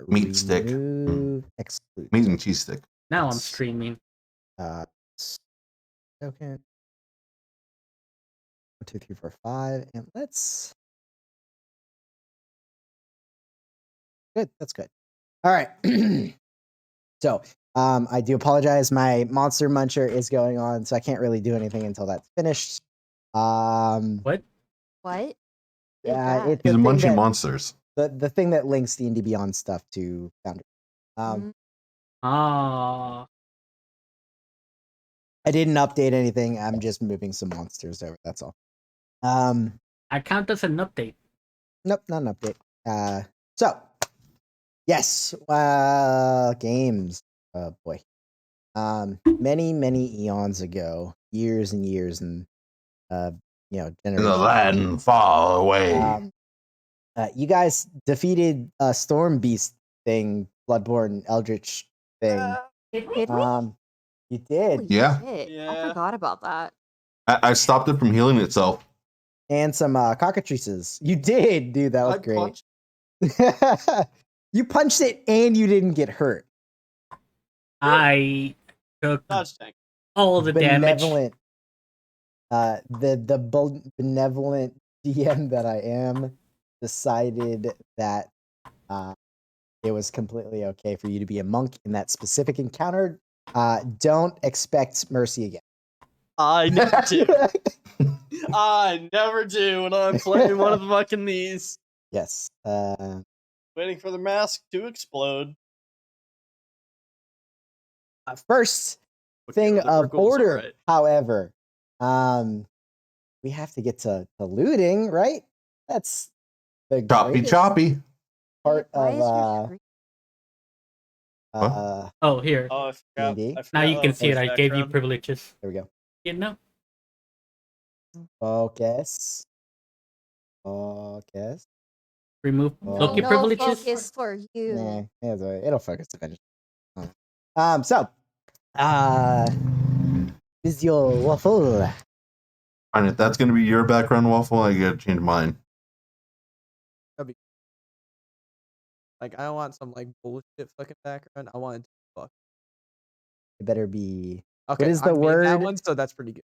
Meat stick. Exclude. Meat and cheese stick. Now I'm streaming. Token. 1, 2, 3, 4, 5, and let's. Good. That's good. All right. So, I do apologize. My Monster Muncher is going on, so I can't really do anything until that's finished. What? What? Yeah, it's He's the thing munching that, monsters. the thing that links D&D Beyond stuff to Foundry. Ah. I didn't update anything. I'm just moving some monsters over. That's all. I count as an update. Nope, not an update. So, yes, games. Oh boy. Many eons ago, years and years, and In the generations. land far away. You guys defeated a Storm Beast thing, Bloodborne Eldritch thing. Did we? You did, Holy Yeah. shit. Yeah. I forgot about that. I stopped it from healing itself. and some cockatrices. You did, dude. That was I great. punched- You punched it and you didn't get hurt. I took Dodge tank. all the damage. Benevolent. The benevolent DM that I am decided that it was completely okay for you to be a monk in that specific encounter. Don't expect mercy again. I never do. I never do when I'm playing one of the fucking these. Yes. Waiting for the mask to explode. First Okay, thing the of circle's order, alright. however, we have to get to looting, right? That's the Choppy greatest choppy. part Why is your of screen- Oh, here. Oh, I forgot. D&D? I forgot Now you can see it. I gave you background. privileges. there we go. You know? Focus. Focus. Remove Oh. Loki No privileges. focus for you. Nah, it's all right. It'll focus eventually. So, visual waffle. Fine, if that's going to be your background, Waffle, I got to change mine. Like, I don't want some like bullshit fucking background. I want it to fuck. It better be. Okay, is the I made that word? one, so that's pretty good.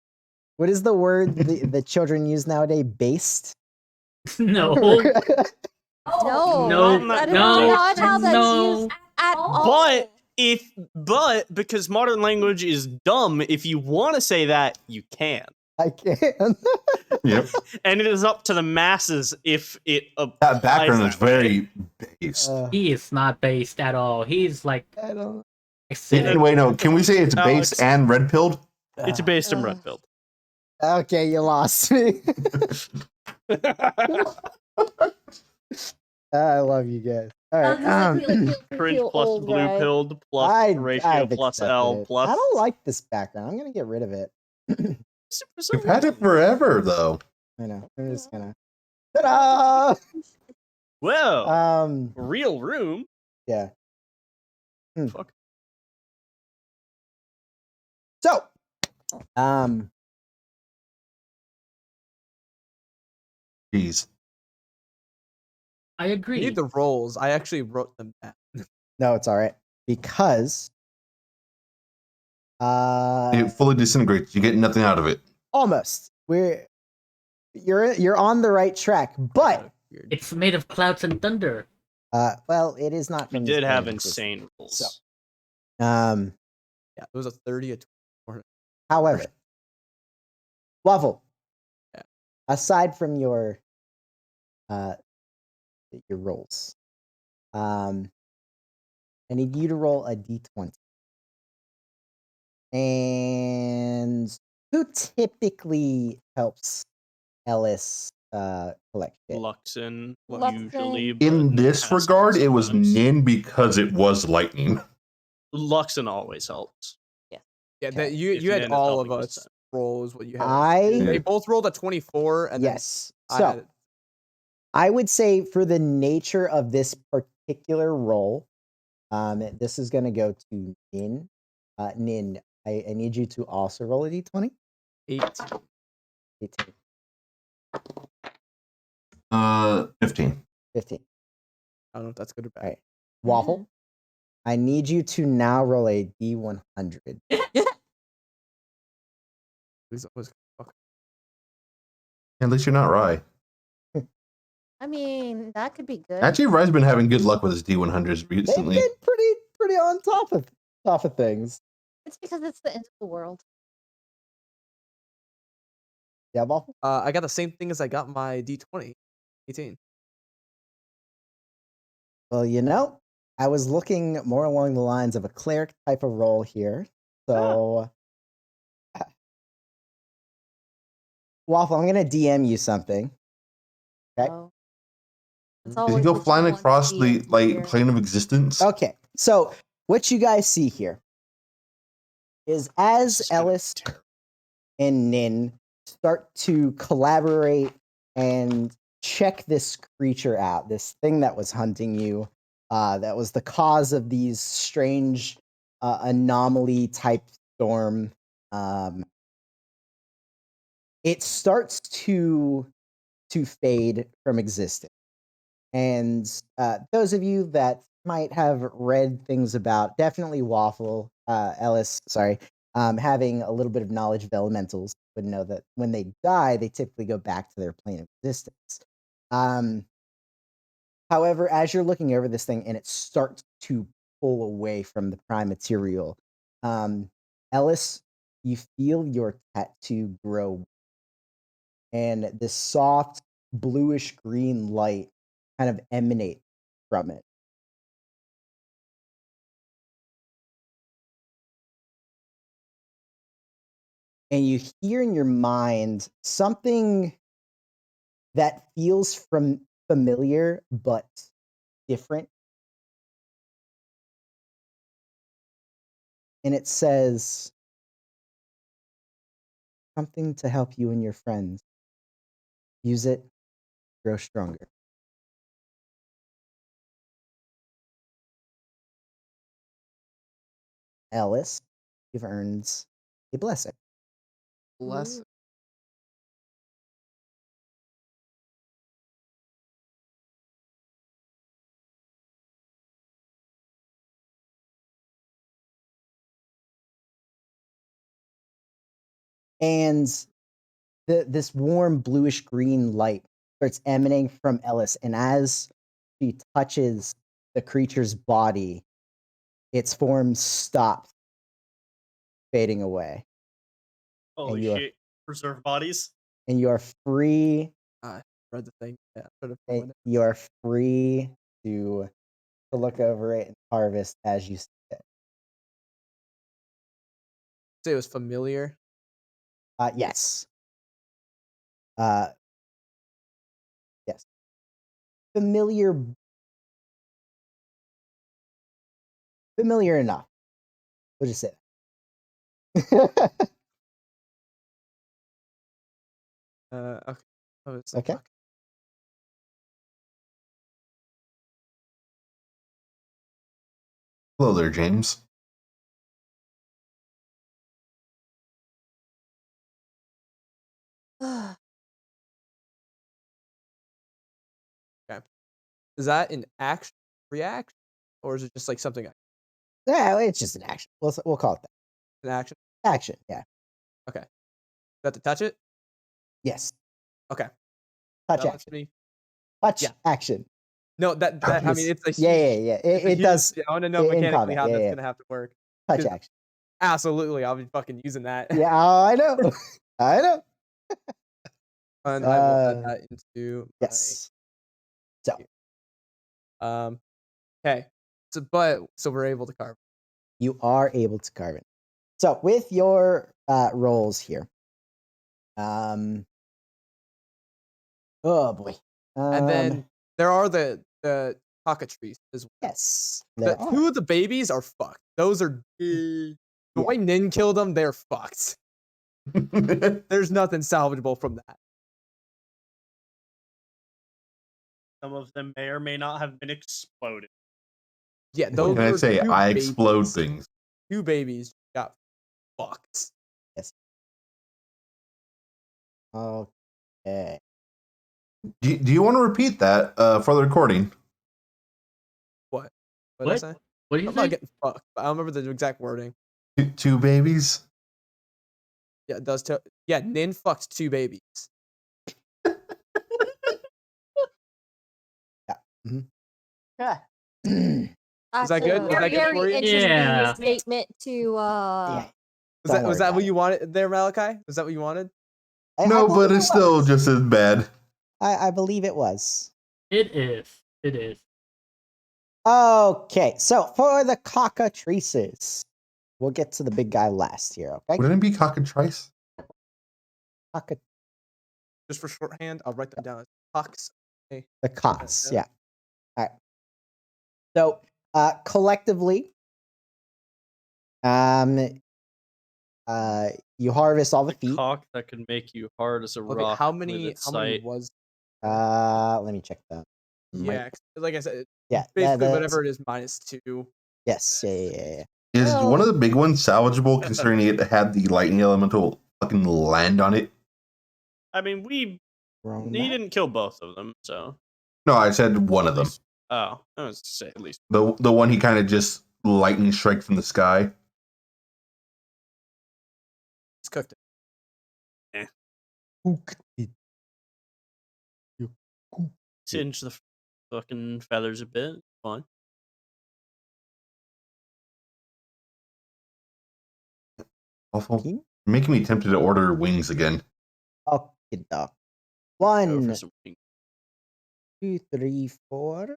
What is the word the children use nowadays? Based. No. No, No, that is no, not how that's no. used at all. But because modern language is dumb, if you want to say that, you can. I can. Yep. And it is up to the masses if it That background applies is that way. very based. He is not based at all. He's like I don't. acidic. Wait, no. Can we say it's Alex. based and red pilled? It's based in Ugh. Redfield. Okay, you lost me. I love you guys. All right. Cringe plus blue pilled plus I've ratio plus accepted L it. plus. I don't like this background. I'm gonna get rid of it. We've had it forever, though. I know. I'm just gonna. Ta-da! Whoa. Real room. Yeah. Fuck. So, Jeez. I You agree. need the rolls. I actually wrote them down. no, it's all right because It fully disintegrates. You get nothing out of it. almost you're on the right track, but It's made of clouds and thunder. well, it is not. We from did this have planet, it's- insane rules. So. Yeah, it was a 30, a 20. However, Waffle. Yeah. Aside from your rolls, I need you to roll a d20. And who typically helps Ellis collect shit? Luxon Luxon. usually. In but this has regard, it was sometimes. Nin because it was lightning. Luxon always helps. Yeah, Okay. that you If you had Nan is all of helping us this time. rolls what you had. I They both rolled a 24, and yes. then I So had I would say for the nature of this particular roll, this is going to go to Nin. Nin, I need you to also roll a d20. 8. 18, 15. 15. I don't know if that's good or bad. All right. Waffle, I need you to now roll a D100. Please, always- fuck. At least you're not Rye. I mean, that could be good. Actually, Rye's been having good luck with his D100s They've recently. been pretty on top of things. It's because it's the end of the world. Yeah, Waffle. I got the same thing as I got my D20. 18. Well, you know, I was looking more along the lines of a cleric type of role here. So, Waffle, I'm going to DM you something. Okay. So it's Does he always go what you flying want to across see the and like hear. plane of existence? Okay. So, what you guys see here is as This is gonna be Ellis terrible. and Nin start to collaborate and check this creature out, this thing that was hunting you, that was the cause of these strange anomaly type storm. It starts to fade from existence. And those of you that might have read things about definitely Waffle, Ellis, sorry, having a little bit of knowledge of elementals would know that when they die, they typically go back to their plane of existence. However, as you're looking over this thing and it starts to pull away from the prime material, Ellis, you feel your tattoo grow, and this soft bluish green light kind of emanate from it. And you hear in your mind something that feels familiar but different. And it says something to help you and your friends. Use it, grow stronger. Ellis, you've earned a blessing. Bless. Ooh. And this warm bluish green light starts emanating from Ellis, and as she touches the creature's body, its form stops fading away, Holy you are- shit. Preserve bodies. and you are free. Read the thing. Yeah, should have And you are free to look over it and harvest as you see it. say it was familiar. Yes. Yes. Familiar enough. We'll just say that. Okay. Oh, it's Okay. fuck. Hello there, James. Is that an action reaction, or is it just like something Yeah, it's just an action. We'll call it that. an action? Action. Yeah. Got to touch it? Yes. Okay. Touch That lets action. me. Touch Yeah. action. No, that I mean Yes. it's a Yeah. huge- Yeah. it's a It huge- does. I want to know in mechanically combat, how yeah, that's yeah. gonna have to work. Touch 'Cause- action. Absolutely, I'll be fucking using that. Yeah. Oh, I know. I know. And I will add Uh, that into Yes. So my okay. So we're able to carve. you are able to carve it. So with your rolls here, oh boy, And then there are the cockatrices as well. yes, The there are. two of the babies are fucked. Those are Yeah. the way Nin killed them, they're fucked. There's nothing salvageable from that. Some of them may or may not have been exploded. Yeah, What those can I were say? two I babies. explode things. Two babies got fucked. Okay. Do you want to repeat that for the recording? What? What did I What? say? What do you I'm not say? getting fucked. But I don't remember the exact wording. Two babies. Yeah, it does. Yeah, Nin fucked 2 babies. Yeah. Is that That's good? a Is that good very for you? interesting Yeah. statement to Yeah. Was Don't that worry about what it. you wanted there, Malachi? Was that what you wanted? I No, believe but it it's still was. just as bad. I believe it was. It is. It is. Okay, so for the cockatrices, we'll get to the big guy last here, okay? Wouldn't it be cockatrice? Cocka- Just for shorthand, I'll write them down as Cox. the cocks, Yeah. yeah. All right. So collectively, you harvest all the The feet. cock that could make you hard as a Okay, rock. how with many its was? Let me check that. Yeah, 'cause like I said, Yeah, basically that's- whatever it is -2. Yes, yeah. Is Well- one of the big ones salvageable considering it had the lightning elemental fucking land on it? I mean, he Wrong didn't kill both of them, so. No, I said one of them. Oh, I was to say at least. The one he kind of just lightning strike from the sky. It's cooked. Singe the fucking feathers a bit. Fine. Awful. King? You're making me tempted to order wings again. Okay, dog. Go 1, for some wings. 2, 3, 4,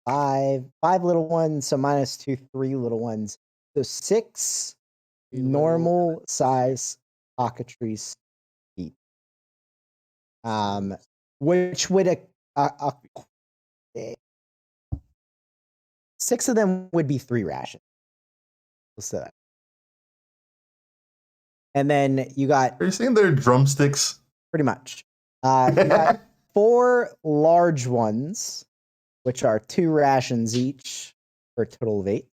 5. 5 little ones, so -2, 3 little ones. So 6 Three little normal size cockatrice feet. Which would eh, 6 of them would be 3 rations. Let's say that. And then you got Are you saying they're drumsticks? pretty much. You got 4 large ones, which are 2 rations each for a total of 8.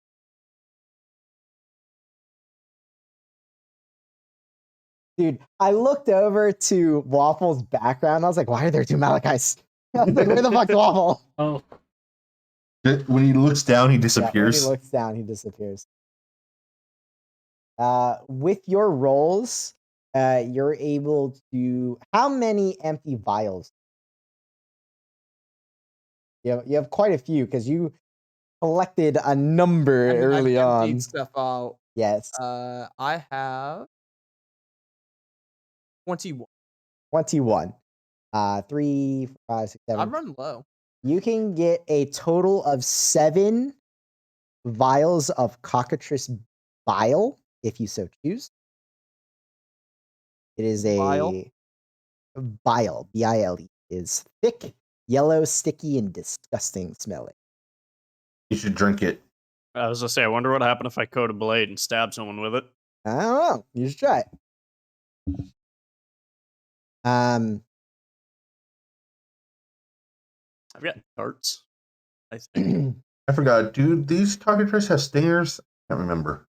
Dude, I looked over to Waffle's background. I was like, why are there 2 Malachis? I was like, where the fuck's Waffle? Oh, When he looks down, he Yeah, when disappears. he looks down, he disappears. With your rolls, you're able to. How many empty vials? You have quite a few because you collected a number I mean, early I've on. emptied stuff out. Yes, I have 21. 21. 3, 5, 6, 7. I'm running low. You can get a total of 7 vials of cockatrice bile if you so choose. It is a Bile? bile, B-I-L-E, is thick, yellow, sticky, and disgusting smelling. You should drink it. I was gonna say, I wonder what happened if I coat a blade and stab someone with it. I don't know. You should try it. I've got darts. I think. I forgot. Dude, these cockatrices have stingers? I can't remember.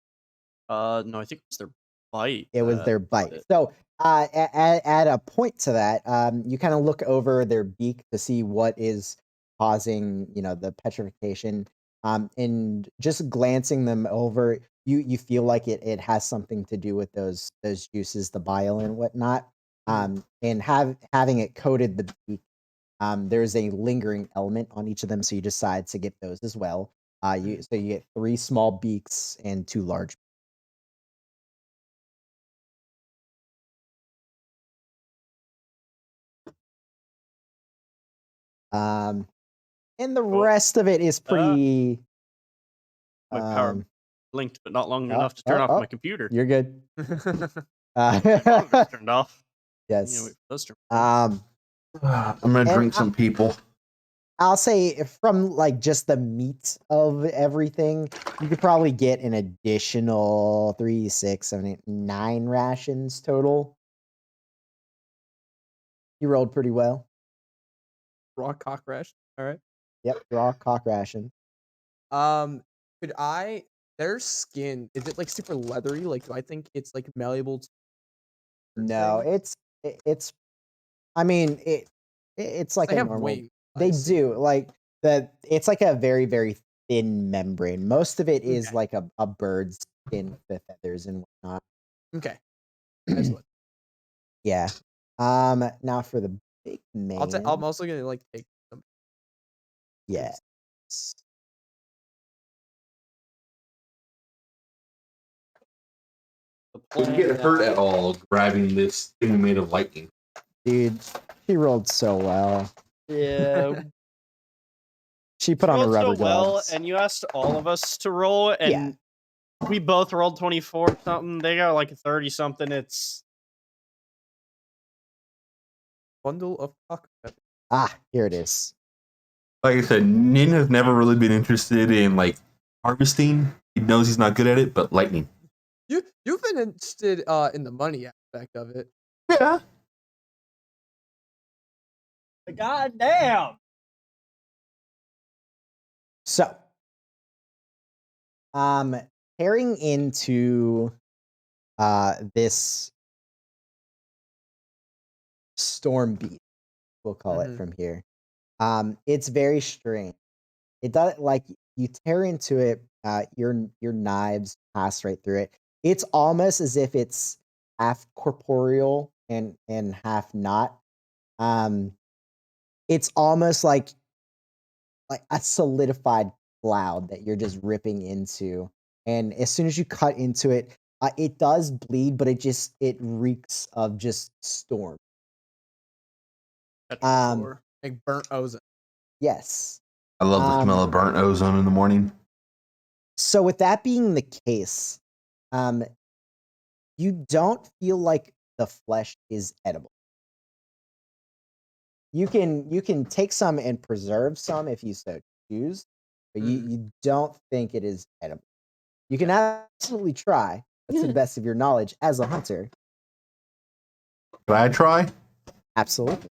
No, I think it was their bite. It was their bite. it. So, at a point to that, you kind of look over their beak to see what is causing, the petrification. And just glancing them over, you feel like it has something to do with those juices, the bile and whatnot. And having it coated the beak, there's a lingering element on each of them, so you decide to get those as well. You get 3 small beaks and 2 large. And the Cool. rest of it is pretty. My power um, blinked, but not long oh, enough to turn oh, off oh. my computer. You're good. My monitor's turned off. Yes. Wait for those to- I'm gonna And drink some people. I'll say from like just the meat of everything, you could probably get an additional 3, 6, 7, 8, 9 rations total. You rolled pretty well. Raw cock rash. All right. Yep, raw cock ration. Could I? Their skin, is it like super leathery? Like, do I think it's like malleable? No, it's. I mean, it's like They a have normal. wings. I They assume. do like that it's like a very, very thin membrane. Most of it is Okay. like a bird's skin with feathers and whatnot. Okay. Excellent. Yeah. Now for the big man. I'm also gonna like take some. Yes. Would you get hurt at all grabbing this thing made of lightning? Dude, she rolled so well. Yeah. She put on her rolled rubber so well, gloves. and you asked all of us to roll, and Yeah. we both rolled 24 something. They got like a 30 something. It's Bundle of cock feathers. Here it is. Like I said, Nin has never really been interested in like harvesting. He knows he's not good at it, but lightning. You've been interested in the money aspect of it. Yeah. goddamn. So, tearing into this storm beat, we'll call it Mhm. from here. It's very strange. It does like you tear into it, your knives pass right through it. It's almost as if it's half corporeal and half not. It's almost like a solidified cloud that you're just ripping into, and as soon as you cut into it, it does bleed, but it reeks of just storm. Petrichor. Like burnt ozone. Yes. I love the smell of burnt ozone in the morning. So with that being the case, you don't feel like the flesh is edible. You can take some and preserve some if you so choose, but you don't think it is edible. You can absolutely try. That's to the best of your knowledge as a hunter. Can I try? Absolutely.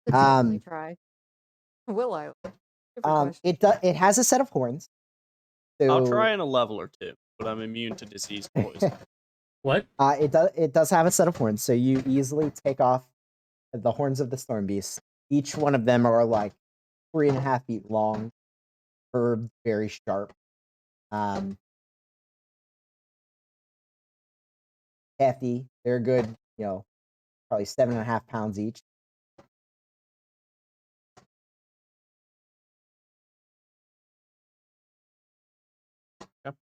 Could certainly try. Will I? Different question. It has a set of horns. I'll So, try in a level or two, but I'm immune to disease poison. What? It does have a set of horns, so you easily take off the horns of the storm beast. Each one of them are like 3.5 feet long, curved, very sharp. Hefty. They're good, probably 7.5 pounds each. Yep.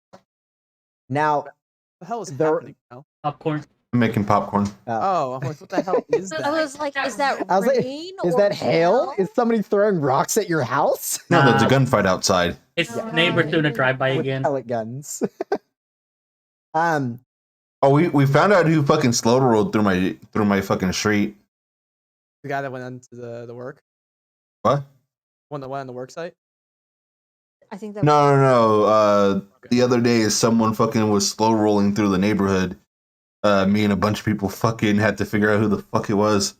Now, What the hell is There- happening now? Popcorn. I'm making popcorn. Oh, I'm like, what the hell is I that? was like, is that I was like, rain is or that hail? snow? Is somebody throwing rocks at your house? No, there's a Nah. gunfight outside. It's Yeah. neighbors doing a drive-by With again. pellet guns. Oh, we found out who fucking slow rolled through my fucking street. The guy that went into the work? What? One that went on the work site? I think that No. The other day, someone fucking was slow rolling through the neighborhood. Me and a bunch of people fucking had to figure out who the fuck it was.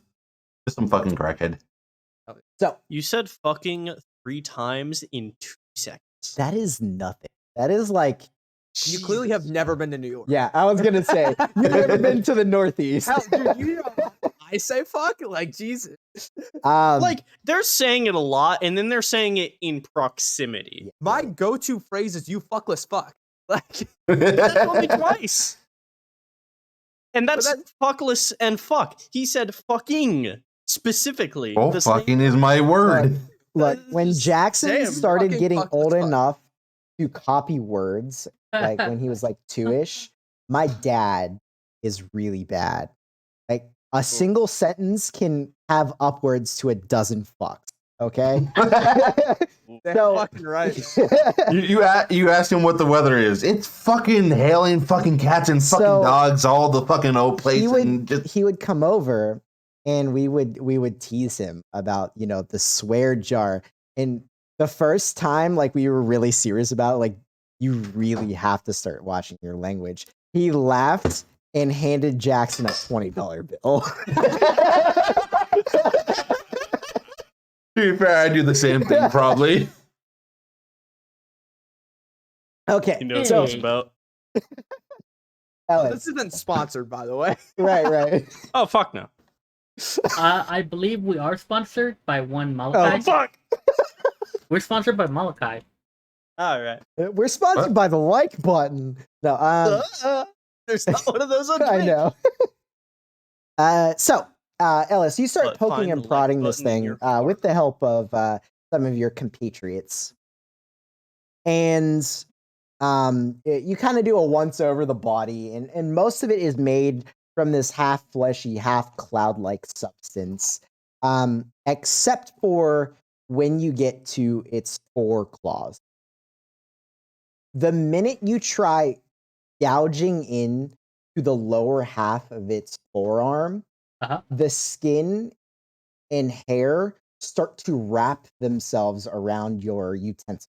Just some fucking crackhead. So You said fucking 3 times in 2 seconds. that is nothing. That is like, You clearly have never been to New York. yeah, I was gonna say you've never been to the Northeast. Hell, dude, you know how I say fuck? Like, Jesus. Like, they're saying it a lot, and then they're saying it in proximity. My go-to phrase is you fuckless fuck. Like, That told me twice. And But that's fuckless and fuck. He said fucking specifically. Oh, The same- fucking is my word. Look, when Jackson Damn, started fucking getting fuck, old let's fuck. enough to copy words, like when he was like 2-ish, my dad is really bad. Like a single sentence can have upwards to a dozen fucks. Okay. they're So- fucking right. You asked him what the weather is. It's fucking hailing fucking cats and fucking So, dogs all the fucking old place. And just he would come over and we would tease him about the swear jar. And the first time like we were really serious about it, like you really have to start watching your language, he laughed and handed Jackson a $20 bill. to be fair, I do the same thing probably. Okay, He knows so what it's about. Alex, This isn't sponsored, by the way. right. Oh, fuck no. I believe we are sponsored by one Oh, Malachi. Fuck! We're sponsored by Malachi. All right. We're sponsored What? by the like button. No, There's not one of those on I Twitch. know. So, Ellis, you start But poking find and the like prodding this button in thing your with the help of some of your compatriots. And you kind of do a once over the body, and most of it is made from this half fleshy, half cloud like substance, except for when you get to its foreclaws. The minute you try gouging in to the lower half of its forearm, Uh-huh. the skin and hair start to wrap themselves around your utensil.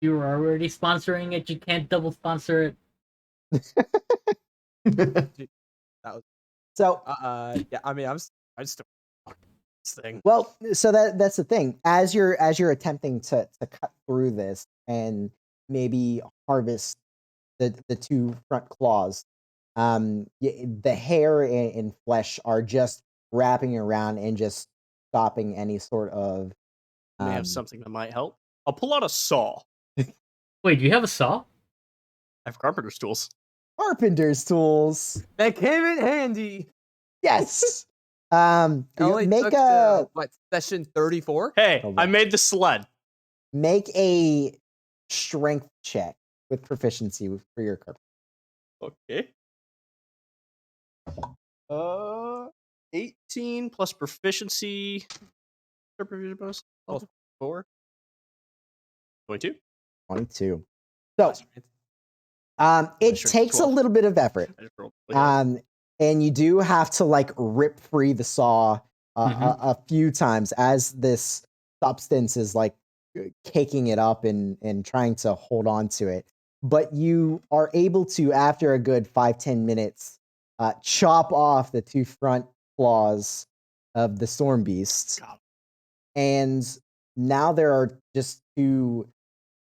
You were already sponsoring it. You can't double sponsor it. So, yeah. I mean, I just this thing. well, so that's the thing. As you're attempting to cut through this and maybe harvest the two front claws, the hair and flesh are just wrapping around and just stopping any sort of. May have something that might help. I'll pull out a saw. Wait, do you have a saw? I have carpenter's tools. Carpenter's tools. That came in handy. Yes. It You only make took a what, session 34? Hey, Oh, I wow. made the sled. make a strength check with proficiency for your carpenter. Okay. 18 plus proficiency. Proficiency bonus. Plus 4. 22. 22. So, it strength takes a 12. little bit of effort. I just rolled really high. And you do have to like rip free the saw a few times as this substance is like caking it up and trying to hold on to it. But you are able to, after a good 5-10 minutes, chop off the two front claws of the storm beast. God. And now there are just two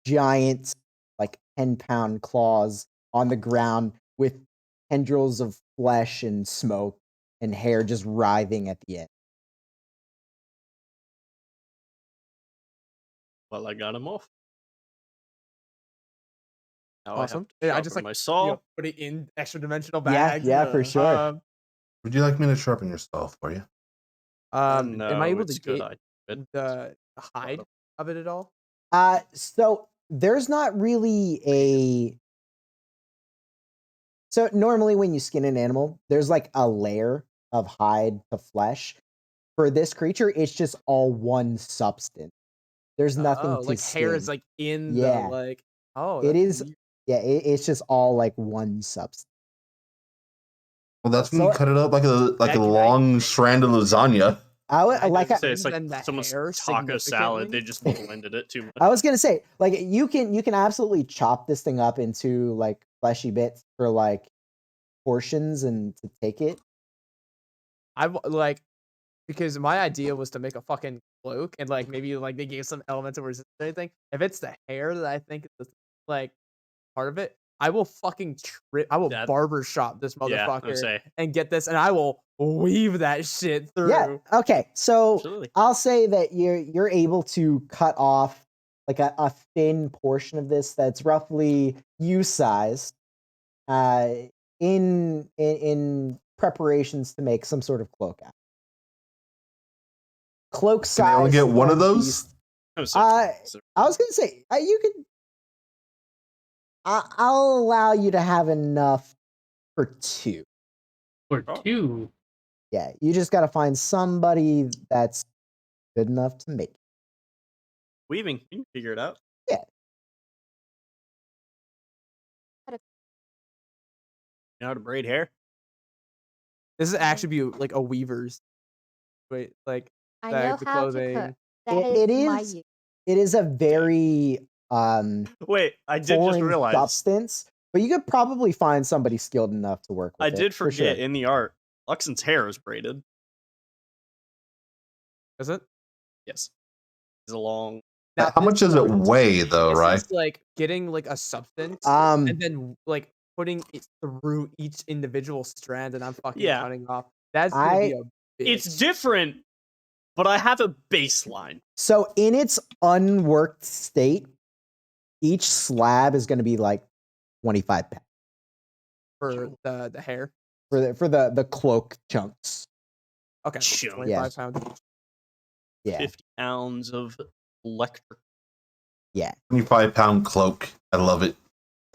giant, like 10-pound claws on the ground with tendrils of flesh and smoke and hair just writhing at the end. Well, I got him off. Now Awesome. I have to I just sharpen like my saw. put it in extra dimensional Yeah, bags. yeah, for sure. Would you like me to sharpen your saw for you? Am No, I able it's to good. get Good. the hide of it at all? So there's not really a. So normally when you skin an animal, there's like a layer of hide to flesh. For this creature, it's just all one substance. There's nothing to like hair is skin. like in Yeah. the like. Oh, It that's is. weird. Yeah, it's just all like one substance. Well, that's when So- you cut it up like a Can I- long strand of lasagna. I would I like. I was gonna say, it's Then the like someone's hair taco salad. They significantly? just blended it too much. I was gonna say, like, you can absolutely chop this thing up into like fleshy bits for like portions and to take it. Like because my idea was to make a fucking cloak and like maybe like they gave some elements of resistance or anything. If it's the hair that I think is like part of it, I will fucking I will That- barbershop this Yeah, I motherfucker would say and get this, and I will weave that shit through. Yeah. Okay. So absolutely. I'll say that you're able to cut off like a thin portion of this that's roughly you sized, in preparations to make some sort of cloak out. Cloak size. Can I only get one of storm those? beast. I'm sorry. I was gonna say you could. I'll allow you to have enough for 2. Or Oh. 2. Yeah, you just got to find somebody that's good enough to make it. Weaving. You can figure it out. Yeah. You know how to braid hair? This is actually be like a weaver's. Wait, like I bag, know the how to clothing. cook. That It is my is- use. It is a very Wait, I did just foreign realize. substance, but you could probably find somebody skilled enough to work with I it. did for forget sure. in the art, Luxon's hair is braided. Is it? Yes. He's a long Now, How much does it weigh, though, this right? is like getting like a substance Um, and then like putting it through each individual strand, and I'm fucking Yeah. cutting off. That's gonna be I a bitch. It's different, but I have a baseline. so in its unworked state, each slab is going to be like 25 pounds for the hair. for the cloak chunks. Okay, Chunk. 25 pounds each. Yeah, 50 pounds of electric. yeah. 25-pound cloak. I love it.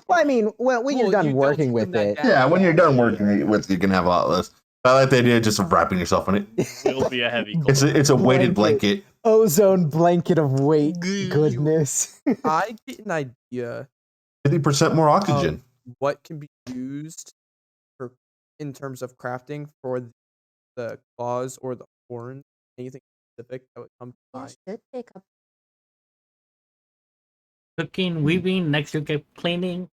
Well, I mean, well, when you're Well, done you don't working trim with that it, down. Yeah, when you're done Yeah. working with it, you can have a lot less. I like the idea of just wrapping yourself in it. Will be a heavy It's cloak. a weighted blanket. Ozone blanket of weight. Goo. Goodness. I get an idea 50% more oxygen. what can be used for in terms of crafting for the claws or the horns. Anything specific that would come to You mind? should pick up. Cooking, weaving, next you get cleaning.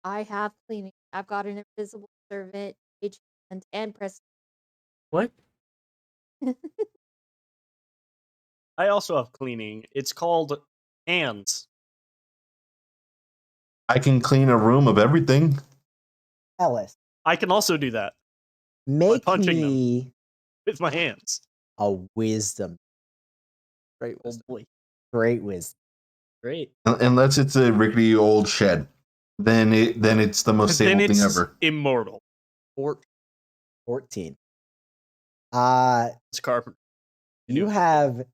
I have cleaning. I've got an invisible servant, mage hand, and press. What? I also have cleaning. It's called hands. I can clean a room of everything. Ellis, I can also do that make punching them. me with my hands. a wisdom. Right. Oh boy. Great wisdom. Great. Unless it's a rickety old shed. Then it's the most Then stable thing it's ever. immortal. 14. It's a carpenter. You have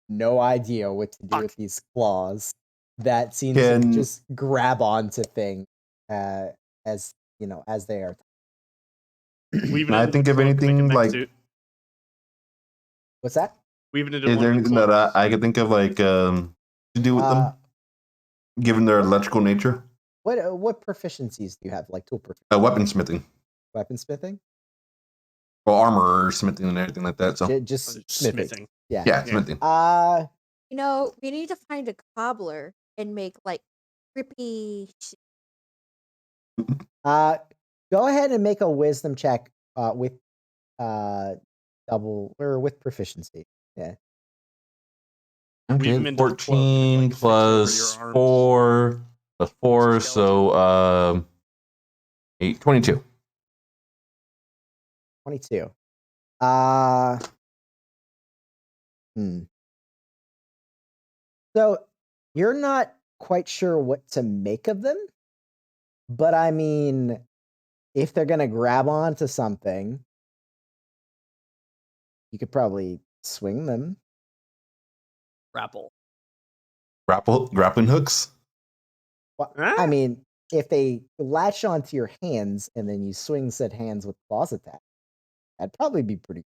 no idea what to do with these claws that seem to Can- just grab onto things as you know as they are. Weaving I into think the if cloak to make a anything, mech like- suit. What's that? Weaving into Is one there of the anything that cloaks. I could think of to do with Uh, them, given their electrical nature? What proficiencies do you have? Like tool proficiency, Weaponsmithing, weaponsmithing, or armor, or smithing, and everything like that. So just smithing. Smithing. Yeah. yeah, smithing. You know, we need to find a cobbler and make like trippy. Go ahead and make a wisdom check with double or with proficiency. Yeah. Weave 'em Okay, into the cloak, 14 like, fix it over plus your arms. 4 plus 4, Skeleton. so 8, 22. 22. So you're not quite sure what to make of them, but I mean, if they're gonna grab onto something, you could probably swing them. Grapple. Grappling hooks. Well, Huh? I mean, if they latch onto your hands and then you swing said hands with claws attack, that'd probably be pretty.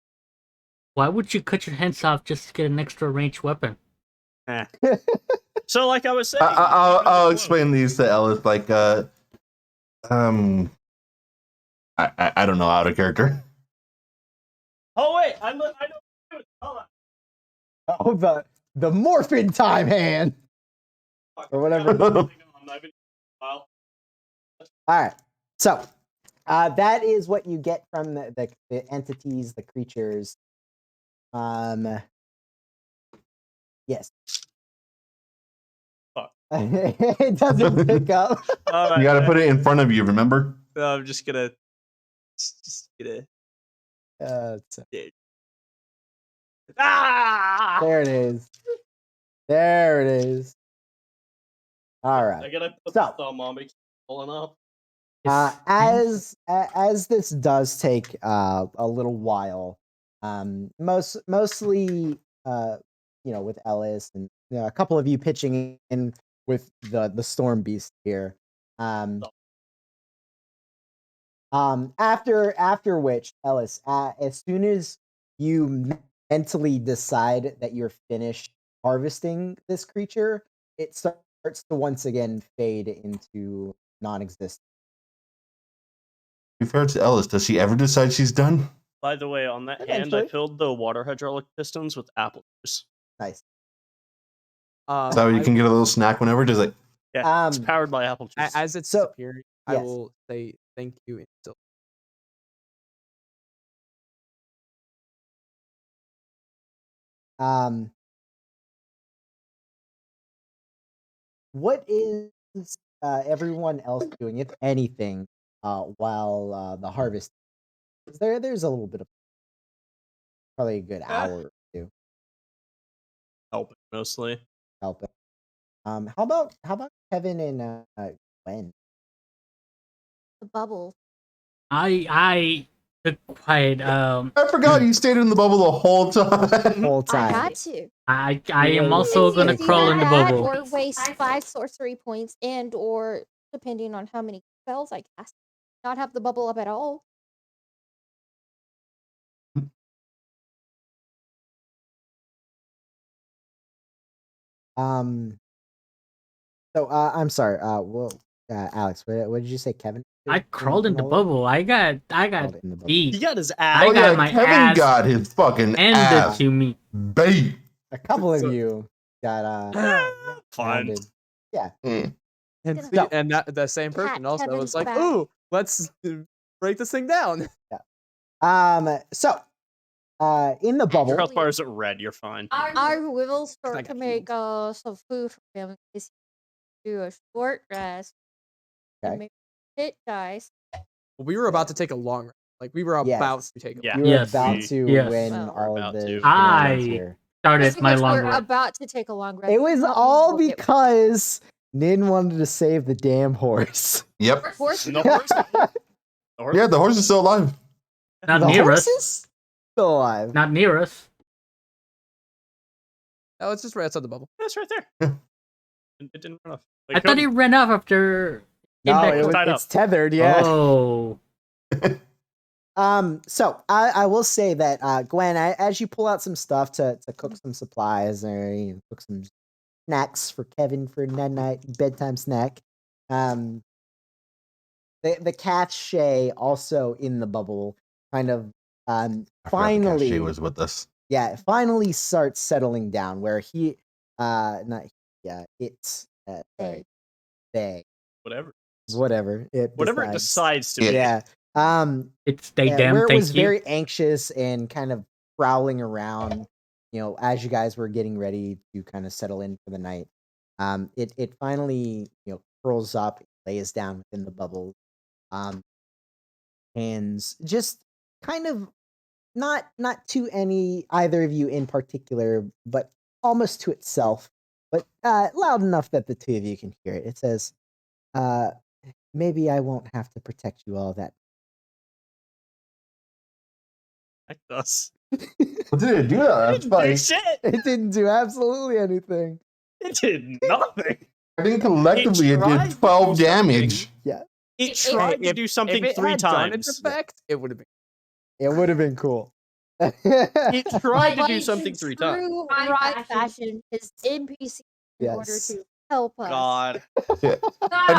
Why would you cut your hands off just to get an extra ranged weapon? Eh. So, like I was saying, I'll weave into the cloak. explain these to Ellis. Like, I don't know, out of character. Oh wait, I know. Hold on. Oh, the morphin time hand. Or whatever. I've been- Well, All right. So that is what you get from the entities, the creatures. Yes. Fuck. It doesn't pick up. all right, You got to put it in front of you. Remember? I'm just gonna. Ah! There it is. There it is. All I right. gotta put So- the thumb on me. Pulling up. As this does take a little while, mostly with Ellis and a couple of you pitching in with the storm beast here. After which, Ellis, as soon as you mentally decide that you're finished harvesting this creature, it starts to once again fade into non-existence. To be fair to Ellis, does she ever decide she's done? By the way, on that hand, I Eventually. filled the water hydraulic pistons with apple juice. Nice. So you can get a little snack whenever. Just like, Yeah, it's powered by apple juice. As it's So- disappearing, I yes. will say thank you and still. what is everyone else doing, if anything, while the harvest? 'Cause there's a little bit of probably a good hour or two Helping mostly. helping. How about Kevin and Gwen? The bubble. I took quite I forgot you stayed in the bubble the whole time. Whole I time. had to. I am Yeah, also It's gonna either crawl in the that bubble. or waste 5 sorcery points and or depending on how many spells I cast, not have the bubble up at all. Um. So I'm sorry. Alex, what did you say, Kevin? I did crawled in the all of it? bubble. I got Crawled in the bubble. He beat. got his I ass. got my Kevin ass got his fucking ended ass to me. beat. A couple of So- you got Fine. rounded. Yeah. And So- and that the same person Pat also Kevin's was like, back. "Ooh, let's break this thing down." So in the bubble. Your health bar is at red. You're fine. I will start got to make some food for him in case he do a short rest. Okay. And make hit dice. We were about to take a long rest. Like we were Yes. about to take a Yeah. You were Yes. about We- to yes. when Well, we're all about of the to. shenanigans I- here. Started Just my because long we're rest. about to take a long rest. It was does not mean all we'll get- because Nin wanted to save the damn horse. Yep. Horse- The horse. The horse. Yeah, the horse is still alive. Not the near horse us. is still alive. Not near us. Oh, it's just right outside the bubble. That's right there. Yeah. It didn't run off. I thought he ran off after. No, back it to- was, tied it's tethered. Yeah. Oh. So I will say that Gwen, as you pull out some stuff to cook some supplies or cook some snacks for Kevin for night bedtime snack, the cat Shay also in the bubble kind of I forgot the finally She was with us. finally starts settling down where he not it's sorry, they Whatever. whatever it Whatever it decides. decides to be. Yeah. It's they Yeah, damn where it thank was you. very anxious and kind of prowling around, as you guys were getting ready to kind of settle in for the night. It finally, curls up, lays down within the bubble, and just kind of not to either of you in particular, but almost to itself, but loud enough that the two of you can hear it. It says, "Maybe I won't have to protect you all that." Heck does. What did it do? That's Do funny. shit. It didn't do absolutely anything. It did nothing. I think collectively it tried did to 12 do damage. It tried to do something if it 3 had done its times. effect, it would have been. It would have been cool. It tried to Like, do in something 3 times. true right fashion, his NPC in order Yes. to help us. God. Have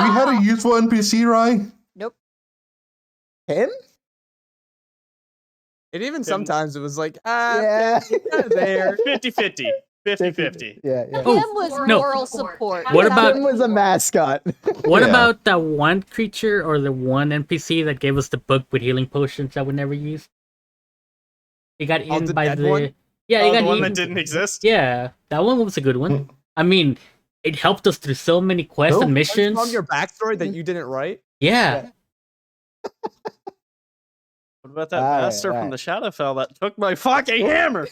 you had a useful NPC, Ryan? Nope. Him? And even Him. sometimes it was like, Yeah. kinda there. 50-50. 50-50. Yeah. Oh, Him was no. moral support. What Not about- Him was a mascot. What Yeah. about that one creature or the one NPC that gave us the book with healing potions that we never used? He got Oh, eaten the by dead the. one? Yeah, he Oh, got the one eaten. that didn't exist? Yeah, that one was a good one. I mean, it helped us through so many quests Nope. and What's missions. from your backstory that you didn't write? Yeah. What about that Alright, bastard from alright. the Shadowfell that took my fucking hammer?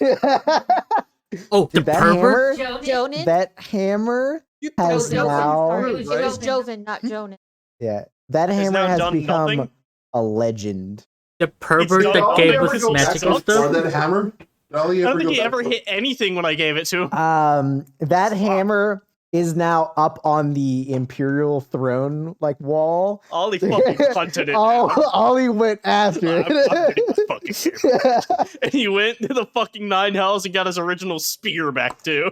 Oh, the Dude, that pervert. hammer, Jonan? that hammer You has Joven, now, sorry. Right? It was Joven, not Jonan. that hammer now has done become nothing? a legend. The pervert done that all gave the us original magical stuff. Or stuff. that hammer? I don't think he ever hit anything when I gave it to him. That Fuck. hammer is now up on the Imperial throne wall. Ollie fucking punted it. Ollie went after I'm getting this it. fucking hammer. And he went to the fucking 9 hells and got his original spear back too.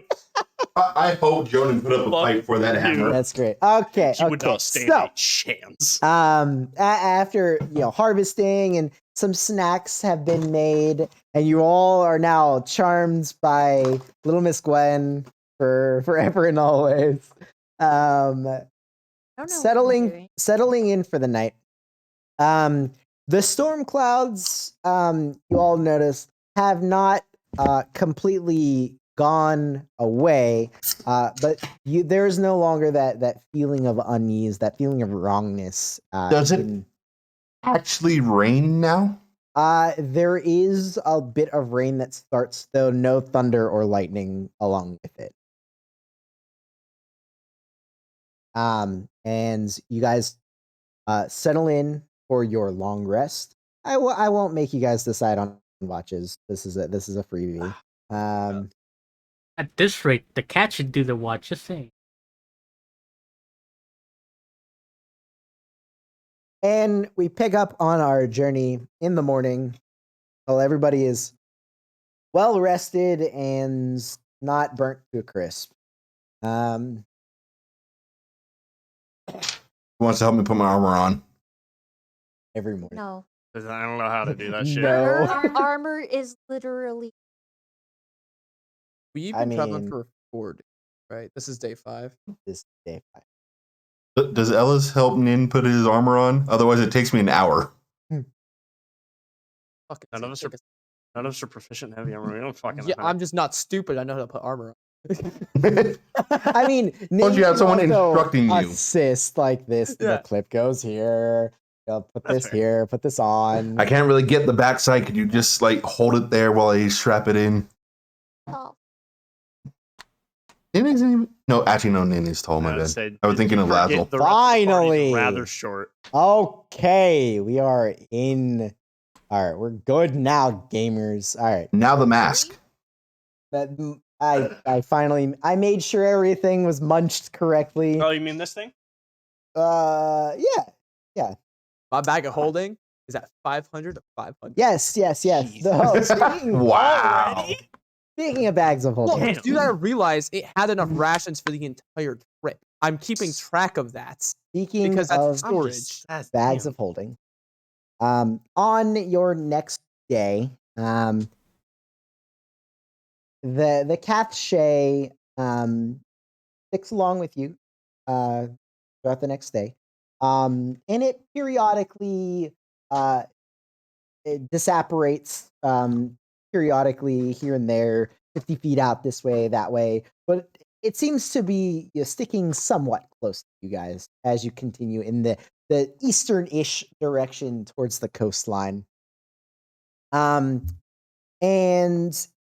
I hope Jonan put up a Fuck fight for that you. hammer. That's great. Okay. He would okay. not stand So, a chance. after harvesting and some snacks have been made, and you all are now charmed by Little Miss Gwen for forever and always. I don't know. what I'm doing. Settling in for the night. The storm clouds, you all notice, have not completely gone away, but there is no longer that feeling of unease, that feeling of wrongness. Does it actually rain now? There is a bit of rain that starts, though no thunder or lightning along with it. And you guys settle in for your long rest. I won't make you guys decide on watches. This is a freebie. At this rate, the cat should do the watch. Just saying. And we pick up on our journey in the morning while everybody is well rested and not burnt to a crisp. Who wants to help me put my armor on? Every morning. No. 'Cause I don't know how to do that shit. No. Our armor is literally. We've I been traveling mean- for 4 days, right? This is day 5. This day 5. Does Ellis help Nin put his armor on? Otherwise, it takes me an hour. Fucking None of us are proficient in heavy armor. We don't fucking. Yeah, know how I'm to- just not stupid. I know how to put armor on. I mean, Don't you have Nin someone can also instructing you? Assist like this. Yeah. The clip goes here. Put That's this fair. here. Put this on. I can't really get the backside. Could you just like hold it there while I strap it in? Oh, Nin isn't even. No, actually, no. Nin is tall. My I'd bad. say I was thinking of forget Lazzle. the rest of the party's Finally! rather short. Okay, we are in. All right, we're good now, gamers. All right, Now the mask. I finally made sure everything was munched correctly. Oh, you mean this thing? Yeah. My bag of holding is at 500 to 500. Yes. Jesus. Wow. Speaking of bags of Look, holding, you gotta realize it had enough rations for the entire trip. I'm keeping track of that speaking because of that's storage. bags of holding, on your next day, the cache sticks along with you throughout the next day, and it periodically it disapparates periodically here and there, 50 feet out this way, that way, but it seems to be sticking somewhat close to you guys as you continue in the eastern-ish direction towards the coastline. And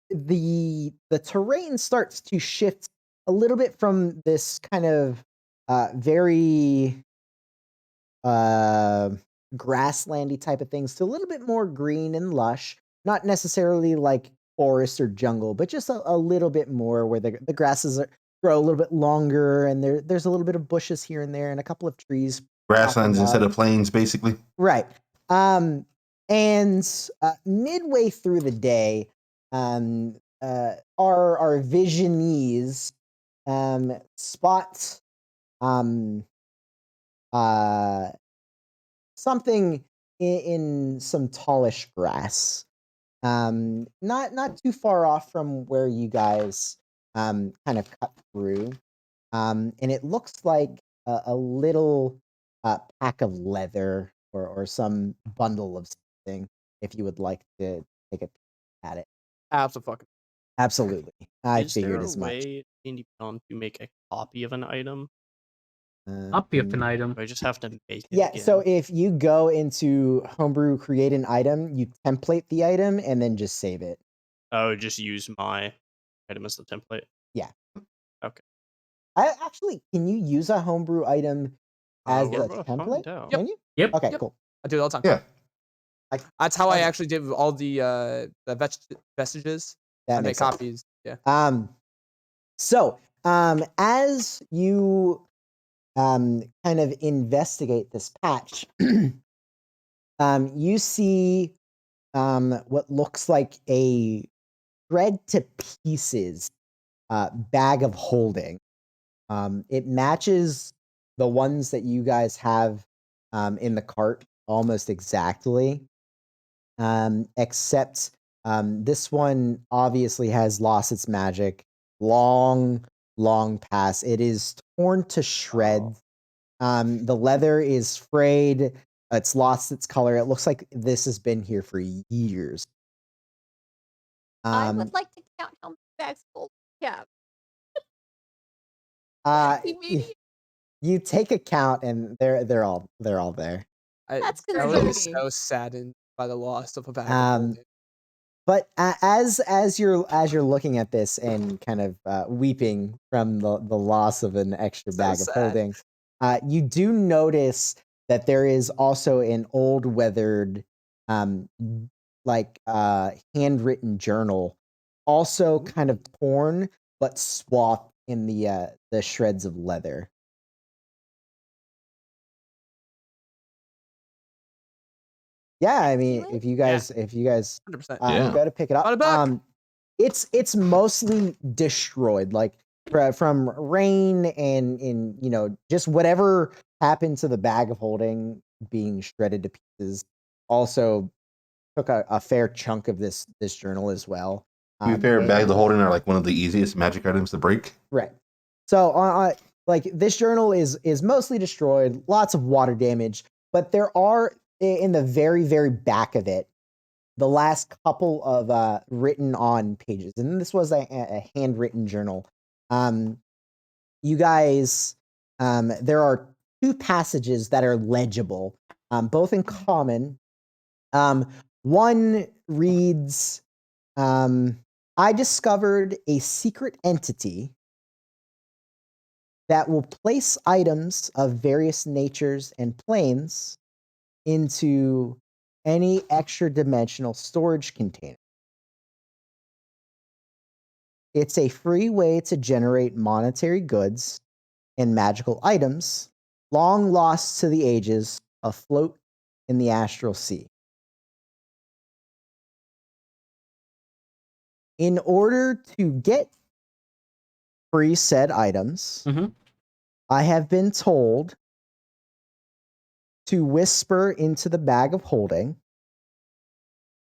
the terrain starts to shift a little bit from this kind of very grasslandy type of things to a little bit more green and lush, not necessarily like forest or jungle, but just a little bit more where the grasses grow a little bit longer and there's a little bit of bushes here and there and a couple of trees. Grasslands popping instead up. of plains, basically. Right. And midway through the day, our visionees spot something in some tallish grass. Not too far off from where you guys kind of cut through. And it looks like a little pack of leather or some bundle of something, if you would like to take a peek at it. Absolutely. I Is there figured a as much. way in Indie Beyond to make a copy of an item? Copy of an Um, item. Or I just have to make it Yeah, again? so if you go into Homebrew, create an item, you template the item and then just save it. Oh, just use my item as the template. Can you use a Homebrew item as We're a about to find template? out. Can you? Yep. Okay, Yep. cool. I do it all the time. Yeah. That's how I Okay. actually did with all the vestiges. That I make makes sense. copies. Yeah. As you kind of investigate this patch, you see what looks like a shred to pieces bag of holding. It matches the ones that you guys have in the cart almost exactly, except this one obviously has lost its magic long past. It is torn to shreds. The leather is frayed. It's lost its color. It looks like this has been here for years. I would like to count how many bags full. Yeah. Y- you take account, and they're all there. That's I would be concerning. so saddened by the loss of a bag of Um, holding. But as you're looking at this and kind of weeping from the loss of an extra So bag of sad. holding, you do notice that there is also an old weathered, handwritten journal, also kind of torn but swathed in the shreds of leather. Yeah, I mean, Really? if you guys 100%. Yeah. go to pick it up, Got it back. it's mostly destroyed, like from rain and just whatever happened to the bag of holding being shredded to pieces. Also took a fair chunk of this journal as well. To be fair, And- bags of holding are like one of the easiest magic items to break. Right. So like this journal is mostly destroyed, lots of water damage, but there are in the very, very back of it, the last couple of written on pages, and this was a handwritten journal. You guys, there are two passages that are legible, both in common. One reads, I discovered a secret entity that will place items of various natures and planes into any extra dimensional storage container. It's a free way to generate monetary goods and magical items, long lost to the ages, afloat in the astral sea. In order to get free said items, Mhm. I have been told to whisper into the bag of holding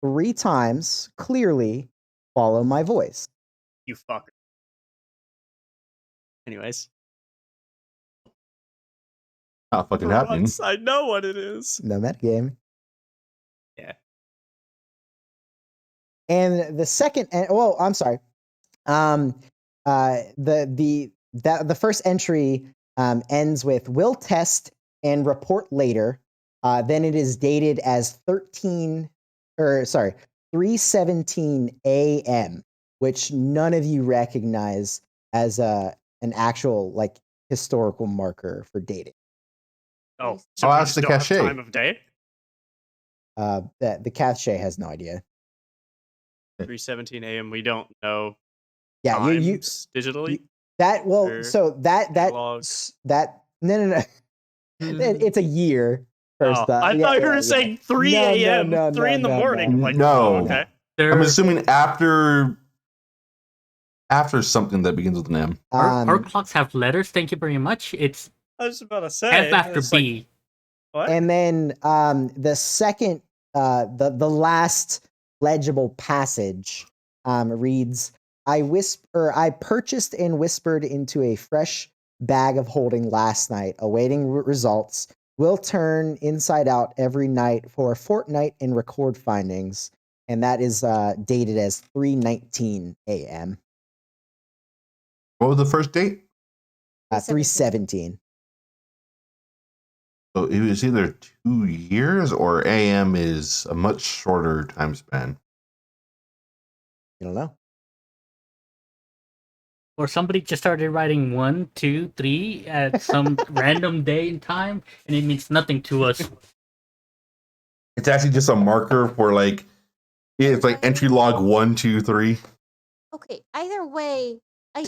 3 times, clearly follow my voice. You fucker. Anyways, Not fucking for happening. once, I know what it is. No metagame. Yeah. And the second, I'm sorry. The first entry ends with will test and report later. Then it is dated as 3:17 a.m., which none of you recognize as an actual like historical marker for dating. Oh, Nice. so I'll we ask just the don't have cachet. time of day? The cache has no idea. 3:17 a.m. We don't know Yeah, you times digitally. that well, Or so that analog. no. It's a year. First, Oh, I thought you were yeah. saying 3 No, a.m. no, 3 in the no, morning. no. I'm like, No. oh, okay. I'm There, assuming after something that begins with an M. our clocks have letters. Thank you very much. It's I was about to say. F after it's like, B. what? And then the second, the last legible passage reads, I purchased and whispered into a fresh bag of holding last night, awaiting results. Will turn inside out every night for a fortnight and record findings. And that is dated as 3:19 a.m. What was the first date? 3:17. So it was either 2 years or AM is a much shorter time span. You don't know. Or somebody just started writing 1, 2, 3 at some random day and time, and it means nothing to us. It's actually just a marker for like it's like entry log 1, 2, 3. Okay, either way, I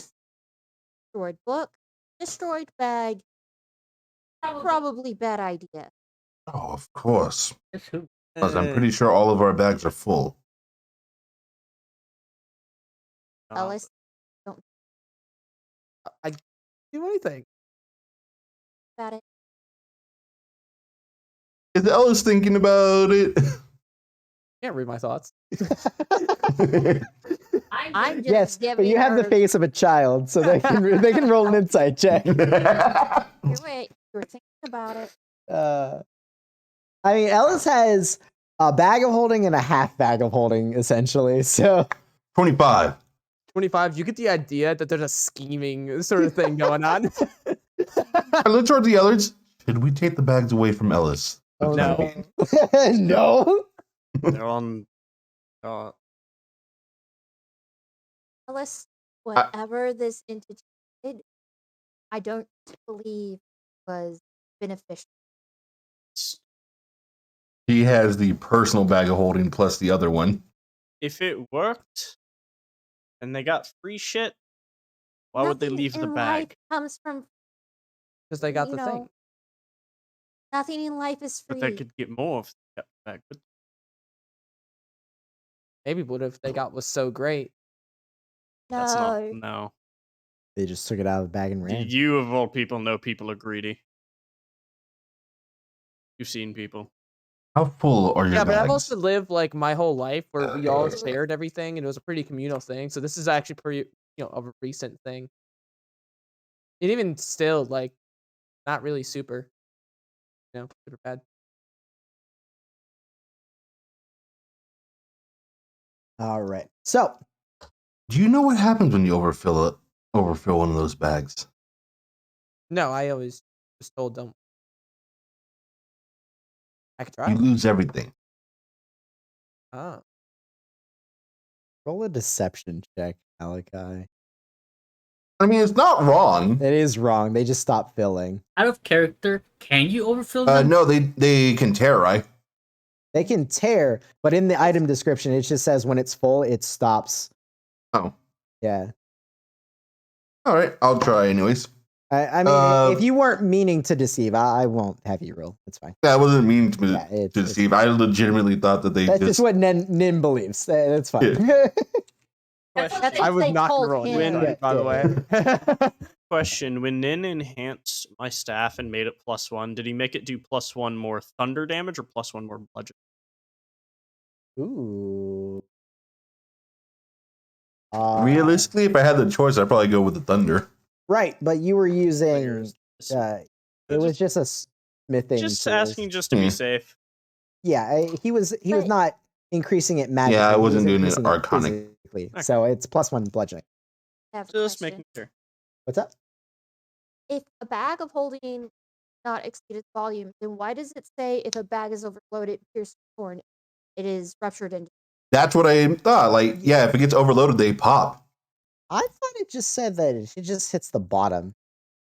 destroyed book, destroyed bag. Probably bad idea. Oh, of course. Guess who? 'Cause I'm pretty sure all of our bags are full. Ellis, I can't do anything. about it. Is Ellis thinking about it? Can't read my thoughts. I'm just Yes, giving but you have the her- face of a child, so they can roll an insight check. You're right. You're thinking about it. I mean, Ellis has a bag of holding and a half bag of holding, essentially. So 25. 25, you get the idea that there's a scheming sort of thing going on. I looked toward the others. Should we take the bags away from Ellis? Oh, No. no. They're on. Unless whatever this entity did, I don't believe was beneficial. He has the personal bag of holding plus the other one. If it worked, and they got free shit, why would they Nothing leave the in bag? life comes from Because they got you the know, thing. nothing in life is free. But they could get more if they got the bag. But Maybe what if they got was so great? that's no, not. No. They just took it out of the bag and ran. You, of all people, know people are greedy. You've seen people. How full are your Yeah, but I've bags? also lived like my whole life where we all shared everything, and it was a pretty communal thing. So this is actually pretty, of a recent thing. And even still, like, not really super, super bad. All right. So, Do you know what happens when you overfill one of those bags? No, I always was told don't. I could try. You lose everything. Oh. roll a deception check, Malachi. I mean, it's not wrong. It is wrong. They just stopped filling. Out of character, can you overfill them? No, they can tear, right? They can tear, but in the item description, it just says when it's full, it stops. Oh. Yeah. All right, I'll try anyways. I mean, if you weren't meaning to deceive, I won't have you roll. It's fine. That wasn't mean to, Yeah, to it's- deceive. I legitimately thought that they That's just. just what Nin believes. That's fine. That's what I was they not told rolling, him. Yeah, by the way. Question: When Nin enhanced my staff and made it +1, did he make it do +1 more thunder damage or +1 more bludgeoning? Ooh. Realistically, if I had the choice, I'd probably go with the thunder. Right, but you were using. Figures. It was just a smithing. Just tool. asking, just to Hmm. be safe. Yeah, he was But- not increasing it magically. I he wasn't was doing it increasing arcanic. physically. Okay. So it's +1 bludgeoning. I have a Just question. making sure. What's up? If a bag of holding not exceed its volume, then why does it say if a bag is overloaded, pierced, torn, it is ruptured into? That's what I thought. Like, yeah, if it gets overloaded, they pop. I thought it just said that it just hits the bottom.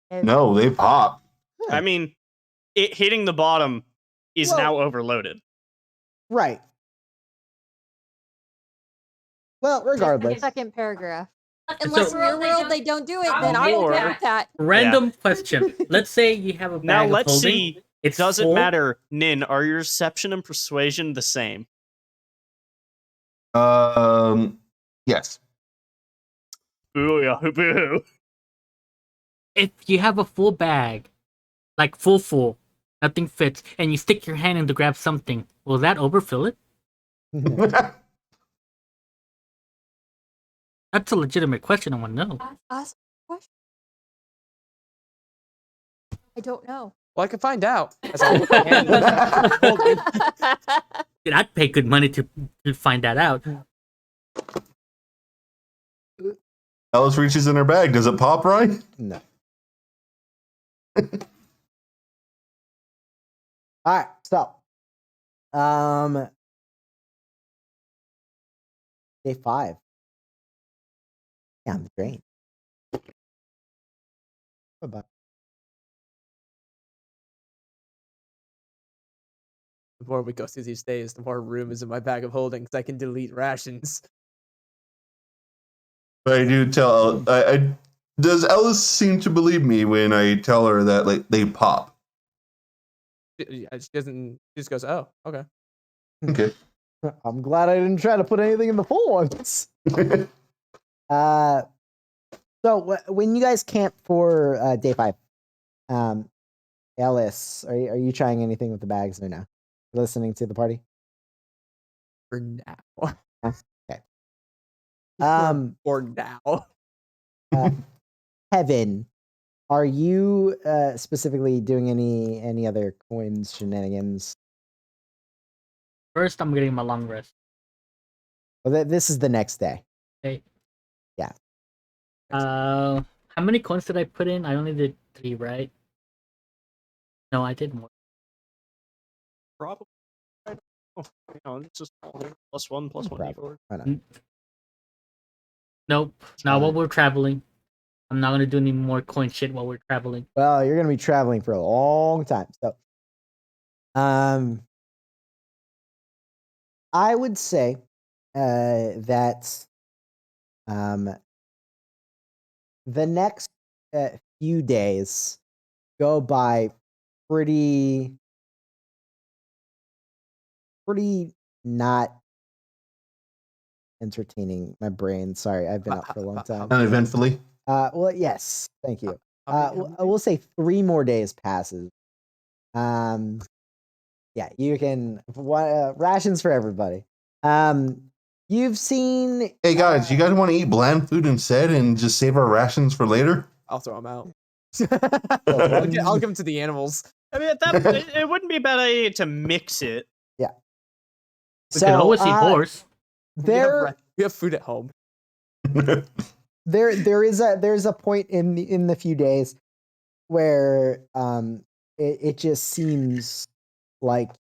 No, they pop. I mean, it hitting the bottom is Well- now overloaded. Right. Well, regardless. Second paragraph. Unless So- in your world they don't do it, then I will Or- agree with that. Random question. Let's say you have a bag Now of let's holding. see. It's Does it full. matter, Nin? Are your deception and persuasion the same? Yes. Boo, boo. If you have a full bag, like full, nothing fits, and you stick your hand in to grab something, will that overfill it? That's a legitimate question. I want to know. Ask a question. I don't know. Well, I can find out. As I put my hand in the bag of holding. Dude, I'd pay good money to find that out. Alice reaches in her bag. Does it pop right? No. All right, so day 5. Down the drain. Bye-bye. The more we go through these days, the more room is in my bag of holding because I can delete rations. But I do tell. Does Ellis seem to believe me when I tell her that like they pop? She doesn't. She just goes, "Oh, okay." Okay. I'm glad I didn't try to put anything in the full ones. So when you guys camp for day 5, Ellis, are you trying anything with the bags or no? Listening to the party? For now. Okay. For now. Kevin, are you specifically doing any other coins shenanigans? First, I'm getting my long rest. Well, this is the next day. Okay. Yeah. How many coins did I put in? I only did 3, right? No, I did more. Probably. I don't know. You know, it's just +1, +1 Probably. D4. Why not? Nope. Not while we're traveling. I'm not gonna do any more coin shit while we're traveling. Well, you're gonna be traveling for a long time, so I would say that the next few days go by pretty not entertaining. My brain, sorry, I've been up for a long time. Uneventfully. Well, yes, thank you. How many We'll say 3 more days passes. Yeah, you can rations for everybody. You've seen. Hey guys, you guys want to eat bland food instead and just save our rations for later? I'll throw them out. One- I'll give them to the animals. I mean, it wouldn't be a bad idea to mix it. We could always eat horse. There, We have food at home. there's a point in the few days where it just seems like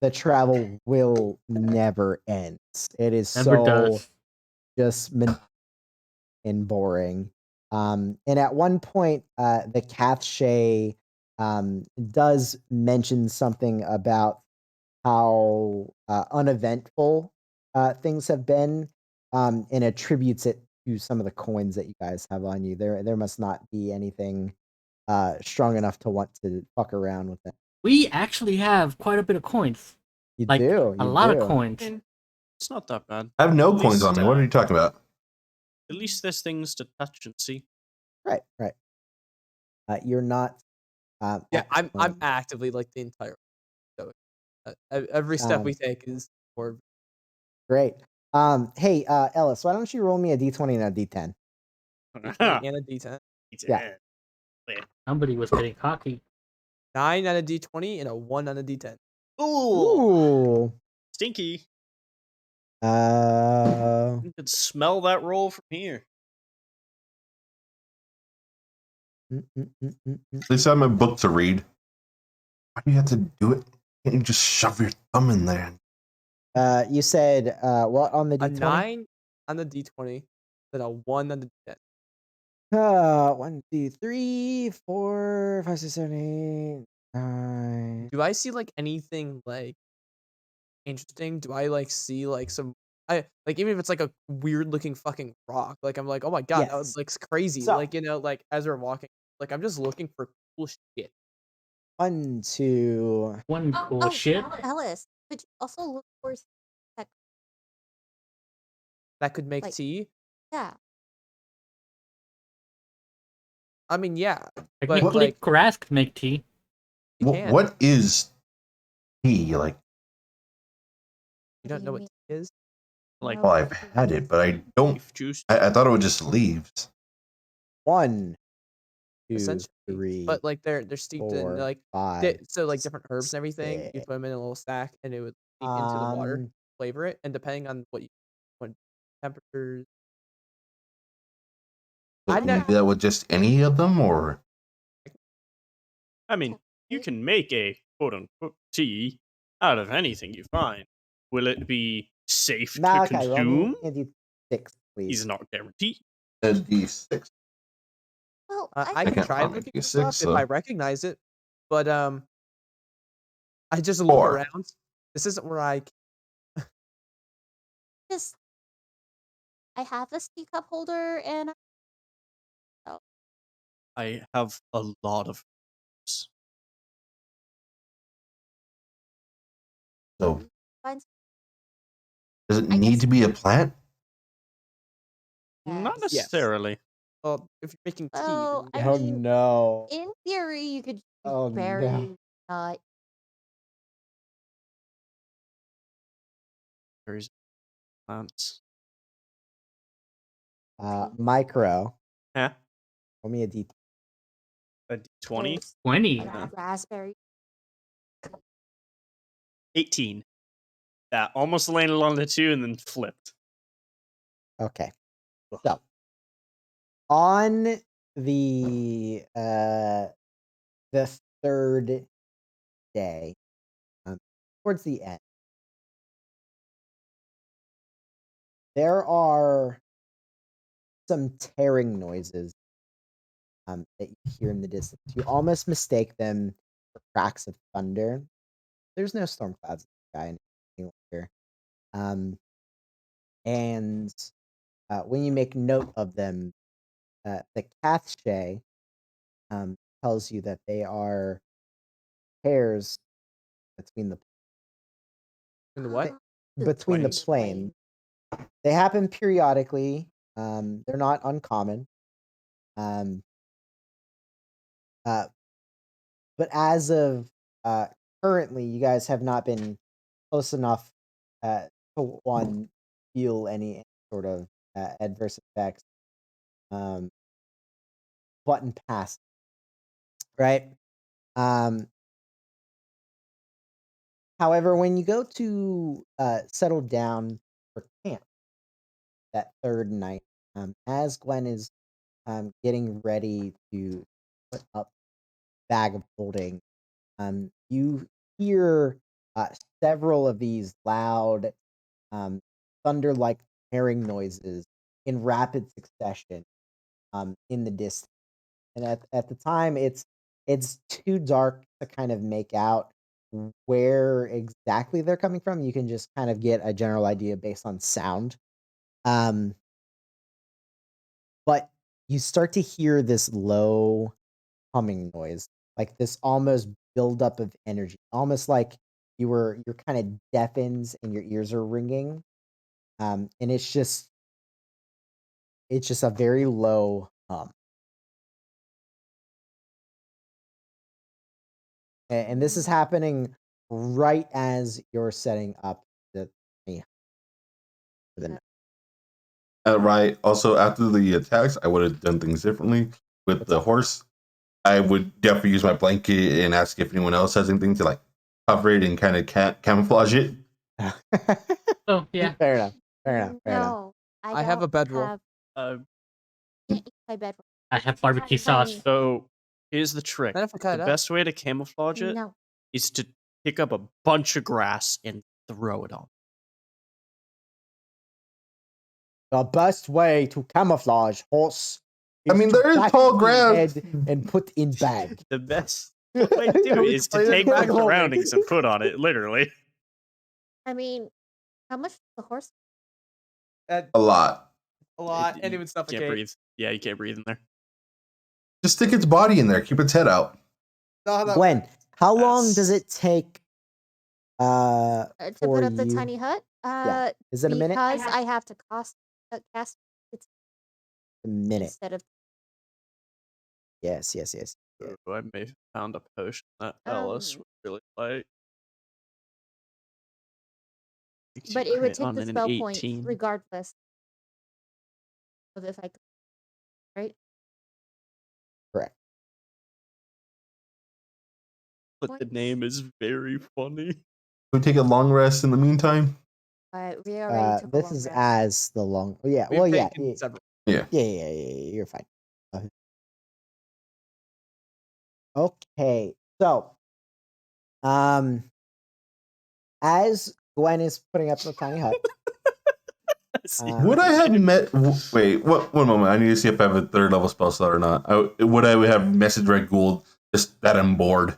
the travel will never end. It is Never so does. just and boring. And at one point, the Cathshay does mention something about how uneventful things have been, and attributes it to some of the coins that you guys have on you. There must not be anything strong enough to want to fuck around with that. We actually have quite a bit of coins. You Like do a you lot do. of coins. It's not that bad. I have no At coins on least, me. What are you talking about? At least there's things to touch and see. Right. You're not. Yeah, at the I'm point. actively like the entire. So every step we take is more. Great. Hey, Ellis, why don't you roll me a d20 and a d10? And a D10. Yeah. Somebody was getting cocky. 9 on a D20 and a 1 on a D10. Ooh. Stinky. Uh, You could smell that roll from here. At least I have my book to read. Why do you have to do it? Can't you just shove your thumb in there? You said what on the A d20? 9 on the D20, then a 1 on the D10. 1, 2, 3, 4, 5, 6, 7, 8, 9. Do I see like anything like interesting? Do I like see like some I like even if it's like a weird looking fucking rock, like I'm like, oh my god, that Yes. looks crazy. So- Like, you know, like as we're walking, like I'm just looking for cool shit. 1, 2. One cool shit. Ellis, could you also look for that? That could make Like- tea. Yeah, I mean, yeah, but Technically, like grass could make tea. you can. What is tea? Like, You don't know what mean? tea is? Like well, I've had it, but I don't. beef juice. I thought it was just leaves. 1, 2, Essentially. 3, But like they're steeped in 4, like 5. so like different herbs and everything. You six. put them in a little stack, and it would seep into the water, flavor it, and depending on what temperatures. So I can you never- do that with just any of them, or I mean, you can make a quote unquote tea out of anything you find. Will it be safe to Malachi, roll consume? me a d6, please. He's not guaranteed. a D6? well, I I can can't try find looking a for stuff D6, if I so- recognize it, but I just look 4. around. This isn't where I. just I have a teacup holder and I have a lot of. So find does it I need guess- to be a plant? Not Yes. necessarily. Well, if you're making tea, Well, then I yeah. Oh mean, no. in theory, you could Oh, very no. There's plants. Micro. Huh? Roll me a d. A D20? there's 20. raspberry. 18. That almost landed on the 2 and then flipped. Okay. So On the third day, towards the end, there are some tearing noises that you hear in the distance. You almost mistake them for cracks of thunder. There's no storm clouds in the sky any longer. And when you make note of them, the Cathshay tells you that they are pairs between the In the what? between the Planes. plane. They happen periodically. They're not uncommon. But as of currently, you guys have not been close enough to one feel any sort of adverse effects. Button past, right? However, when you go to settle down for camp that third night, as Gwen is getting ready to put up bag of holding, you hear several of these loud thunder-like tearing noises in rapid succession in the distance. And at the time, it's too dark to kind of make out where exactly they're coming from. You can just kind of get a general idea based on sound. But you start to hear this low humming noise, like this almost buildup of energy, almost like you're kind of deafens and your ears are ringing. And it's just a very low hum. And this is happening right as you're setting up the for the night. Right. Also, after the attacks, I would have done things differently with the horse. I would definitely use my blanket and ask if anyone else has anything to like cover it and kind of camouflage it. Oh yeah. Fair enough. Fair enough. No, I have a don't bedroll. have- Uh, can't use my bedroll. I have barbecue sauce. so here's the trick. Then if I cut The it up. best way to camouflage it No. is to pick up a bunch of grass and throw it on. The best way to camouflage horse. I mean, there is back tall in grass. head and put in bag. The best way to do it is to take the Bag holding. surroundings and put on it, literally. I mean, how much does the horse? A lot. A lot, and it You would can't suffocate. breathe. Yeah, you can't breathe in there. Just stick its body in there. Keep its head out. No, that Gwen, how long That's- does it take? To For put up the you. tiny hut? Is it a minute? Because I have to cast A minute. instead of Yes. Ooh, I may have found a potion that Alice would really like. but it would take On the an spell points 18. regardless of if I could, right? Correct. But the points. name is very funny. We take a long rest in the meantime. We already took a This long is rest. as the long. Yeah. We've Well, yeah. taken several. Yeah. You're fine. Okay. So, as Gwen is putting up the tiny hut, Would I have met? Wait, what? One moment. I need to see if I have a third level spell slot or not. Would I have messaged Red Gould just that I'm bored?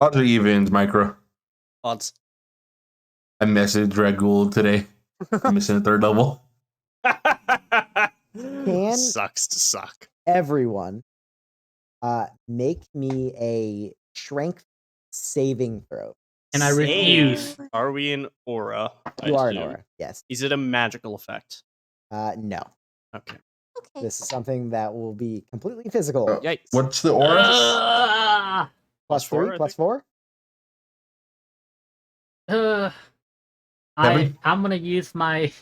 Odds or evens, Micro? Odds. I messaged Red Gould today. I'm missing a third level. Sucks to suck. everyone, make me a strength saving throw. And I refuse. Are we in aura? I You are an assume? aura. Yes. Is it a magical effect? No. Okay. Okay. This is something that will be completely physical. Oh. Yikes. What's the aura? Plus +4, 3, I plus think. 4. I'm gonna use my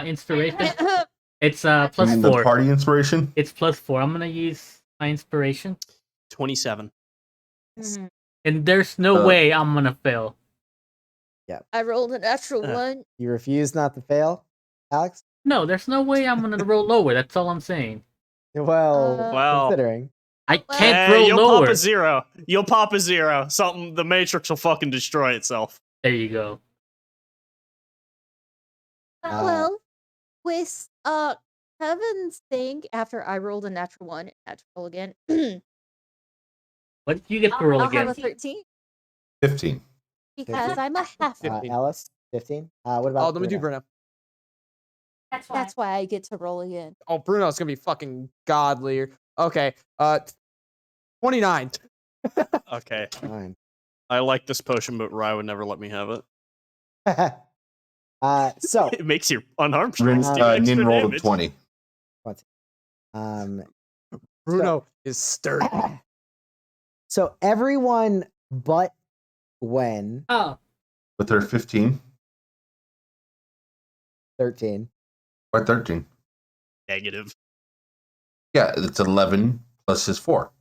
inspiration. It's plus You mean the 4. party inspiration? It's plus 4. I'm gonna use my inspiration, 27. Mhm. and there's no way I'm gonna fail. I rolled a natural Uh. one. You refuse not to fail, Alex? No, there's no way I'm gonna roll lower. That's all I'm saying. Well, Well, considering. I Well- can't roll you'll lower. pop a 0. You'll pop a 0. Something. The Matrix will fucking destroy itself. There you go. Well, with Kevin's thing after I rolled a natural 1, natural again. What did you get to roll I'll have again? a 13 15. because I'm a half. Fifteen. Ellis, 15. What about Oh, let me do Bruno? Bruno. That's why I get to roll again. Oh, Bruno's gonna be fucking godly. Okay. 29. Okay. Fine. I like this potion, but Rye would never let me have it. So, It makes your unarmed Rin, strength do extra Nin rolled a damage. 20. um, Bruno is sturdy. so everyone but Gwen, Oh, With her 15 13. or 13. Negative. Yeah, it's 11 plus his 4.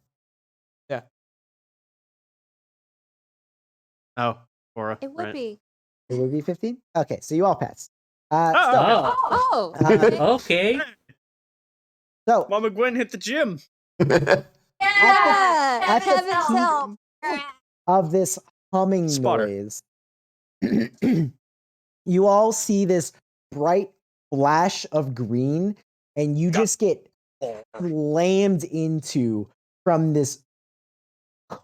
Oh, Cora. It would right. be. It would be 15. Okay, so you all pass. oh, Oh, Uh, okay. okay. So Mama Gwen hit the gym. Yeah, at the Kevin's peak help. of this humming Spotter. noise, you all see this bright flash of green, and you just get slammed into from this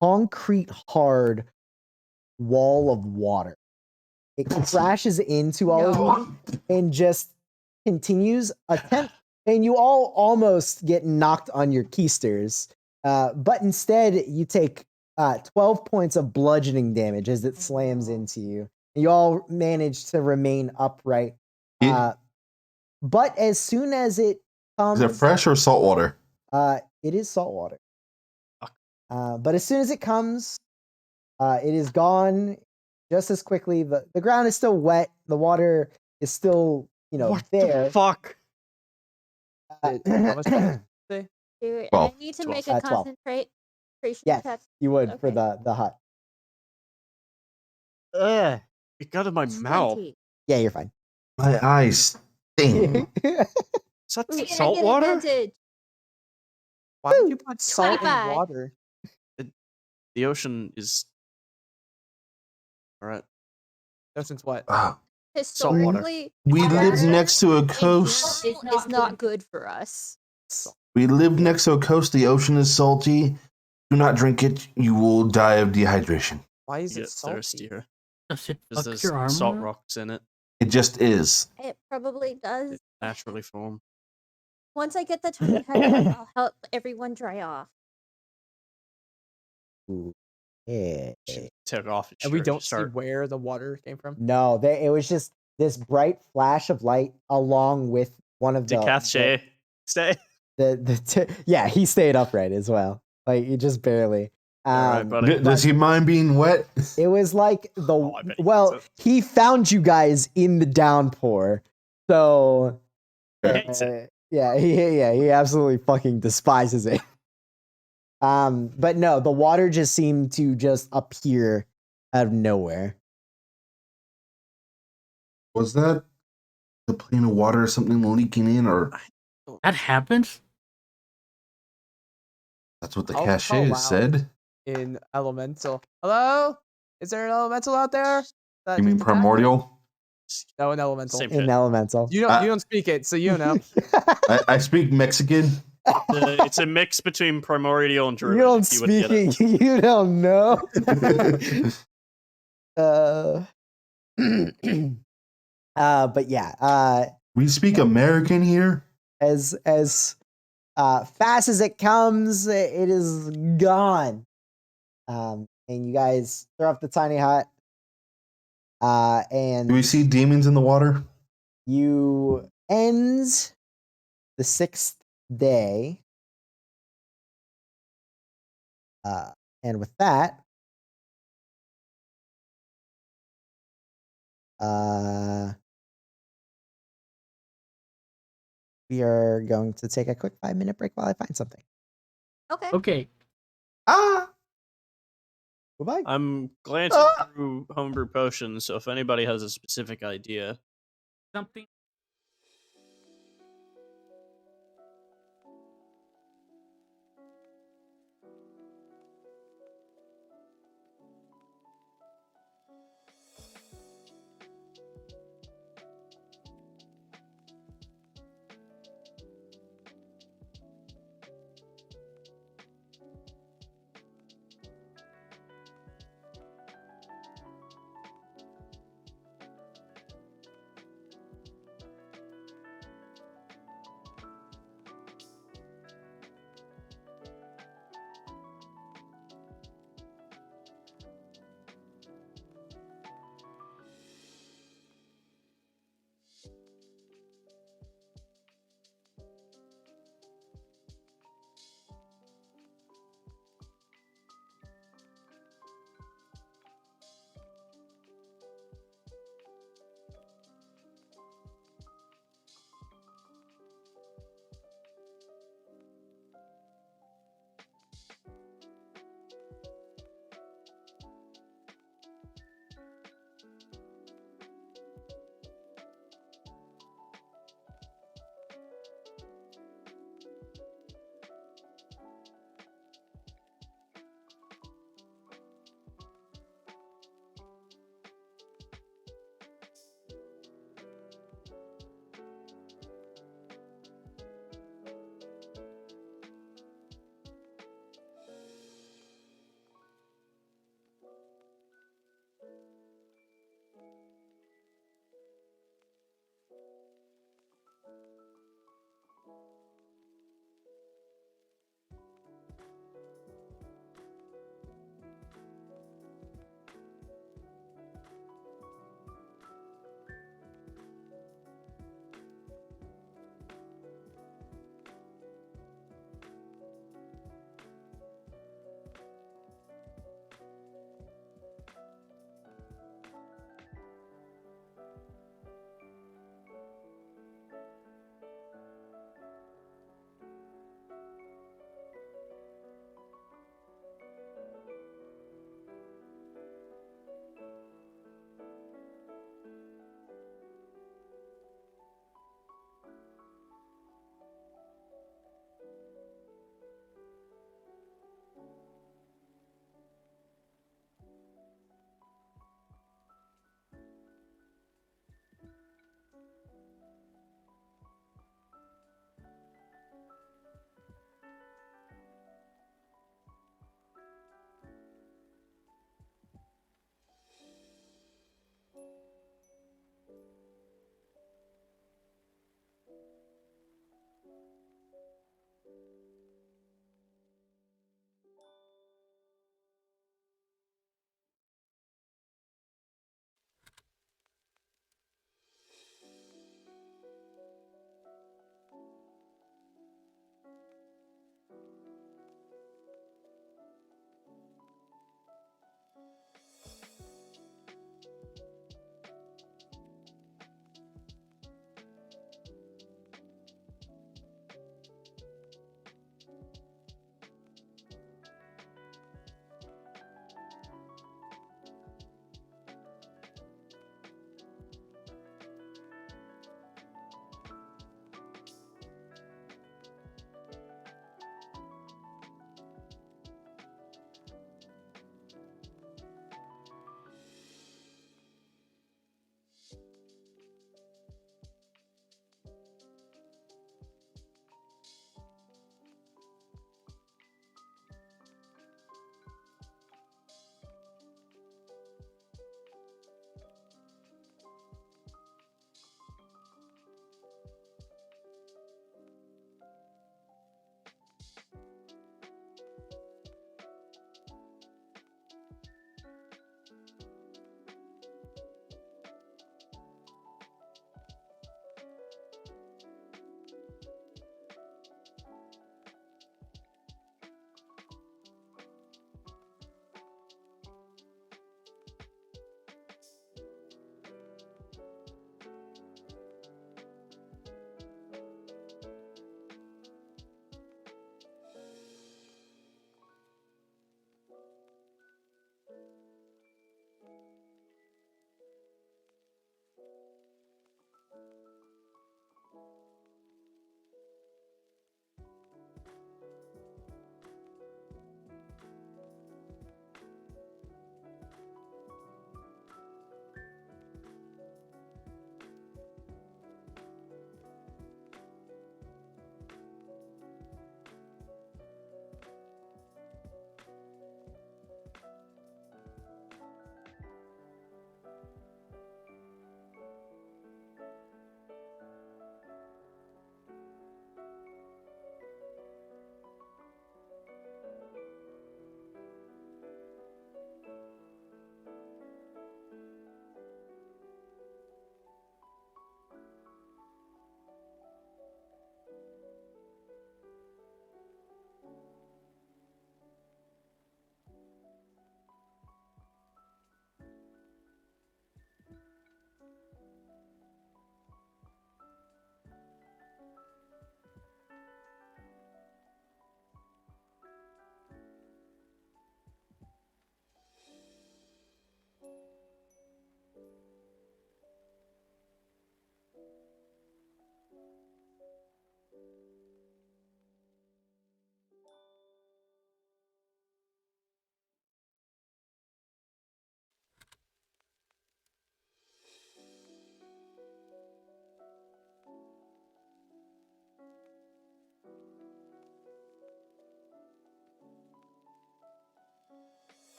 concrete hard wall of water. It crashes into all of you and just continues attempt, and you all almost get knocked on your keisters. But instead, you take 12 points of bludgeoning damage as it slams into you. You all manage to remain upright. Yeah. But as soon as it comes, Is it fresh or salt water? it is salt water. Fuck. But as soon as it comes, it is gone just as quickly. The ground is still wet. The water is still, What there. the fuck? How much damage? Say? Dude, I 12. need to 12. make a 12. concentration Yes, check. you would for Okay. the hut. Ugh. It got in my mouth. 20. Yeah, you're fine. My eyes sting. Is that Ooh, and I salt get water? advantage. Why would you put salt in 25. water? The ocean is. Alright. No, since what? Ah, Salt water. Historically, we live water next to a in coast. general is not good for us. We live next to a coast. The ocean is salty. Do not drink it. You will die of dehydration. Why is You it get salty? thirstier. Does it Because fuck there's your armor? salt rocks in it. It just is. It probably does. It naturally form. Once I get the tiny hut, I'll help everyone dry off. Yeah. She took off its And we shirt, don't see start. where the water came from. No, it was just this bright flash of light along with one of the Decache. Stay. yeah, he stayed upright as well. Like he just barely. Alright, buddy. Does he mind being wet? It was like the Oh, I bet he well, hates he found you guys in the downpour, so He hates it. he absolutely fucking despises it. But no, the water just seemed to just appear out of nowhere. Was that the plane of water or something leaking in, or That happens? that's what the I'll cachet call out. said? In elemental. Hello? Is there an elemental out there? That You mean needs attack? primordial? No, an elemental. Same In shit. elemental. You don't speak it, so you know. I speak Mexican. It's a mix between primordial and You druid. don't if you wouldn't speak get it. it. You don't know. But yeah, We speak American here. as fast as it comes, it is gone. And you guys throw up the tiny hut. And Do we see demons in the water? you end the 6th day. And with that, we are going to take a quick 5-minute break while I find something. Okay. Okay. Ah! Goodbye. I'm glancing through homebrew potions, so if anybody has a specific idea. Something.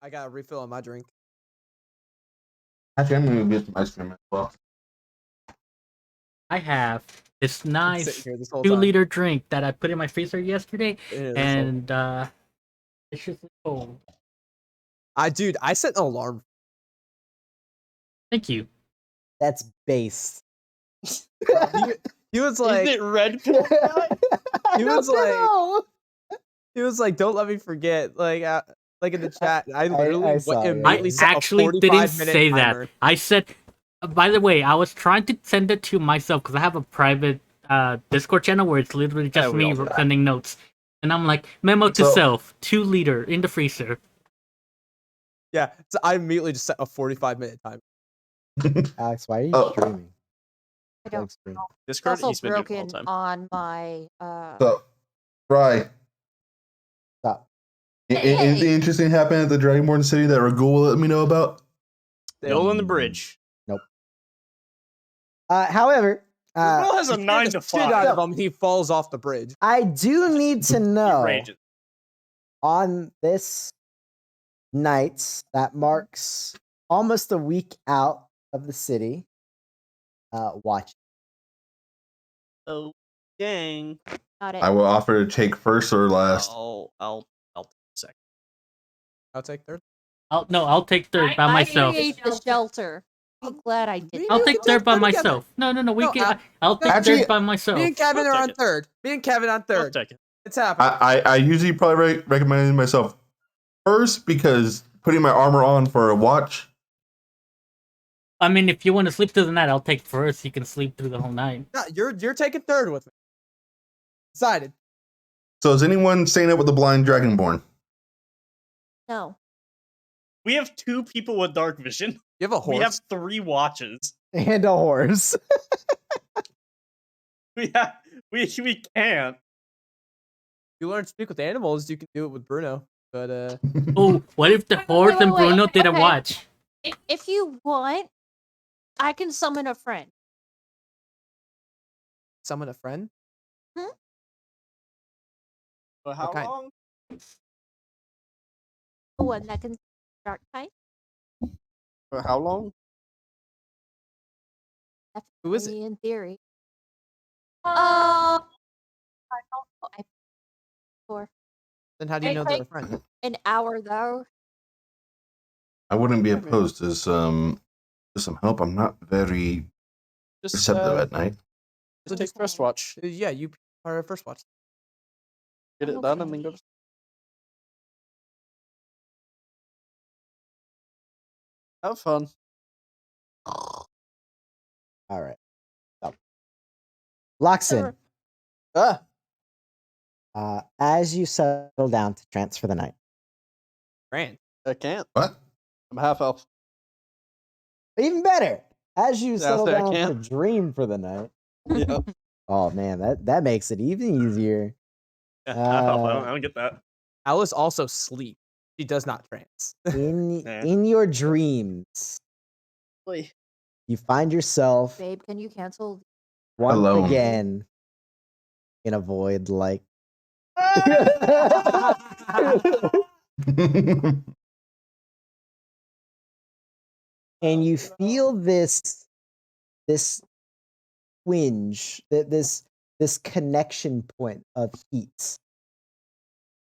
I got a refill on my drink. Actually, I'm gonna get some ice cream as well. I have this Been nice sitting here this whole 2-liter drink that I put in my freezer yesterday, time. and it's just cold. Dude, I set an alarm. Thank you. That's based. He was like, Is it Red Pill? He was like, "Don't let me forget." Like in the chat, I literally saw it. immediately I set a actually 45 didn't minute say timer. that. I said, by the way, I was trying to send it to myself because I have a private Discord channel where it's literally just we me all do that. sending notes. And I'm like, memo to So- self, 2-liter in the freezer. Yeah, so I immediately just set a 45-minute timer. Alex, why are you Oh. streaming? I don't Like stream. know. It's Discord, also he's been doing it all broken the time. on my So, Fry, Stop. anything interesting happened at the Dragonborn City that Ragul will let me know about? Still in the bridge. However, Will has a You 9 scared to the shit out 5. of him. He falls off the bridge. I do need to He know rages. on this night that marks almost a week out of the city. Watch. Oh, dang. not it. I will offer to take first or last. I'll take a second. I'll take third. I'll take third by I myself. create the shelter. I'm glad I did. Me that. I'll You take can third take by third together. myself. No, we No, can. I'll take Actually- third by myself. Me and Kevin I'll are take on it. third. Me and Kevin on I'll third. take it. It's happening. I usually probably recommend myself first because putting my armor on for a watch. I mean, if you want to sleep through the night, I'll take first. You can sleep through the whole night. No, you're taking third with me. Decided. So is anyone staying up with the blind Dragonborn? No. We have 2 people with dark vision. You have a horse. We have 3 watches. And a horse. We can't. You learn to speak with animals. You can do it with Bruno. But Oh, what if the horse and wait, Bruno did a okay. watch? If you want, I can summon a friend. summon a friend. For how kind? long? The one that can dark type. For how long? Who is it? Definitely in theory. I don't know. For Then how do you Hey, know Craig. they're a friend? an hour though. I wouldn't be opposed to some help. I'm not very Just, receptive at night. just take first watch. Yeah, you are a first watch. Get it done and then go to have fun. All right. So, Loxin, Ah, as you settle down to trance for the night, Grand. I can't. What? I'm half elf. even better, as you settle say I down to can't. dream for the night. Yeah. Oh man, that makes it even easier. Half elf. I don't get that. Alice also sleep. She does not trance. In Nah. in your dreams, Wait. you find yourself Babe, can you cancel? once Alone. again in a void like and you feel this twinge, this connection point of heat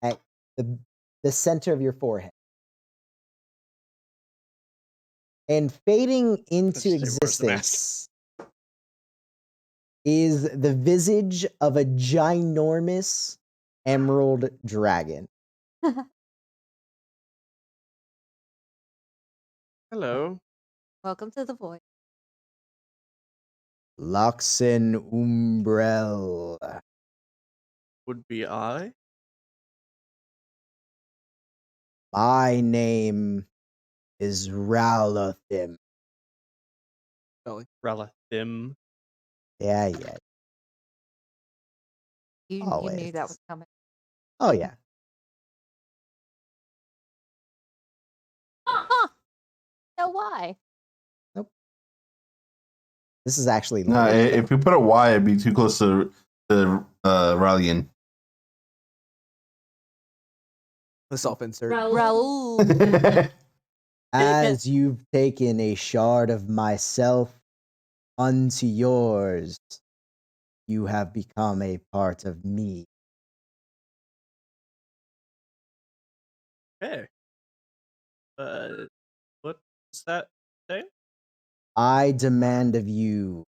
at the center of your forehead. And fading into say where's the mask? existence is the visage of a ginormous emerald dragon. Hello. Welcome to the void. Loxin Umbrel. Would be I. My name is Ralathim. Relathim. Yeah. You knew that Always. was coming. Oh yeah. Huh. Now why? This is actually No, if you put a Y, it'd be too close to Rallian. The self insert. Raul. As you've taken a shard of myself unto yours, you have become a part of me. Okay. What does that say? I demand of you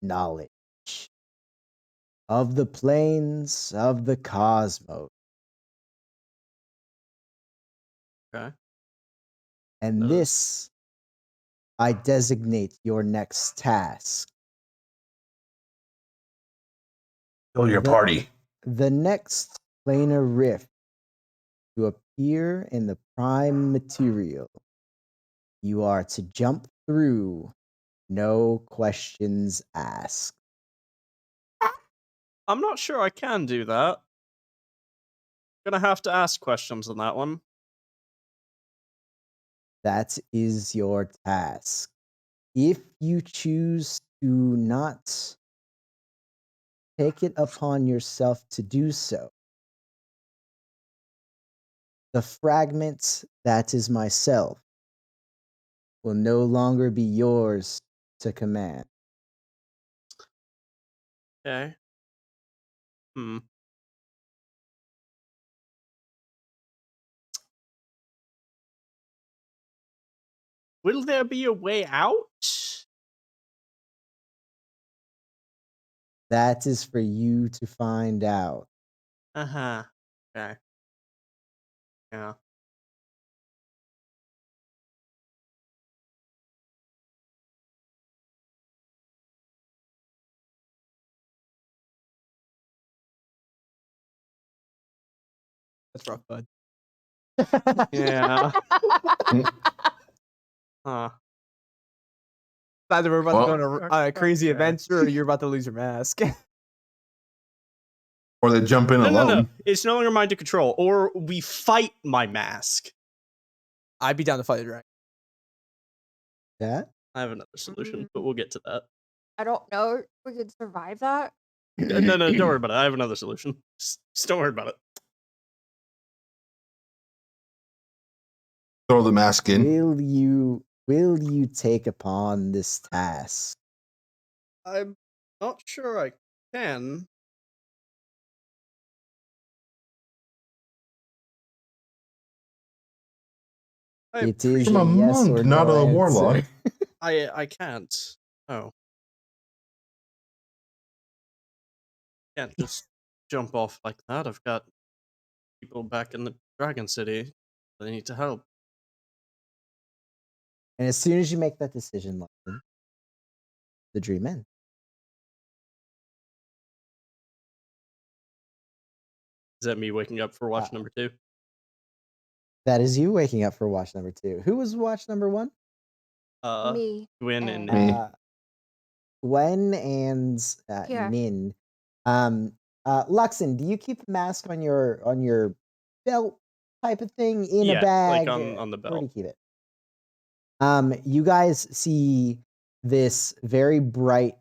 knowledge of the planes of the cosmos. Okay. And this I designate your next task. Kill your The- party. The next planar rift to appear in the prime material. You are to jump through, no questions asked. I'm not sure I can do that. Gonna have to ask questions on that one. That is your task. If you choose to not take it upon yourself to do so, the fragment that is myself will no longer be yours to command. Okay. Will there be a way out? That is for you to find out. Uh-huh. Okay. Yeah. That's rough, bud. Yeah. Huh. Either we're about to go Well- on a crazy Okay. adventure or you're about to lose your mask. Or they jump in No, alone. no. It's no longer mine to control. Or we fight my mask. I'd be down to fight a dragon. Yeah? I have another solution, but we'll get to that. I don't know if we could survive that. No, don't worry about it. I have another solution. Just don't worry about it. Throw the mask in. Will you take upon this task? I'm not sure I can. I It is I'm a a yes monk, or not no a answer. warlock. I can't. Oh. Can't just jump off like that. I've got people back in the Dragon City. They need to help. And as soon as you make that decision, Lachlan, the dream ends. Is that me waking up for watch number 2? That is you waking up for watch number 2. Who was watch number 1? Me. Gwyn and and- Me. Gwen and Yeah. Nin. Luxon, do you keep the mask on your belt type of thing in Yeah, a bag? like on the Where do you belt. keep it? You guys see this very bright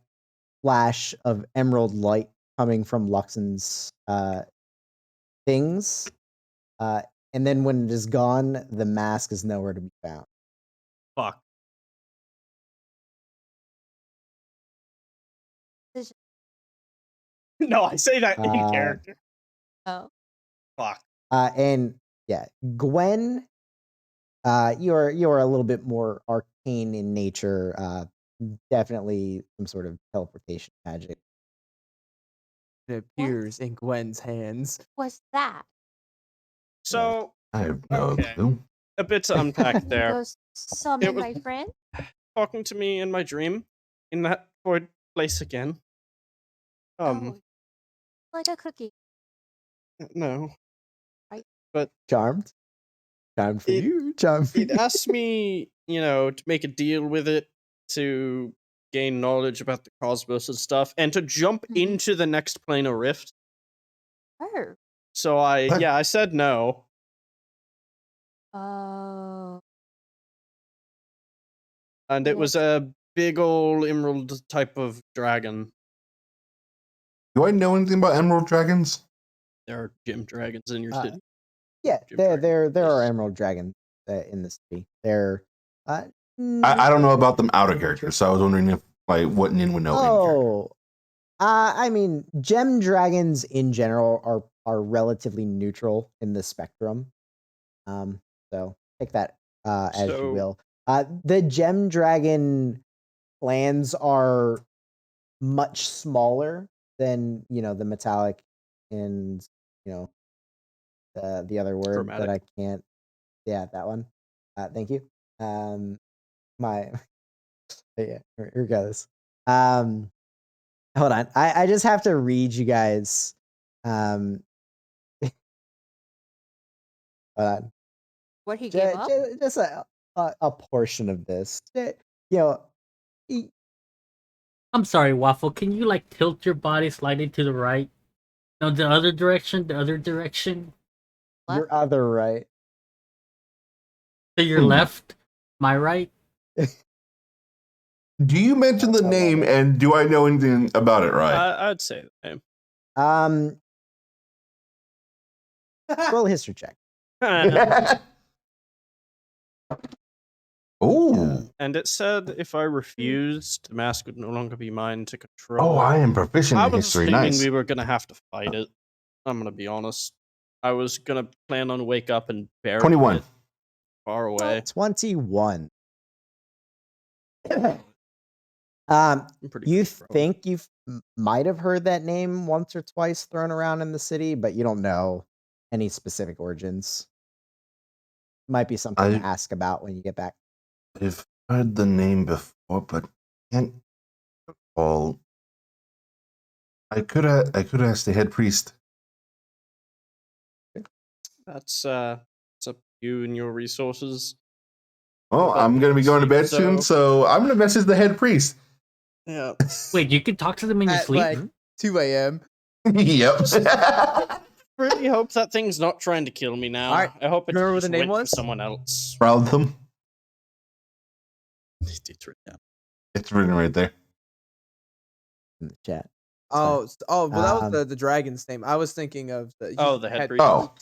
flash of emerald light coming from Luxon's things. And then when it is gone, the mask is nowhere to be found. Fuck. No, I say that in character. Oh. Fuck. And yeah, Gwen, you're a little bit more arcane in nature. Definitely some sort of teleportation magic. It appears in Gwen's hands. What's that? So, I have no Okay. clue. a bit to unpack there. Go summon was- my friend. Talking to me in my dream in that void place again. Oh, like a cookie. No. Charmed for It- you. Charmed for It you. asked me, to make a deal with it to gain knowledge about the cosmos and stuff, and to jump Mhm. into the next plane of rift. Oh. So What? I said no. Oh. And it And was a big old emerald type of dragon. Do I know anything about emerald dragons? There are gym dragons in your Uh, city. Yeah, Gem there dragon. there are Yes. emerald dragons in the city. They're uh, I don't know about them outer characters, so I was wondering if like what Nin would know in character. Oh, I mean, gem dragons in general are relatively neutral in the spectrum. So take that as you So- will. The gem dragon clans are much smaller than the metallic and the other word that I Chromatic. can't. Yeah, that one. Thank you. My yeah, here goes. Hold on. I just have to read you guys. Hold on. What he gave up? Just a portion of this. You know, I'm sorry, Waffle. Can you like tilt your body slightly to the right? No, the other direction. The other direction. your other right. To your Hmm. left. My right. Do you mention the I love name, it. and do I know anything about it, right? I'd say the name. Roll a history check. Oh, And it said if I refused, the mask would no longer be mine to control. oh, I am proficient I in was history. thinking Nice. we were gonna have to fight it. I'm gonna be honest. I was gonna plan on wake up and bury 21. it far away. 21. I'm pretty You big, bro. think you might have heard that name once or twice thrown around in the city, but you don't know any specific origins. Might be something to I- ask about when you get back. I've heard the name before, but can't recall. I could ask the head priest. That's up to you and your resources. Oh, But I'm gonna be going to bed soon, so I'm gonna message the head priest. Yeah. Wait, you can talk to them in your At sleep. like 2 a.m. Yep. Really hope that thing's not trying to kill me now. Alright, I hope it remember what just the name went was? for someone else. Proud It's written down. It's written right there. In the chat. Well, that was Um, the dragon's name. I was thinking of The head priest. Oh.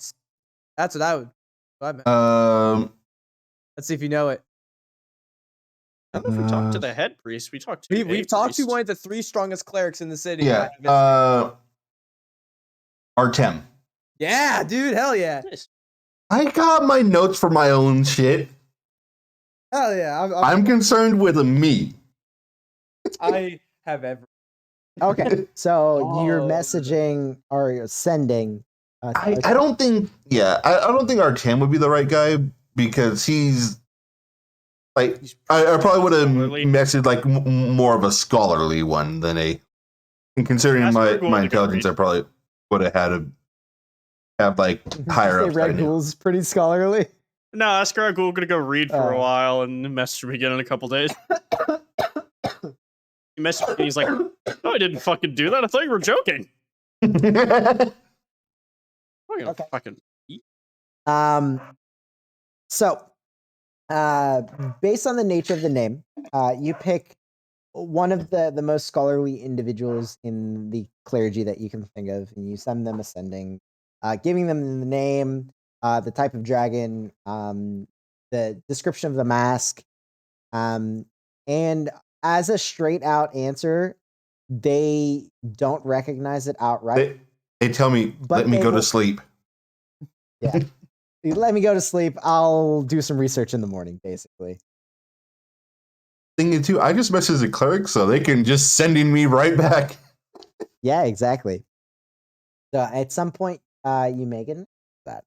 That's what I would. what I meant. Let's see if you know it. I don't know if we talked to the head priest. We talked to We've a talked to priest. one of the 3 strongest clerics in the city. Yeah. Artem. Yeah, dude. Hell yeah. Nice. I got my notes for my own shit. Hell yeah. I'm concerned with me. I have every. Okay, so you're Oh. messaging or you're sending. I don't think. Yeah, I don't think Artem would be the right guy because he's like I probably would have Scholarly. messaged like more of a scholarly one than a. And considering Ask my Red Ghoul to go intelligence, read. I probably would have had to have like higher Say ups. that I Red knew. Ghoul's pretty scholarly. No, Askar Ghoul gonna go read for a Oh. while and message me again in a couple days. He messaged me and he's like, "No, I didn't fucking do that. I thought you were joking." I'm gonna Okay. fucking So, based on the nature of the name, you pick one of the most scholarly individuals in the clergy that you can think of, and you send them ascending, giving them the name, the type of dragon, the description of the mask, and as a straight out answer, they don't recognize it outright. They tell me, But let me they go to will- sleep. Yeah. You let me go to sleep. I'll do some research in the morning, basically. Thinking too, I just messaged the cleric so they can just sending me right back. Yeah, exactly. So at some point, you may get that.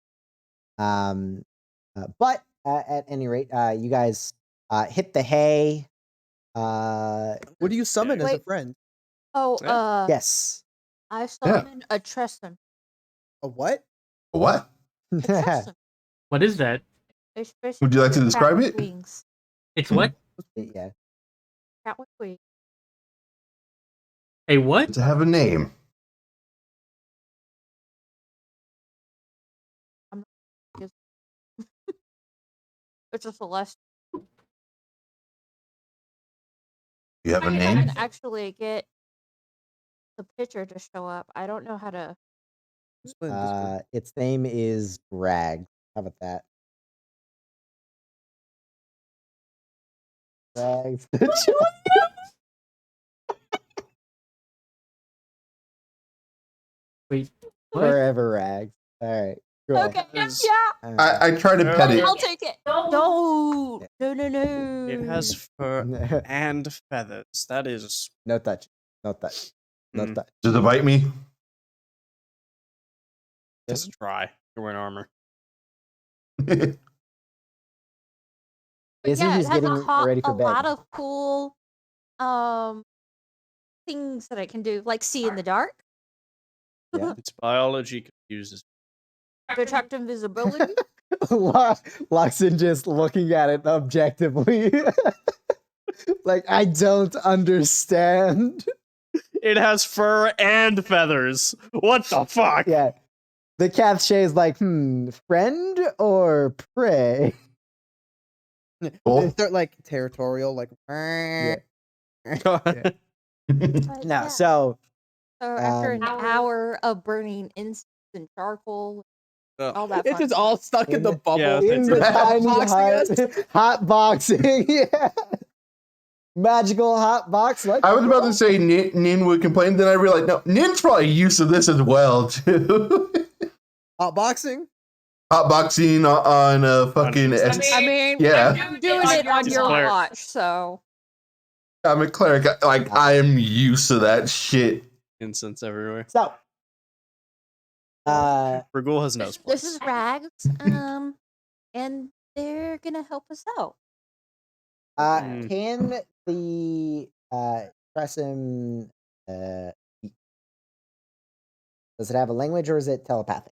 But at any rate, you guys hit the hay. What do you summon as a Wait. friend? Oh, Yeah. Yes. I summon a Tresson. A what? What? A Tresson. What is that? It's basically Would you like to a cat describe with it? Wings. It's what? Yeah. Cat with wings. A what? To have a name. It's a Celeste. You have a I name? can actually get the picture to show up. I don't know how to Split in Discord. Its name is Rag. How about that? Rags. Wait, what? Forever Rags. All right. Cool. Okay. Is- Yeah. I tried to pet it. I'll take it. No. No. No. No. It has fur and feathers. That is. No touch. No touch. No Mm. touch. Does it bite me? Just try. You're wearing armor. But Izzy, yeah, who's it has getting ready for a bed. lot of cool things that I can do, like see in the dark, Yeah. Its biology confuses. detect invisibility. Loxin just looking at it objectively. Like, I don't understand. It has fur and feathers. What the fuck? Yeah. The Cath Shay is like, friend or prey? They Cool. start like territorial, like. Yeah. But No, yeah. so So after an um, hour of burning incense and charcoal, all that It's fun just stuff. all stuck in the In- bubble. Yeah, in the Hot tiny boxing hut, hot boxing, yeah. Magical hot box. Like I was about to say Nin would complain, then I realized no, Nin's probably used to this as well too. Hot boxing. Hot boxing on fucking. I mean, Yeah. I'm doing it on your Cleric. watch, so I'm a cleric. Like I am used to that shit. Incense everywhere. so. Regul has nose this plugs. is Rags, and they're gonna help us out. Mm. Can the Tressum does it have a language or is it telepathic?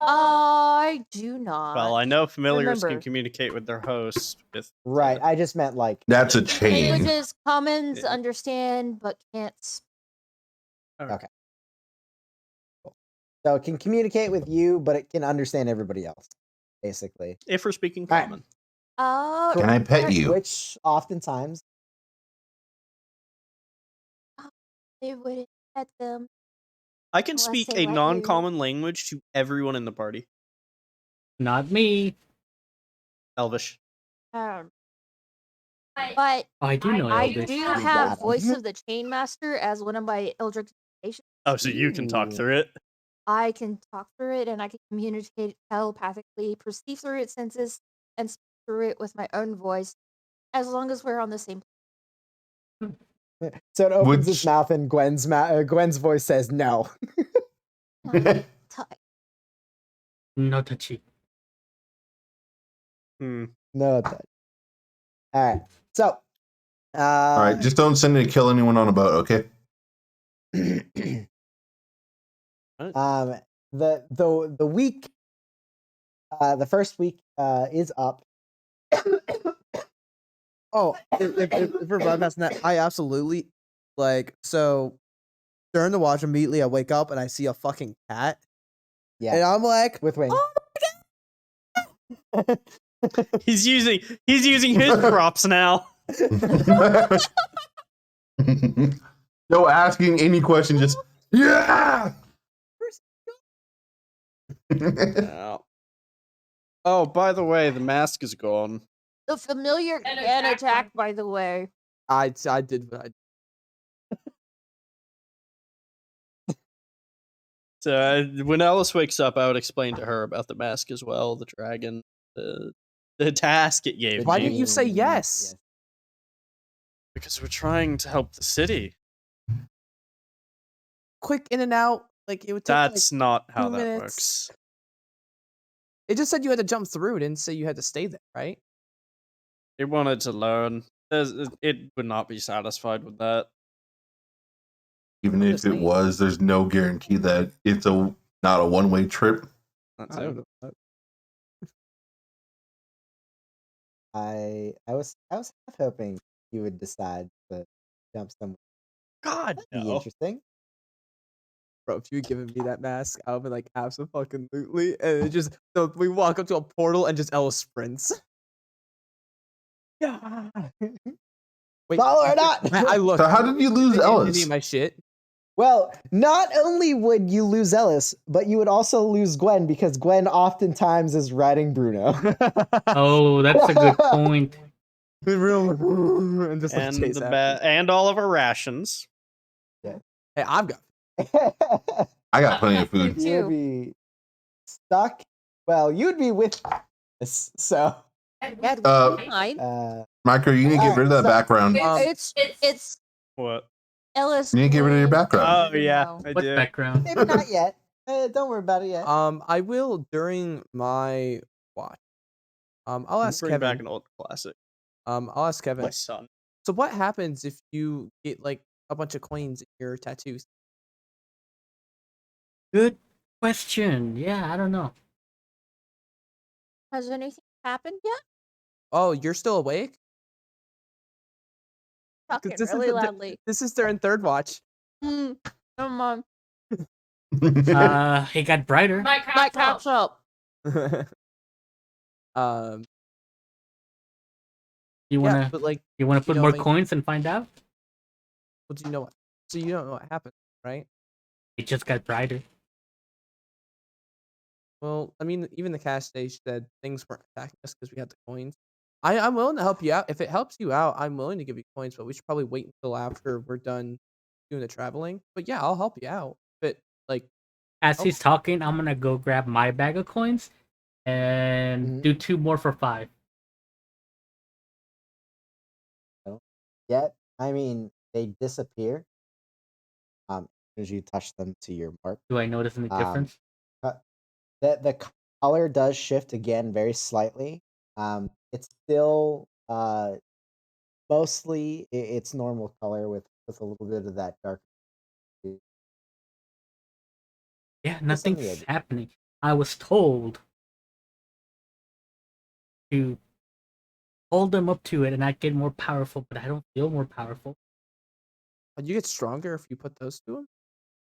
I do not. Well, I know familiars can Remember. communicate with their hosts with. Right. I just meant like That's a chain. Languages commons Yeah. understand but can't. so it can communicate with you, but it can understand everybody else, basically. If we're speaking Alright. common. Oh, Can I pet you? Which oftentimes they wouldn't pet them. I can Unless speak they a let you. non-common language to everyone in the party. Not me. Elvish. But Oh, I do know I Elvish. do got have 'em. Voice of the Chainmaster as one of my Eldritch communications. Oh, so you can talk Ooh. through it. I can talk through it and I can communicate telepathically, perceive through its senses, and speak through it with my own voice, as long as we're on the same. so it opens Which- its mouth and Gwen's voice says no. Touch. No touchy. Hmm. No touch. All right. So All right, just don't send it to kill anyone on a boat, okay? The week the first week is up. Oh, if we're bypassing that, I absolutely like. So during the watch, immediately I wake up and I see a fucking cat, and Yeah, I'm like, with wings. oh He's using his props now. No asking any question, just yeah. Oh, by the way, the mask is gone. The familiar can attack, by the way. I did what I So when Alice wakes up, I would explain to her about the mask as well, the dragon, the task it gave Why me. didn't you say yes? Because we're trying to help the city. Quick in and out. Like it would take. Like, That's not how 2 that minutes. works. it just said you had to jump through. It didn't say you had to stay there, right? It wanted to learn. It would not be satisfied with that. Even if it was, there's no guarantee that it's not a one-way trip. That's I it. don't know. I was half hoping you would decide to jump somewhere. God, That'd be no. interesting. Bro, if you had given me that mask, I would be like, absolutely. And it just, so we walk up to a portal and just Ella sprints. Yeah. Wait, Follow or not? I look. So how did you lose Any Ellis? of my shit? Well, not only would you lose Ellis, but you would also lose Gwen because Gwen oftentimes is riding Bruno. Oh, that's a good point. And just like And chase the after. and all of our rations. Hey, I've got. I got plenty of food. You'd be stuck. Well, you'd be with us, so. Yeah, fine. Micro, you need to get rid of that background. It's What? Ellis. You need to get rid of your background. Oh yeah, No. I What's do. background? Maybe not yet. Don't worry about it yet. I will during my watch. I'll ask Bring Kevin. back an old classic. I'll ask Kevin. My son. So what happens if you get like a bunch of coins in your tattoos? Good question. Yeah, I don't know. Has anything happened yet? Oh, you're still awake? Talking this really is loudly. this is during third watch. Come on. It got brighter. My cat's up. um. You Yeah, wanna but like, you wanna you put know, more I mean- coins and find out? what do you know? So you don't know what happened, right? It just got brighter. Well, I mean, even the cash stage said things weren't attacking us because we had the coins. I'm willing to help you out. If it helps you out, I'm willing to give you coins, but we should probably wait until after we're done doing the traveling. But yeah, I'll help you out. But like, As Oh. he's talking, I'm gonna go grab my bag of coins and Mhm. do 2 more for 5. Yet, I mean, they disappear. As soon as you touch them to your mark. Do I notice any Um, difference? The color does shift again very slightly. It's still mostly it's normal color with a little bit of that dark. Yeah, some of the nothing's idea. happening. I was told to hold them up to it and I get more powerful, but I don't feel more powerful. you get stronger if you put those to them.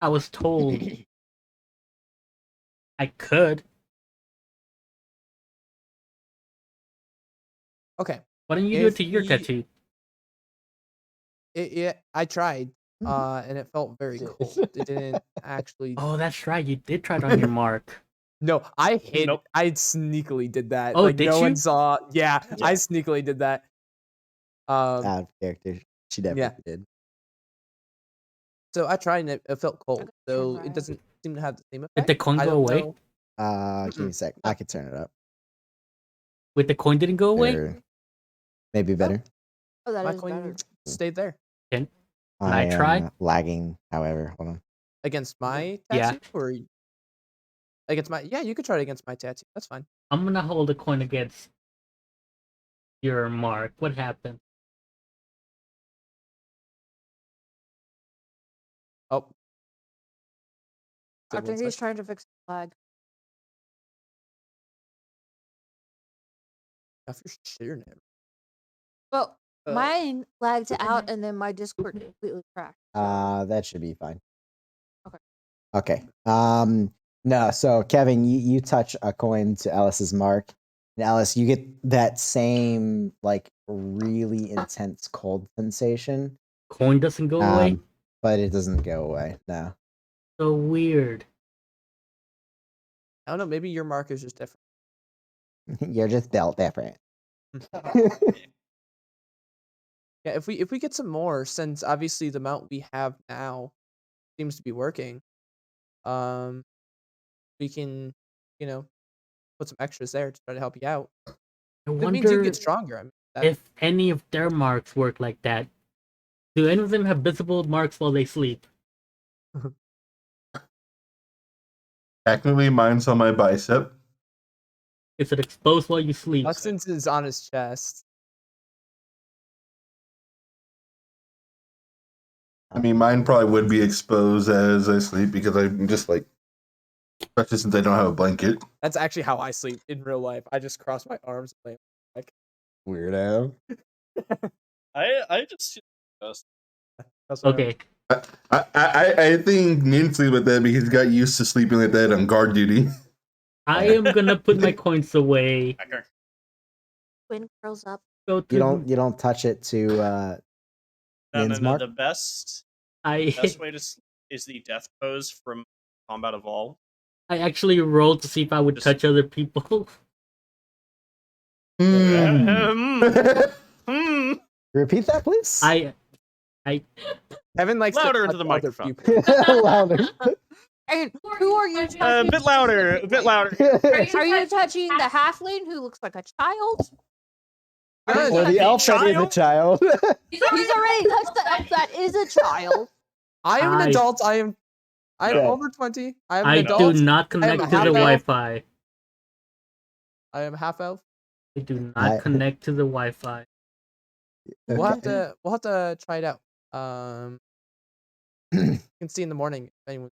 I was told I could. Okay. Why don't you do it If to your we- tattoo? I tried, and it felt very cold. It didn't actually. Oh, that's right. You did try it on your mark. No, I hid. Nope. I sneakily did that. Oh, like did no you? one saw. Yeah, Yeah. I sneakily did that. Out of character. She definitely did. So I tried and it felt cold. Okay, So right. it doesn't seem to have the same effect. Did the coin I go don't away? know. Give me a sec. I could turn it up. Wait, the coin didn't go away? Or maybe better. Oh, that My is coin better. stayed there Can I try? am lagging, however. Hold on. against my Yeah. tattoo, or against my. Yeah, you could try it against my tattoo. That's fine. I'm gonna hold a coin against your mark. What happened? Oh. I One think sec. he's trying to fix the flag. If you're sharing it. Well, Uh, mine lagged out and then my Discord completely crashed. That should be fine. Okay. Okay. No, so Kevin, you touch a coin to Ellis's mark. And Ellis, you get that same like really intense cold sensation. Coin doesn't go away? But it doesn't go away. No. So weird. I don't know. Maybe your mark is just different. You're just built different. Yeah, if we get some more, since obviously the amount we have now seems to be working, we can, put some extras there to try to help you out. I It means you wonder get stronger. I mean, if any of their marks work like that. Do any of them have visible marks while they sleep? Technically, mine's on my bicep. Is it exposed while you sleep? Hudson's is on his chest. I mean, mine probably would be exposed as I sleep because I'm just like, especially since I don't have a blanket. That's actually how I sleep in real life. I just cross my arms and lay Weirdo. I just feel best. That's what I- Okay. I think Min sleep with that because he got used to sleeping like that on guard duty. I am gonna put my coins away. Backer. Twin curls up. Go to You don't touch it to No, Min's mark? the best I way to sleep is the death pose from Combat Evolved. I actually rolled to see if I would Just- touch other people. Hmm. Repeat that, please. I Evan likes Louder to into the touch other microphone. people. Louder. And who are you A touching? bit louder. A bit louder. Are you touching the halfling who looks like a child? Are you Good. Or the touching- elf that is a child. He's already touched the elf that is a child. I am an I- adult. I'm No. over 20. I am an I adult. do not connect a to the half elf. Wi-Fi. I am half elf. I do not I- connect to the Wi-Fi. We'll have Okay. to try it out. You can see in the morning if anyone.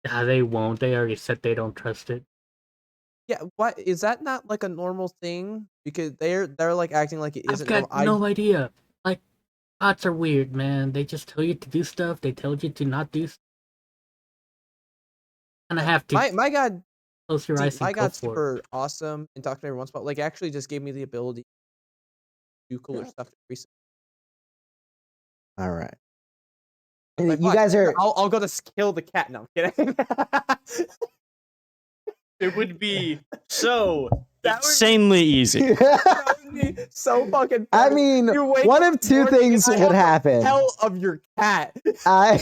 Yeah, they won't. They already said they don't trust it. Yeah, what is that not like a normal thing? Because they're like acting like it I've isn't. got normal. no idea. Like, bots are weird, man. They just tell you to do stuff. They tell you to not do stuff. And I have to My god, close your eyes and my go god's for it. super awesome and talking to everyone once, but like actually just gave me the ability to do cooler stuff recently. All right. Like, You watch, guys are. I'll go to kill the cat. No, I'm kidding. It would be so That would be- insanely easy. That would be so fucking. I funny. mean, You wake one up of two morning and things I would have the happen. Hell of your cat. I.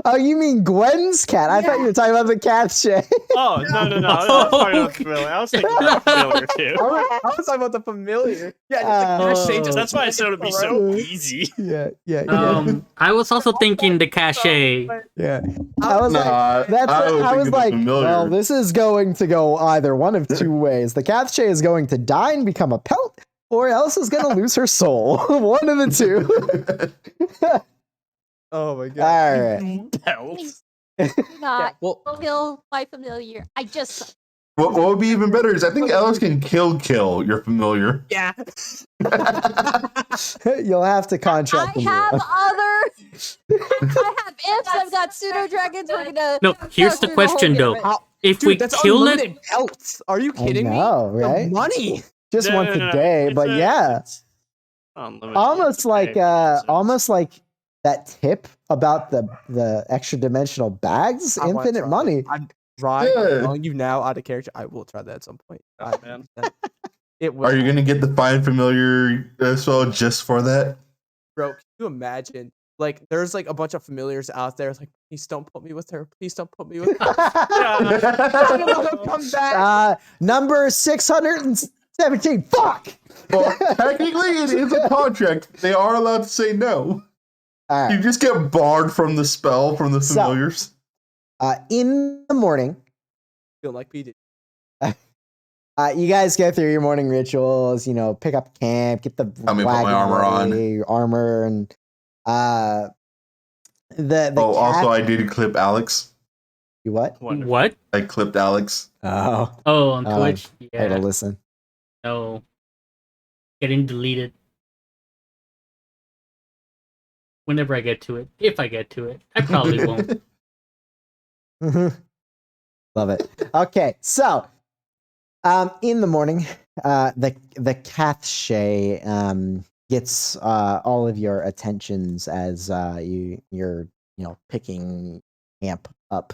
Oh, you mean Gwen's cat? I thought you were talking about the cat Shay. Oh no! I was talking about familiar. I was thinking about familiar too. I was talking about the familiar. Yeah, Oh. just That's why I said it would be so easy. Yeah. I was also thinking the cachet. Yeah. I was like, that's I was like, well, this is going to go either one of two ways. The Cathshay is going to die and become a pelt, or else is going to lose her soul. One of the two. Oh my god. All right. Pelts. Do not Well, kill my familiar. I just What would be even better is I think Ellis can kill your familiar. yeah. You'll have to contract I a new have one. I have imps. I've got pseudo dragons. We're gonna No, here's the through the whole question though. gamut. How- If Dude, we that's kill it, unlimited pelts. Are you I kidding know, me? right? The money. Just No, once no, a no, day, it's but a- yeah. it's unlimited Almost like day, so almost like that tip about the extra dimensional bags, I wanna infinite try money. it. I'm right. Yeah. I'm telling you now, out of character. I will try that at some point. Oh, man. It will. Are you gonna get the fine familiar as well just for that? Bro, can you imagine? Like, there's like a bunch of familiars out there. Like, please don't put me with her. Please don't put me with her. Come back. Number 617. Fuck. Well, technically, it is a contract. They are allowed to say no. All right. You just get barred from the spell from the So- familiars. In the morning, Feel like P. Diddy. you guys go through your morning rituals. You know, pick up camp, get the Help me put my wagon armor on. ready, armor, and the Oh, also, cat- I did clip Alex. you what? Wonderful. what? I clipped Alex. Oh, Oh, on Oh, Twitch? I Yeah. had to listen. No. Getting deleted. Whenever I get to it. If I get to it. I probably won't. Love it. Okay, so in the morning, the Cathshay gets all of your attentions as you're picking camp up.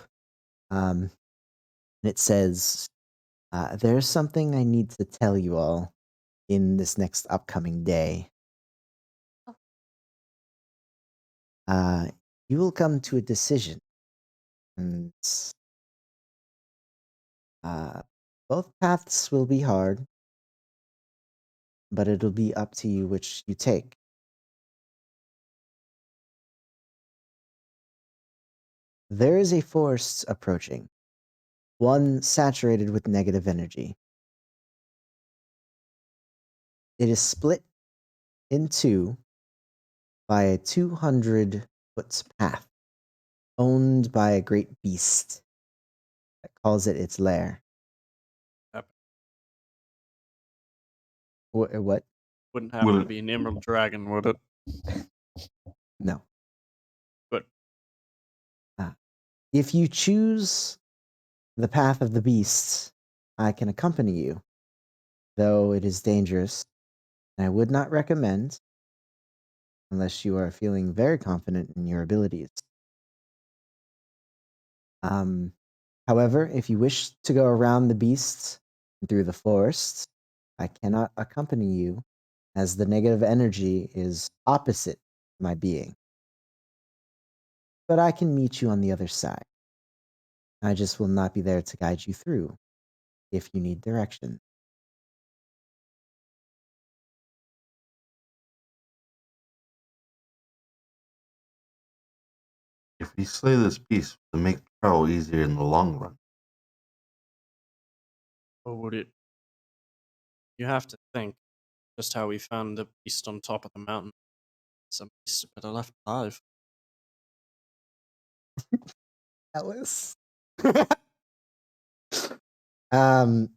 And it says, "There's something I need to tell you all in this next upcoming day. You will come to a decision, and both paths will be hard, but it'll be up to you which you take. There is a forest approaching, one saturated with negative energy. It is split in two by a 200-foot path, owned by a great beast that calls it its lair." Yep. What? Wouldn't happen Will to it- be an emerald dragon, would it? No. Good. If you choose the path of the beast, I can accompany you, though it is dangerous, and I would not recommend. unless you are feeling very confident in your abilities. However, if you wish to go around the beasts and through the forest, I cannot accompany you, as the negative energy is opposite my being. But I can meet you on the other side. I just will not be there to guide you through if you need direction. If we slay this beast, it'll make travel easier in the long run. Or would it? You have to think just how we found the beast on top of the mountain. Some beasts better left alive. Ellis. um,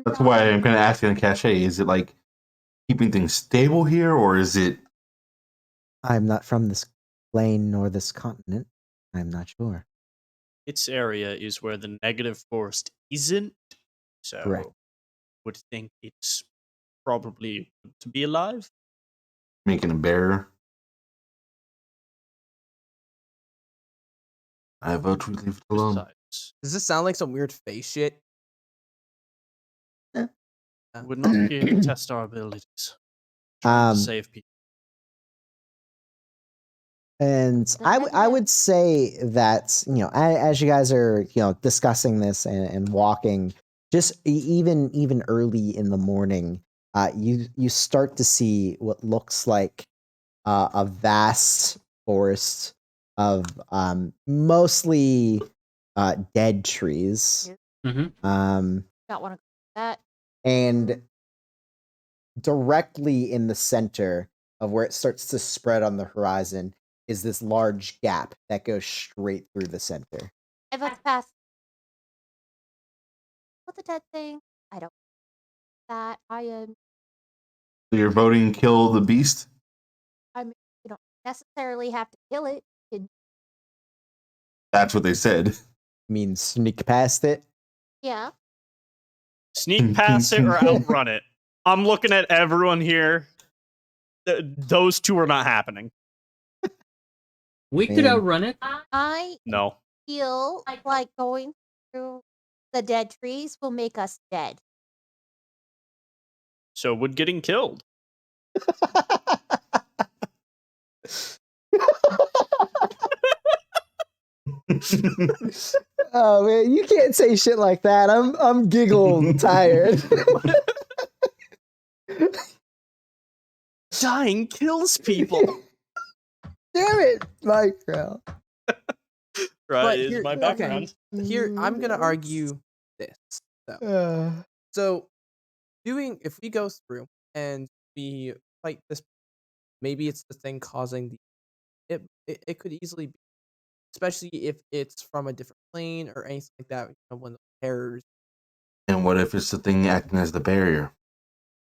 That's why I'm kind of asking Cachet, is it like keeping things stable here, or is it... I'm not from this plane nor this continent. I'm not sure. Its area is where the negative forest isn't, so Correct. would think it's probably to be alive. making a bear? I vote we leave it alone. Besides, Does this sound like some weird face shit? would not be here to test our abilities. Trying to save people. And I would say that, as you guys are, discussing this and walking, just even early in the morning, you start to see what looks like a vast forest of mostly dead trees. Mm-hmm. Not want to that. And directly in the center of where it starts to spread on the horizon is this large gap that goes straight through the center. I vote to pass. What the dead thing? I don't. That I am. So you're voting kill the beast? You don't necessarily have to kill it. That's what they said. Means sneak past it. Yeah. Sneak past it or outrun it. I'm looking at everyone here. Those two are not happening. We could Man. outrun it. I No. feel like going through the dead trees will make us dead. So would getting killed. Oh man, you can't say shit like that. I'm giggle tired. Dying kills people. Damn it, Micro. Right, is here- my okay. background. Here, I'm gonna argue this. So, if we go through and we fight this, maybe it's the thing causing the. It could easily be, especially if it's from a different plane or anything like that. When the terrors. And what if it's the thing acting as the barrier?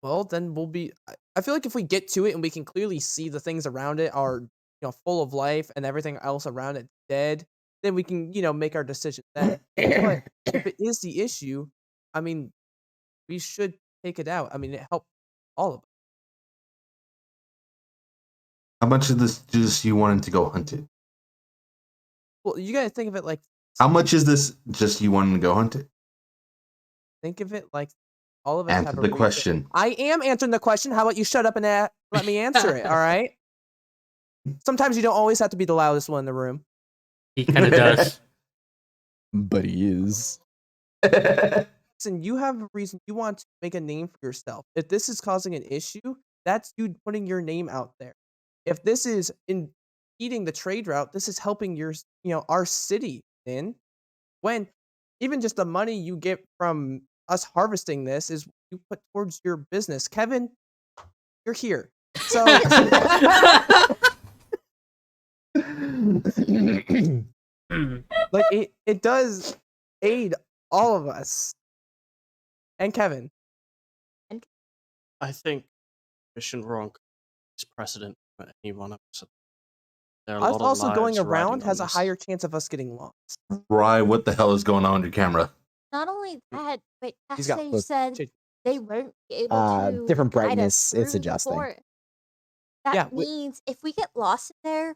Well, then we'll be. I feel like if we get to it and we can clearly see the things around it are full of life and everything else around it dead, then we can make our decision then. But if it is the issue, I mean, we should take it out. I mean, it helped all of us. How much of this just you wanting to go hunt it? Well, you gotta think of it like. How much is this just you wanting to go hunt it? Think of it like all of us Answer have a the reason. question. I am answering the question. How about you shut up and let me answer it? All right. Sometimes you don't always have to be the loudest one in the room. He kind of does. But he is. Listen, you have a reason. You want to make a name for yourself. If this is causing an issue, that's you putting your name out there. If this is impeding the trade route, this is helping our city in. When even just the money you get from us harvesting this is you put towards your business. Kevin, you're here. So like it does aid all of us. And Kevin. I think Mission Wrong is precedent for any one of us. There are a Us lot of also going lives riding around on has a this. higher chance of us getting lost. Rye, what the hell is going on with your camera? Not only that, but He's got Cassidy both said shit. they won't be able to Different guide us brightness, it's through the adjusting. forest. That Yeah, means if we get lost in there,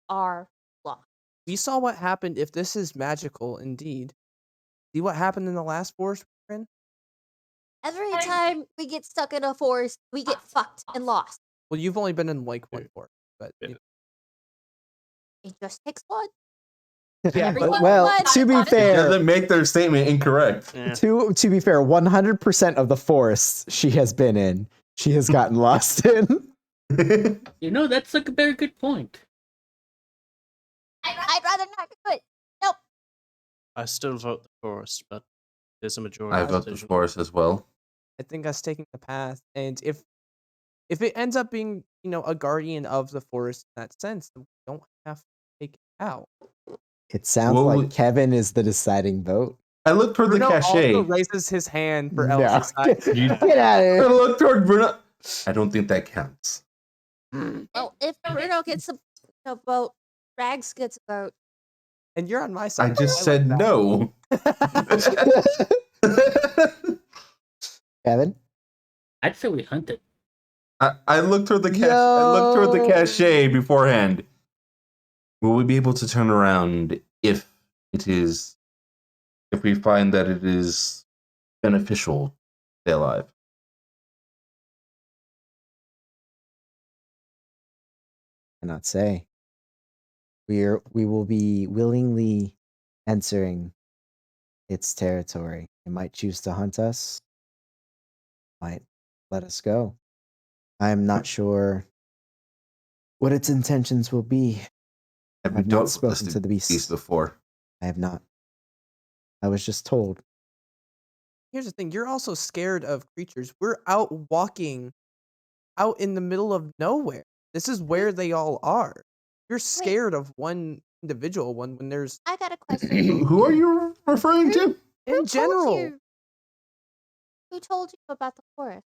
are lost. we saw what happened if this is magical indeed. See what happened in the last forest we're in? Every time we get stuck in a forest, we get fucked and lost. Well, you've only been in like one Yeah. forest, but Yeah. It just takes one. Yeah, Every but- single well, one. to be Honestly, fair, Doesn't make their statement incorrect. Yeah. to be fair, 100% of the forests she has been in, she has gotten lost in. You know, that's like a very good point. I'd rather not do it. Nope. I still vote the forest, but there's a majority. I vote the decision. forest as well. I think us taking the path, and if it ends up being a guardian of the forest in that sense, then we don't have to take it out. It sounds Well, like Kevin is the deciding vote. I look toward the Bruno cachet. also raises his hand for No. Elsa's side. You- Get out of I here. look toward Bruno. I don't think that counts. Well, if Bruno gets a vote, Rags gets a vote. And you're on my I side. just like said that. no. Kevin? I'd say we hunt it. I looked toward the I looked toward the Yo. cachet beforehand. Will we be able to turn around if we find that it is beneficial to stay alive? Cannot say. We will be willingly entering its territory. It might choose to hunt us. Might let us go. I'm not sure what its intentions will be. Have you I've not dealt with spoken this to the beast beast. before? I have not. I was just told. Here's the thing: you're also scared of creatures. We're out walking, out in the middle of nowhere. This is where they all are. You're scared of one individual one when there's I got a question. Who are you referring to? Who in told general. you? Who told you about the forest?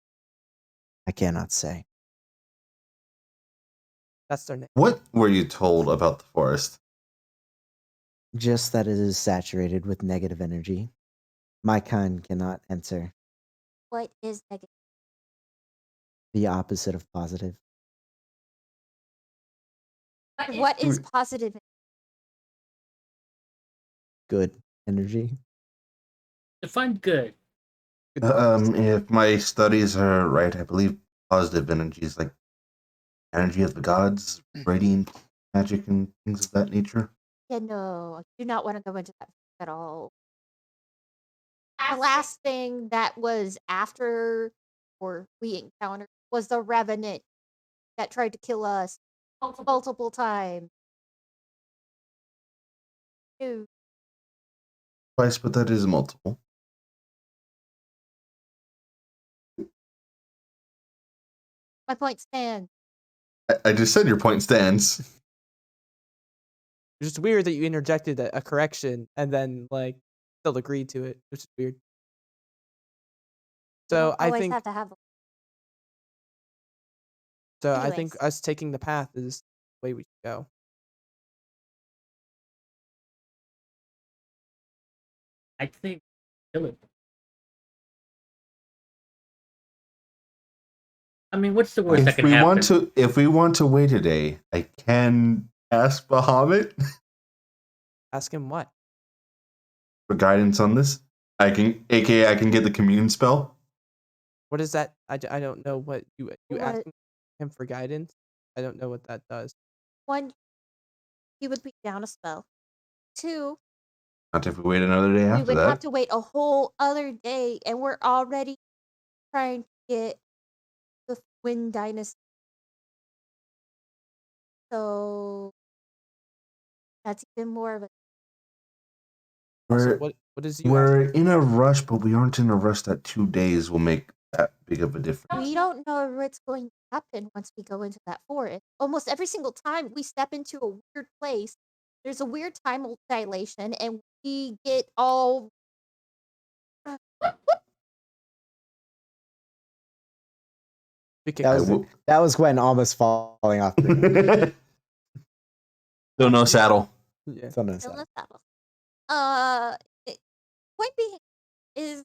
I cannot say. That's their name. What were you told about the forest? Just that it is saturated with negative energy. My kind cannot enter. What is negative? The opposite of positive. What is positive? Good energy. Define good. If my studies are right, I believe positive energy is like energy of the gods, radiant magic, and things of that nature. Yeah, no, I do not want to go into that at all. The last thing that was after or we encountered was the Revenant that tried to kill us multiple times. Ew. Twice, but that is multiple. My point stands. I just said your point stands. It's just weird that you interjected a correction and then still agreed to it, which is weird. You So don't I always think have to have. I think Anyways. us taking the path is the way we should go. I'd say kill it. I mean, what's the worst that can happen? If we want to wait a day, I can ask Bahamut Ask him what? for guidance on this. I can get the commune spell. What is that? I don't know what you What? asking him for guidance. I don't know what that does. One, he would be down a spell. Two, Not if we wait another day we after would that. have to wait a whole other day, and we're already trying to get the Wind Dynasty. So that's even more of a. Also, We're what is you we're asking? in a rush, but we aren't in a rush that 2 days will make that big of a difference. We don't know what's going to happen once we go into that forest. Almost every single time we step into a weird place, there's a weird time dilation, and we get all. Be kicked That I out. was will- that was Gwen almost falling off the Still no saddle. Yeah. It's on the Still side. no saddle. Point being is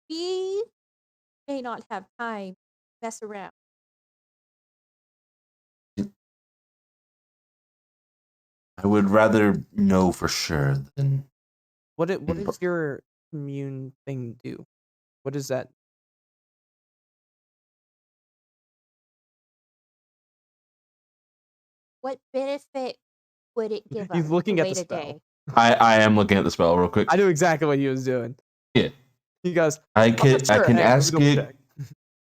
we may not have time to mess around. I would rather know for sure than. What does your commune thing do? What is that? What benefit would it give us? He's looking to at the wait a spell. day? I am looking at the spell real quick. I knew exactly what he was doing. Yeah. He goes, I "Oh, can sure, hang on, let me ask double it. check."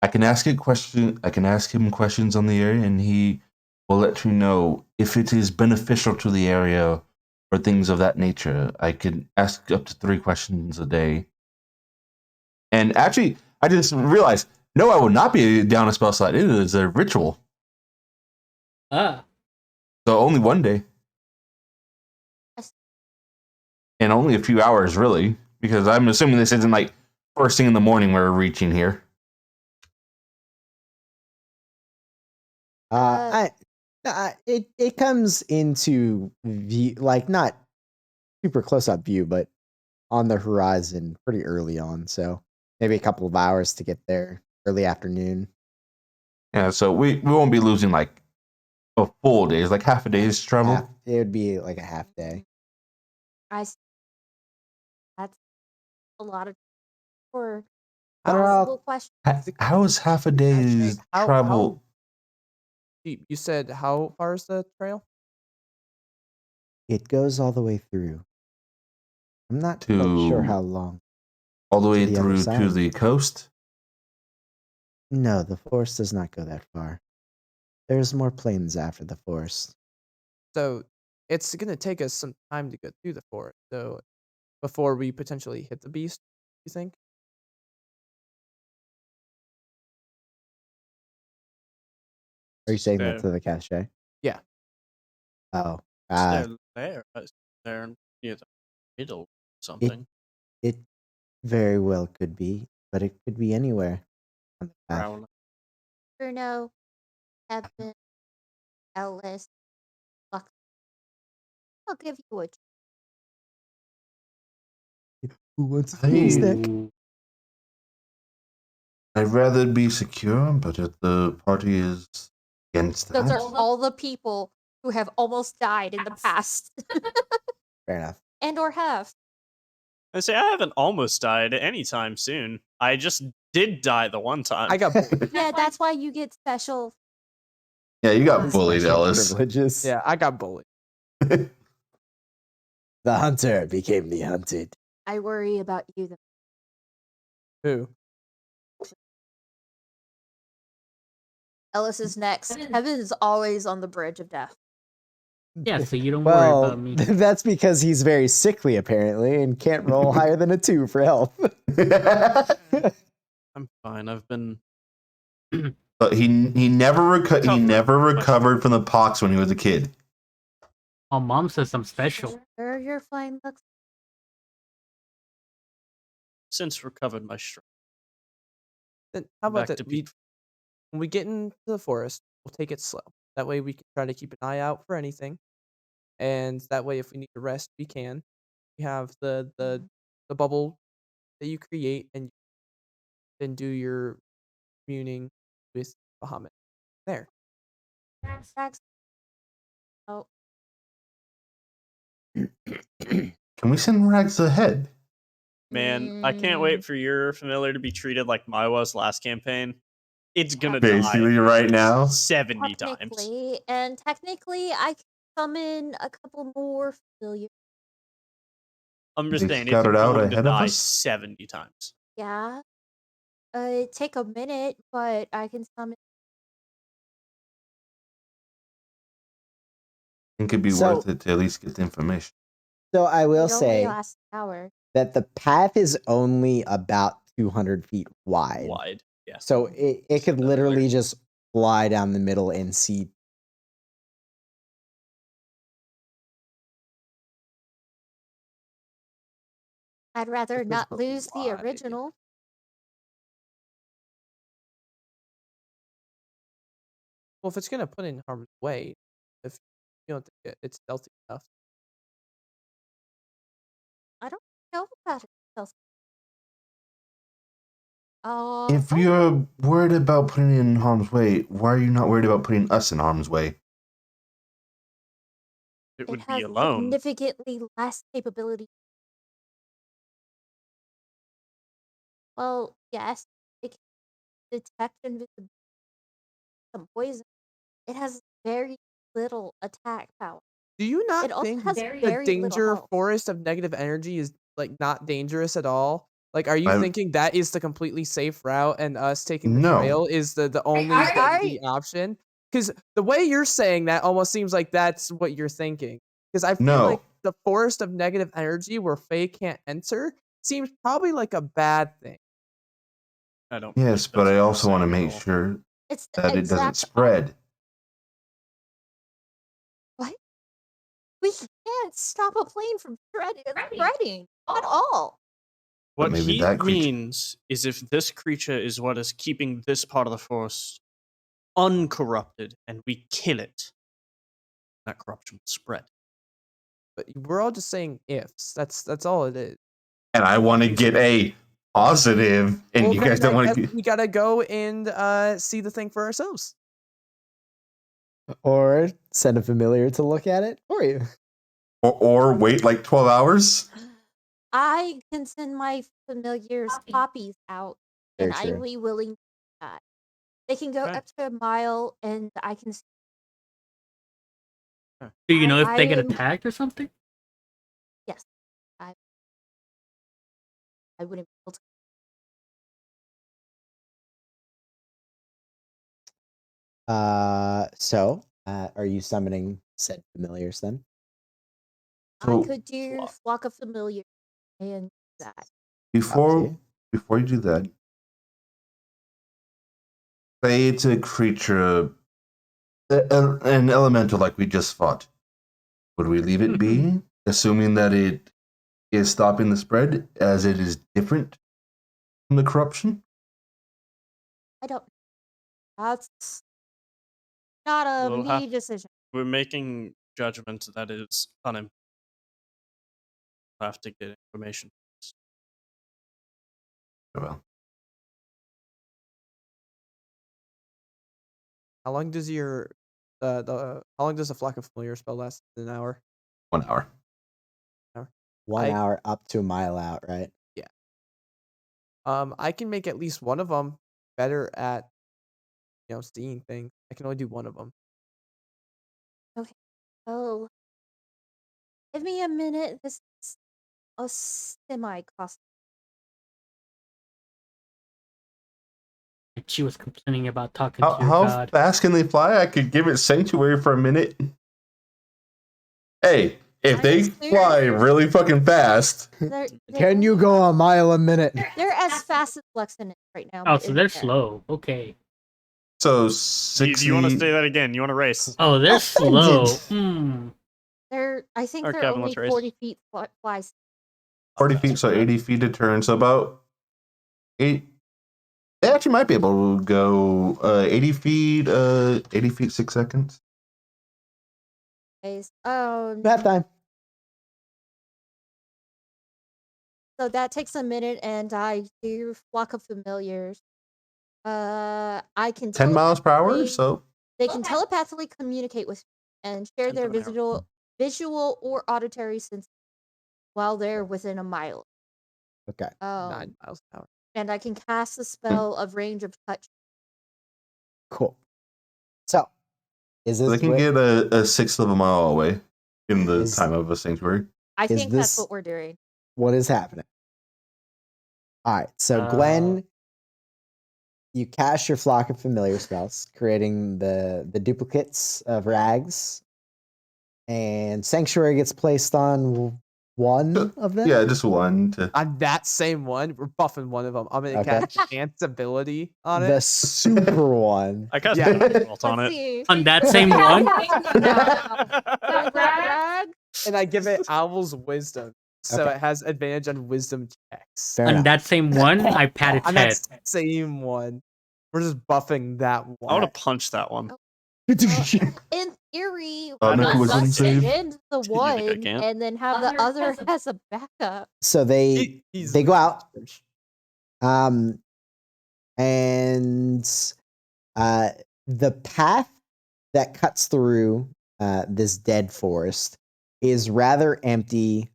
I can ask it question. I can ask him questions on the area, and he will let me know if it is beneficial to the area or things of that nature. I can ask up to 3 questions a day. And actually, I just realized, no, I will not be down a spell slot. It is a ritual, Ah, so only 1 day, and only a few hours, really, because I'm assuming this isn't like first thing in the morning we're reaching here. It comes into view, like not super close up view, but on the horizon pretty early on. So maybe a couple of hours to get there, early afternoon. Yeah, so we won't be losing like a full day. It's like half a day's travel. It would be like a half day. That's a lot of for But are all- possible questions. How is half a day's How- travel? You said how far is the trail? It goes all the way through. I'm not quite sure To- how long. All the To way the other through to side. the coast? No, the forest does not go that far. There's more plains after the forest. So it's gonna take us some time to go through the forest. So before we potentially hit the beast, you think? Are you saying that So- to the cache? Yeah. Oh, They're there. They're near the middle or something. it very well could be, but it could be anywhere on the path. Around. Bruno, Evan, Ellis, Lux. I'll give you a Who wants Hey. a snack? ooh. I'd rather be secure, but if the party is against Those that, are all the people who have almost died in the past. Fair enough. and or have. I say I haven't almost died anytime soon. I just did die the one time. I got bullied. Yeah, that's why you get special. yeah, you got bullied, Special Ellis. Privileges. Yeah, I got bullied. The hunter became the hunted. I worry about you. Who? Ellis is next. Evan is always on the bridge of death. Yeah, so you don't worry Well, about me. that's because he's very sickly apparently and can't roll higher than a 2 for health. I'm fine. I've been. But he never recovered from the pox when he was a kid. Oh, mom says I'm special. Sure, you're fine. Lux. Since recovered my strength. Then how about Back that? to peak. When we get into the forest, we'll take it slow. That way we can try to keep an eye out for anything. And that way if we need to rest, we can. We have the bubble that you create and then do your communing with Bahamut. There. Rags. Oh, Can we send Rags ahead? Man, I can't wait for your familiar to be treated like my was last campaign. It's gonna Basically, die right now. 70 times. technically, I can summon a couple more familiar. I'm just They saying, it's scouted out going to ahead of die us? 70 times. Yeah. It take a minute, but I can summon. I think it'd be So- worth it to at least get the information. So I will It only say lasts an hour. that the path is only about 200 feet wide. Wide. Yes. So it could literally just fly down the middle and see. I'd rather It was not but lose the wide. original. Well, if it's gonna put in harm's way, if you don't think it's stealthy enough, No, about it. If you're worried about putting it in harm's way, why are you not worried about putting us in harm's way? It It would has be alone. significantly less capability. Well, yes, it can detect invisibility, some poison. It has very little attack power. Do you not It also think has the very little danger health. forest of negative energy is like not dangerous at all? Like, are you I- thinking that is the completely safe route, and us taking the No. trail is the only I- the option? Because the way you're saying that almost seems like that's what you're thinking. Because I feel No. like the forest of negative energy where Faye can't enter seems probably like a bad thing. I don't. Yes, believe but that's I what I'm also want to saying at make all. sure It's the that it doesn't exact spread. What? We can't stop a plane from spreading at all. What maybe he that creature- means is if this creature is what is keeping this part of the forest uncorrupted, and we kill it, that corruption will spread. But we're all just saying ifs. That's all it is. And I want to get a positive, and Well, you guys then don't I want to guess we gotta go and see the thing for ourselves. Or send a familiar to look at it for you. or wait like 12 hours. I can send my familiars copies out, and Very I'm true. willing to do that. They can go Okay. up to a mile, and I can. Do you know if they get I'm- attacked or something? Yes, I wouldn't be able to. Are you summoning said familiars then? So- I could do flock of familiar and that. Before you do that, say it's a creature, an elemental like we just fought. Would we leave it be, assuming that it is stopping the spread, as it is different from the corruption? I don't. That's not a We'll me have- decision. We're making judgment that is unimportant. We'll have to get information. Well, How long does your how long does a flock of familiar spell last? An hour? 1 hour. 1 I- hour up to a mile out, right? I can make at least one of them better at, seeing things. I can only do one of them. Oh, give me a minute. This is a semi-cost. She was complaining about talking to your How god. fast can they fly? I could give it sanctuary for a minute. Hey, if they fly really fucking fast, Can you go a mile a minute? They're as fast as Flexen right now. Oh, but so in they're the air. slow. Okay. so Do 60. you want to say that again? You want to race? Oh, they're slow. Offended. I think Alright, they're Kevin, only let's race. 40 feet flies. 40 feet, so 80 feet a turn. So about 8. They actually might be able to go 80 feet 6 seconds. Math time. So that takes a minute, and I do flock of familiars. I can 10 miles per hour. telepathically- So they can telepathically communicate with me and share 10 their to an hour. visual or auditory sense while they're within a mile. Okay. 9 miles an hour. And I can cast the spell of range of touch. Cool. So, is this they can what- get a sixth of a mile away in the Is- time of a sanctuary. I Is think that's this- what we're doing. what is happening? All right. So, Glenn, you cast your flock of familiar spells, creating the duplicates of rags, and sanctuary gets placed on one of them. Yeah, just one to. On that same one, we're buffing one of them. I'm gonna Okay. cast Enhance ability on The it. super one. I cast Yeah. Vault on Let's it. see. On that same one? Rag? And I give it Owl's Wisdom. So Okay. it has advantage on wisdom checks. Fair On enough. that same one, I pat its On head. that same one. We're just buffing that I one. want to punch that one. In theory, Make a wisdom save. suspend the You think I one can't? and then have the other as a backup. So He's they go out. And the path that cuts through this dead forest is rather empty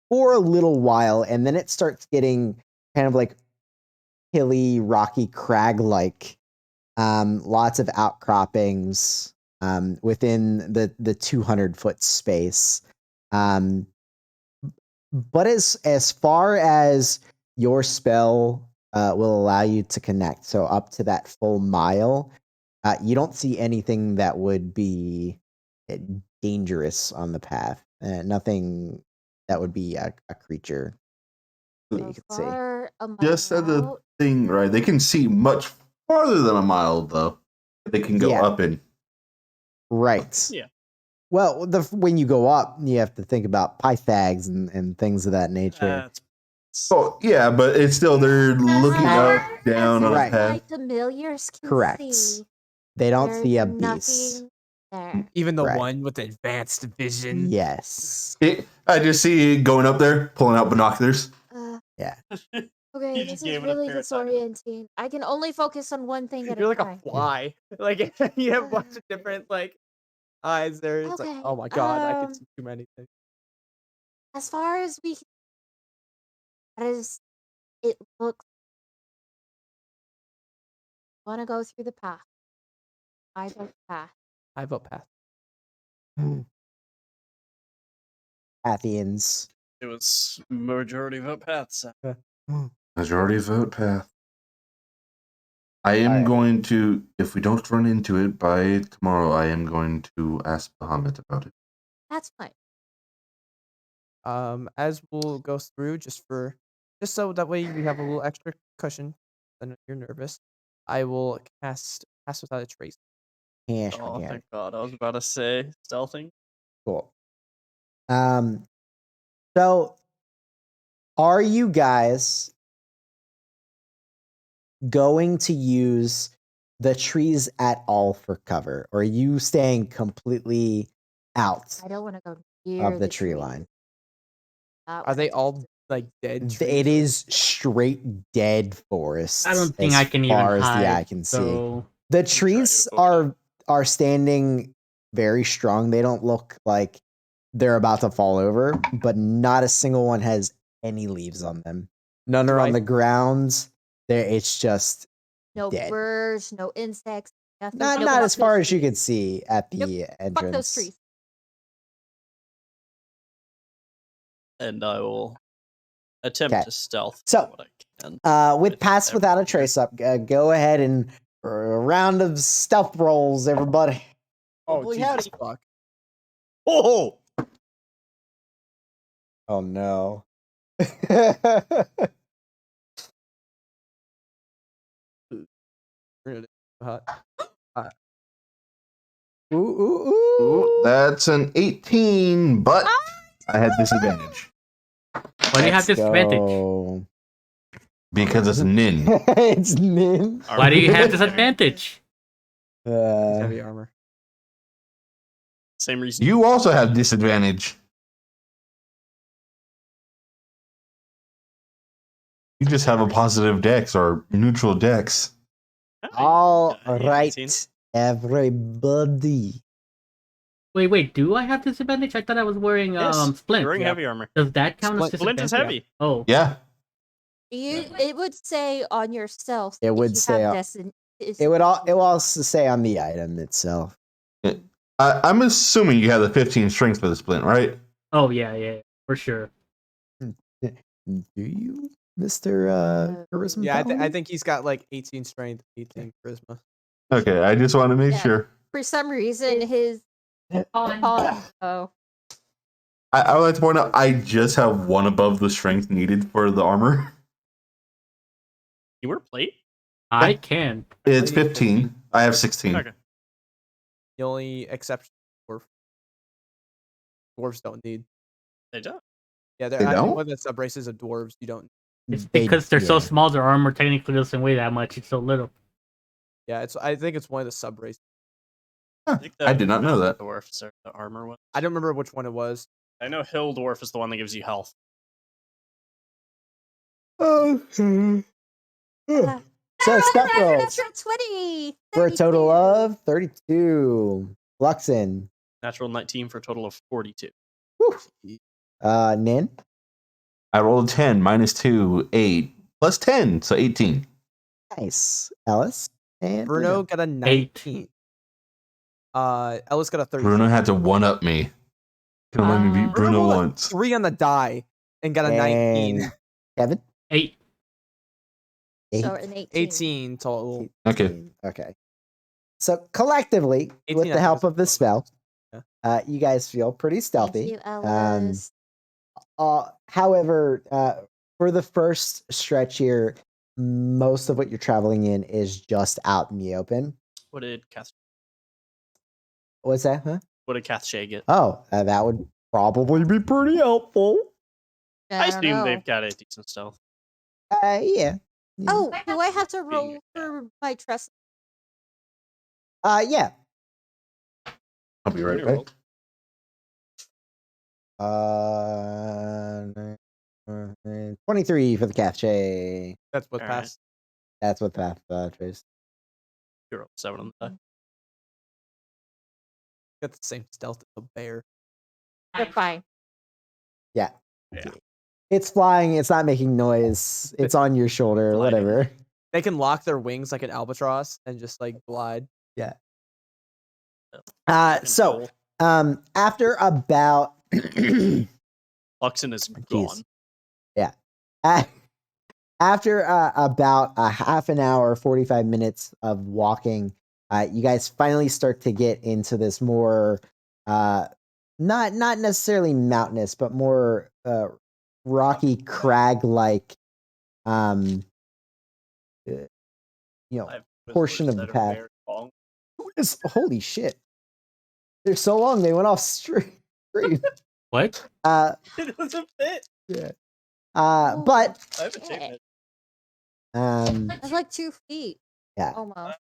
for a little while, and then it starts getting kind of like hilly, rocky, crag-like. Lots of outcroppings within the 200-foot space. But as far as your spell will allow you to connect, so up to that full mile, you don't see anything that would be dangerous on the path. Nothing that would be a creature that you could see. Far a mile Just said the out. thing right. They can see much farther than a mile, though. They can go Yeah. up in. Right. Yeah. Well, when you go up, you have to think about Pythags and things of that nature. Oh, yeah, but it's still, they're looking up, down on Right. a path. My familiars can Correct. see. They don't There's see a beast. nothing there. Even the Right. one with advanced vision. Yes. I just see it going up there, pulling out binoculars. Yeah. Okay, You this just is gave it a really fair time. disorienting. I can only focus on one thing at You're a like time. a fly. Like you have a bunch of different like eyes there. It's Okay, like, oh my god, I can see too many things. As far as we can, as it looks, want to go through the path. I go path. I vote path. Pathians. It was majority vote paths. Majority vote path. I am Alright. going to, if we don't run into it by tomorrow, I am going to ask Bahamut about it. That's fine. As we'll go through, just so that way we have a little extra cushion, and you're nervous. I will cast Pass Without a Trace. Hash, Oh, yeah. thank God. I was about to say stealthing. Cool. So are you guys going to use the trees at all for cover, or are you staying completely out I don't want to go near of the tree tree. line? Not Are when they it's all like dead trees? It is straight dead forest. I don't think as I can even far as hide. the eye can see. So The try to trees avoid are standing very strong. They don't look like they're about to fall over, but not a single one has any leaves on them. None are Do on I- the ground. There, it's just no dead. birds, no insects, nothing. not Nope, not fuck as far those as you trees. can see at the entrance. Fuck those trees. And I will attempt 'Kay. to stealth So, what I can. With It's Pass Without a everyone here. Trace up, go ahead and a round of stealth rolls, everybody. Oh, Boy, Jesus howdy. fuck. Oh! Oh no. Really hot. Ooh, ooh, ooh. Ooh, that's an 18, but I had disadvantage. why do you have Let's disadvantage? go. Because it's Nin. It's Nin. Why do you have disadvantage? It's Uh, heavy armor. Same reason. You also have disadvantage. You just have a positive dex or neutral dex. all Yeah, right, 18. everybody. Wait, do I have disadvantage? I thought I was wearing Yes, splint. you're wearing Yeah. heavy armor. Does that count as Splint disadvantage? is heavy. Oh, Yeah. It would say on yourself. It if would you say have It will also say on the item itself. I'm assuming you have the 15 strength for the splint, right? oh yeah, for sure. Do you, Mr. Charisma? Yeah, I Paladin? think he's got like 18 strength, 18 charisma. Okay, I just want to make Yeah. sure. For some reason, his oh, I would like to point out I just have one above the strength needed for the armor. You wear plate? I can. It's I need 15. I have 16. Okay. The only exception is dwarves don't need. They don't. Yeah, They I think don't? one of the sub races of dwarves you don't. It's because they're so yeah. small, their armor technically doesn't weigh that much. It's so little. Yeah, I think it's one of the sub races. Huh, think I did not know that. Dwarfs are the armor one. I don't remember which one it was. I know Hill Dwarf is the one that gives you health. So step rolls natural 20 for a total 32. of 32. Luxon, Natural 19 for a total of 42. Nin? I rolled a 10, -2, 8, plus 10, so 18. Nice. Ellis? And Bruno got a 19. Ellis got a 13. Bruno had to one-up me. Can let me beat Bruno rolled a once. 3 on the die and got a 19. And Kevin? 8. So an 18. 18 total. Okay. Okay. So collectively, 18, with I the think, help is of the spell, Yeah. you guys feel pretty stealthy. Thank you, Ellis. However, for the first stretch here, most of what you're traveling in is just out in the open. What did Kath What's that? Huh? Shay get? Oh, that would probably be pretty helpful. I don't assume know. they've got a decent stealth. Yeah. Oh, do I have to Being roll a for my trust? Yeah. I'll be right Pretty back. roll. 23 for the cache. That's what All right. passed. That's what that trace. You rolled 7 on the die. Got the same stealth as a bear. They're fine. Yeah. Yeah. It's flying. It's not making noise. It's on your shoulder. Gliding. Whatever. They can lock their wings like an albatross and just like glide. So, after about Luxon is Jeez. gone. after about a half an hour, 45 minutes of walking, you guys finally start to get into this more not necessarily mountainous, but more rocky crag like portion of the path. Holy shit. They're so long they went off stream. What? It doesn't fit. But I have a tape That's like 2 feet. Yeah. Almost.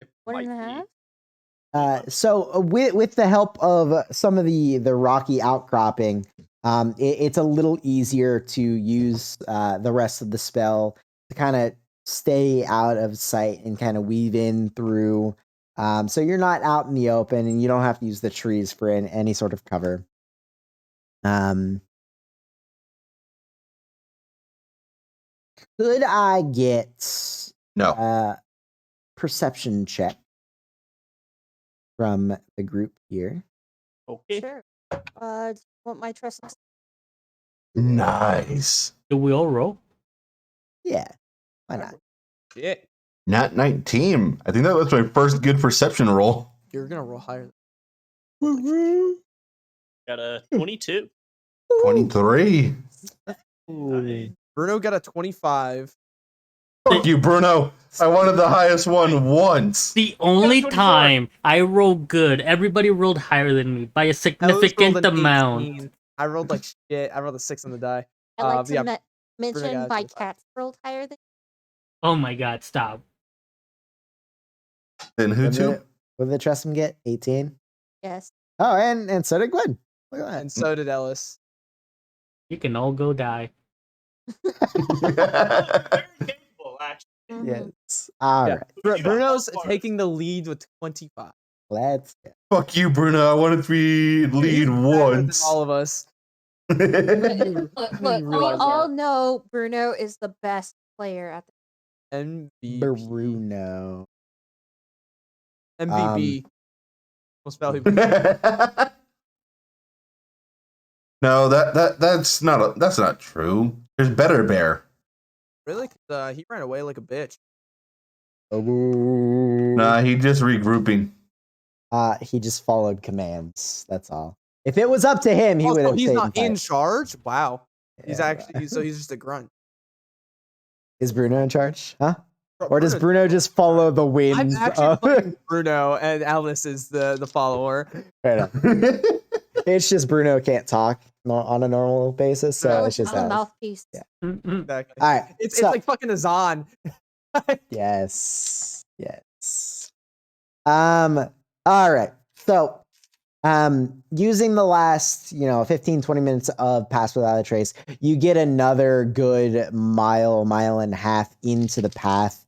It 1.5? So with the help of some of the rocky outcropping, it's a little easier to use the rest of the spell to kind of stay out of sight and kind of weave in through. So you're not out in the open and you don't have to use the trees for any sort of cover. Could I get No. perception check from the group here? Okay. Sure. Do you want my trust? Nice. Do we all roll? Yeah. Why not? Yeah. Nat 19. I think that was my first good perception roll. You're gonna roll higher. Got a 22. 23. Bruno got a 25. Fuck you, Bruno. I wanted the highest one once. The only 24. time I rolled good, everybody rolled higher than me by a Ellis significant rolled an amount. 18. I rolled like shit. I rolled a 6 on the die. I like to yeah, mention got my 25. cat's rolled higher than Oh my god, stop. Then who to? What did the Tressum get? 18? yes. Oh, and so did Gwen. Look at And so did Ellis. You can all go die. Very capable, actually. Mhm. Yes. All Yeah. right. Bruno's Hard. taking the lead with 25. Let's go. Fuck you, Bruno. I wanted to be lead He's better than once. all of us. Look, we realize all that. know Bruno is the best player at the MVP. Bruno. MVP. Most valuable. No, that's not true. There's Better Bear. Really? 'Cause, he ran away like a bitch. Nah, he just regrouping. He just followed commands. That's all. If it was up to him, he would Also, have he's stayed not in fight. charge? Wow. He's Yeah, actually, so he's just a grunt. Is Bruno in charge? Huh? Bro, Or does Bruno just follow the I'm winds? actually playing Bruno, and Alice is the follower. Fair enough. It's just Bruno can't talk on a normal basis, so No, it's just I'm the us. mouthpiece. Yeah. Mm-mm. Exactly. All right. It's so- like fucking Azan. Yes. All right. So, using the last, 15, 20 minutes of Pass Without a Trace, you get another good mile and a half into the path,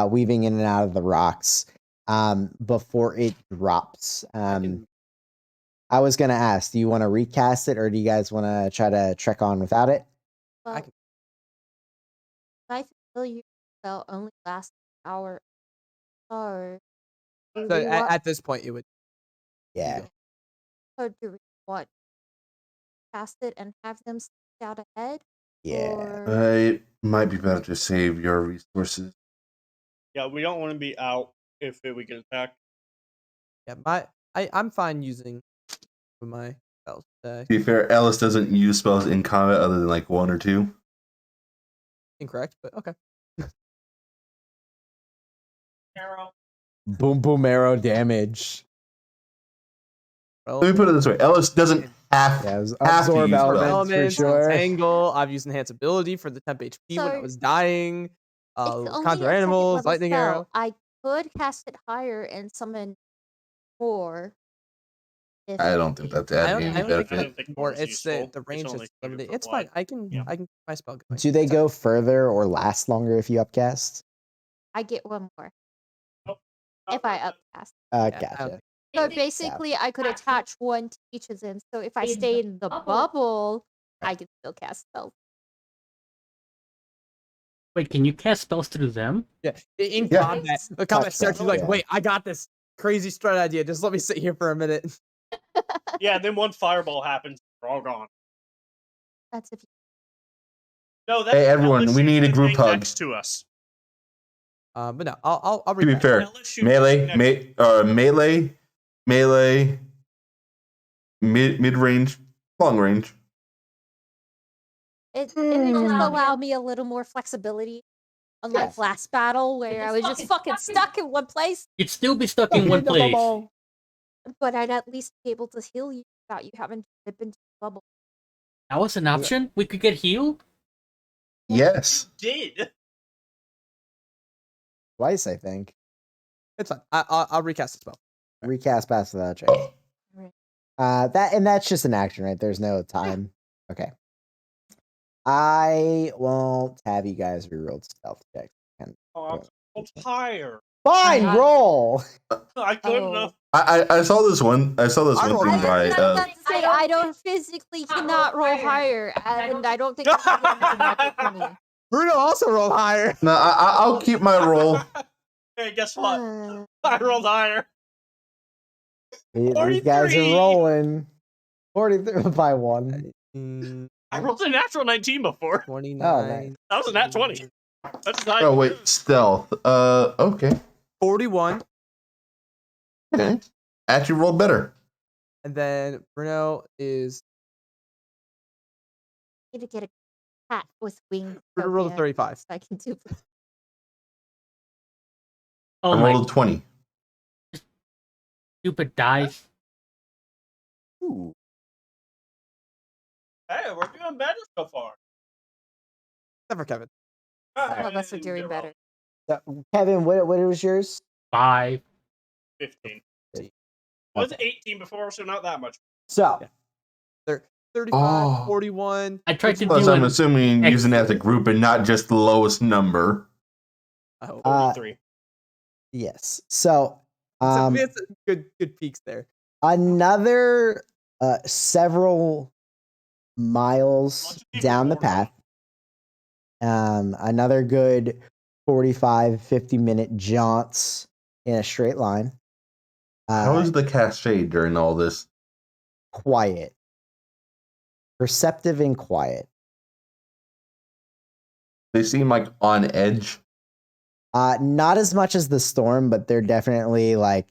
weaving in and out of the rocks, before it drops. I was gonna ask, do you want to recast it, or do you guys want to try to trek on without it? Well, can- I feel you spell only lasts an hour. Or do So we want, at this point, it would. Yeah. go. or do we want to cast it and have them stick out ahead? Yeah. Or It might be better to save your resources. Yeah, we don't want to be out if we get attacked. Yeah, I'm fine using my spells. To be fair, Ellis doesn't use spells in combat other than like 1 or 2. Incorrect, but okay. Arrow. Boom, boom, arrow damage. Well, Let me put it this way: Ellis doesn't have Yeah, it was Half to absorb use spells. elements for elements, sure. entangle. I've used enhance ability for the temp HP when I So, was dying. it's only Conjure a second animals, level lightning spell. arrow. I could cast it higher and summon more. If I don't think that's I adding don't, any I don't benefit. think think it's more more. is It's the useful. the It's range only is good limited. for It's fine. blood. I can Yeah. keep my spell going. Do they It's go further or last longer if you upcast? I get one more Oh, if I upcast. Yeah, I don't Gotcha. think- So basically, I could attach one to each of them. So if I stay in the bubble, I can still cast spells. Wait, can you cast spells through them? Yeah, in Yeah. combat, the combat starts. He's like, Yeah. "Wait, I got this crazy strat idea. Just let me sit here for a minute." Yeah, then one fireball happens, we're all gone. That's if No, that's Hey, everyone, Ellis we need a using the group thing hug. next to us. But no, I'll To be recap. fair, Ellis shoots melee, next- melee, mid range, long range. it would just allow me a little more flexibility. Unlike Yeah. last battle, where I was just fucking stuck in one place, You'd still be stuck in one place. but I'd at least be able to heal you without you having to dip into the bubble. That was an option? We could get healed? Yes. Did. Twice, I think. It's fine. I'll recast the spell. Recast pass without change. Right. That's just an action, right? There's no time. Okay. I won't have you guys reroll stealth checks. Oh, I'm higher. Fine, I- roll. I couldn't Oh. enough. I saw this one. I saw this I one rolled thing by. higher. I don't physically cannot roll higher, and I don't think I can get into natural 20. Bruno also rolled higher. No, I'll keep my roll. Hey, guess what? Uh, I rolled higher. These guys are 43. rolling. 43 by 1. I rolled a natural 19 before. 29. That was a nat 20. That's high. Oh wait, stealth. Okay. 41. Okay. Actually rolled better. And then Bruno is. need to get a cat with wings. Bruno so rolled a bad 35. so I can do. Oh I my rolled 20. stupid dice. Ooh. Hey, we're doing better so far. Except for Kevin. Some of us are doing Zero. better. So, Kevin, what was yours? 5. 15. Okay. I was 18 before, so not that much. So, Yeah. 35, Oh. 41. I tried to Plus, do I'm an assuming using it as a group and not just the lowest number. I hope. 43. yes. So, So we had some good peaks there. another several miles down the path, another good 45-50 minute jaunts in a straight line. How is the cascade during all this? Quiet, perceptive and quiet. They seem like on edge. Not as much as the storm, but they're definitely like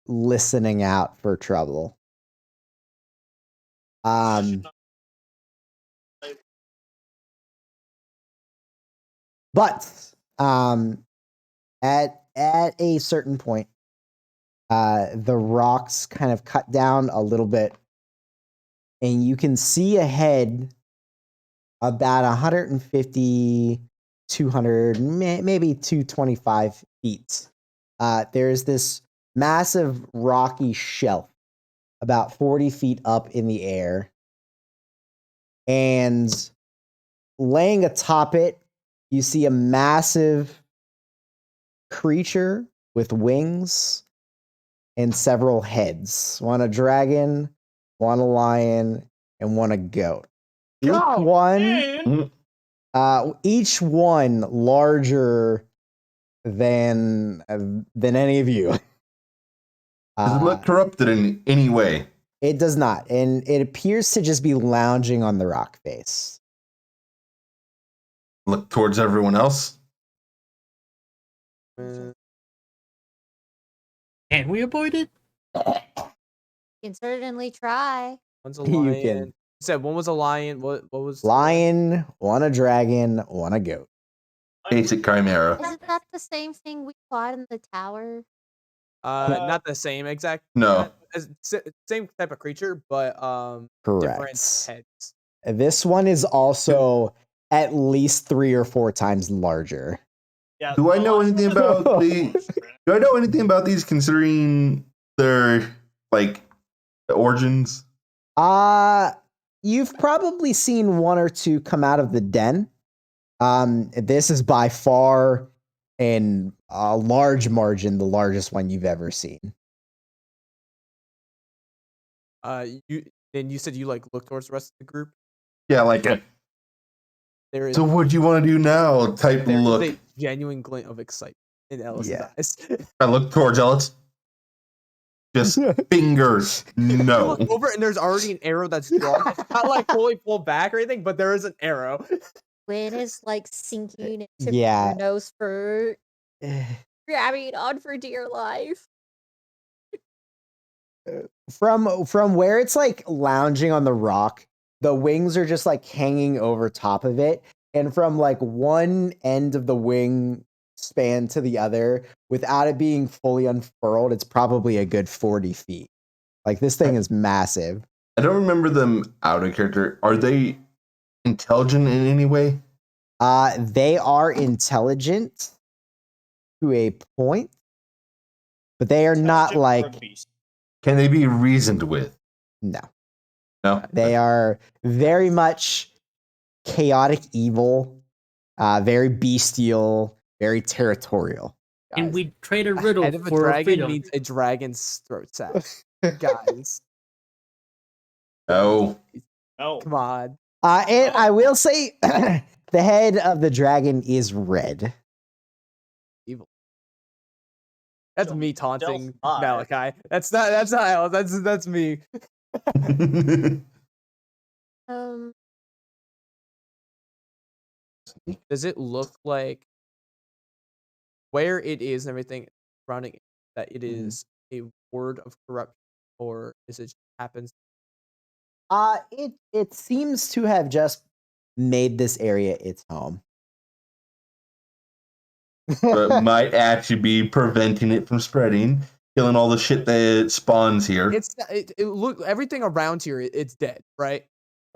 listening out for trouble. But at a certain point, the rocks kind of cut down a little bit, and you can see ahead about 150, 200, maybe 225 feet. There's this massive rocky shelf about 40 feet up in the air. And laying atop it, you see a massive creature with wings and several heads. One a dragon, one a lion, and one a goat. Each one larger than any of you. Does it look corrupted in any way? It does not, and it appears to just be lounging on the rock face. Look towards everyone else. Can we avoid it? You can certainly try. One's a You lion. can. You said one was a lion. What was Lion, one a dragon, one a goat. Basic chimera. Isn't that the same thing we fought in the tower? Not the same exact. No. Same type of creature, but different Correct. heads. This one is also at least 3 or 4 times larger. Yeah. Do I know anything about the? Do I know anything about these, considering their like origins? You've probably seen 1 or 2 come out of the den. This is by far in a large margin the largest one you've ever seen. You said you like look towards the rest of the group. Yeah, like it. There is So what do you want to do now? Type there is look. a genuine glint of excitement in Ellis' Yeah. eyes. I look towards Ellis. Just fingers. You No. look over and there's already an arrow that's drawn. It's not like fully pulled back or anything, but there is an arrow. Quinn is like sinking into Yeah. Bruno's fur, grabbing on for dear life. From where it's like lounging on the rock, the wings are just like hanging over top of it, and from like one end of the wing span to the other, without it being fully unfurled, it's probably a good 40 feet. Like, this thing is massive. I don't remember them out of character. Are they intelligent in any way? They are intelligent to a point, but they are not like, Can they be reasoned with? no. No. They are very much chaotic evil, very bestial, very territorial. And Guys, we trade a a riddle head of a for dragon freedom. means a dragon's throat sack. Guys, No. No. come on. And I will say, the head of the dragon is red. That's Don't- me taunting don't lie. Malachi. That's not Alice. That's me. Um, Does it look like where it is and everything surrounding it, that it is a word of corruption, or is it just happens? It seems to have just made this area its home. But might actually be preventing it from spreading, killing all the shit that spawns here. It look everything around here. It's dead, right?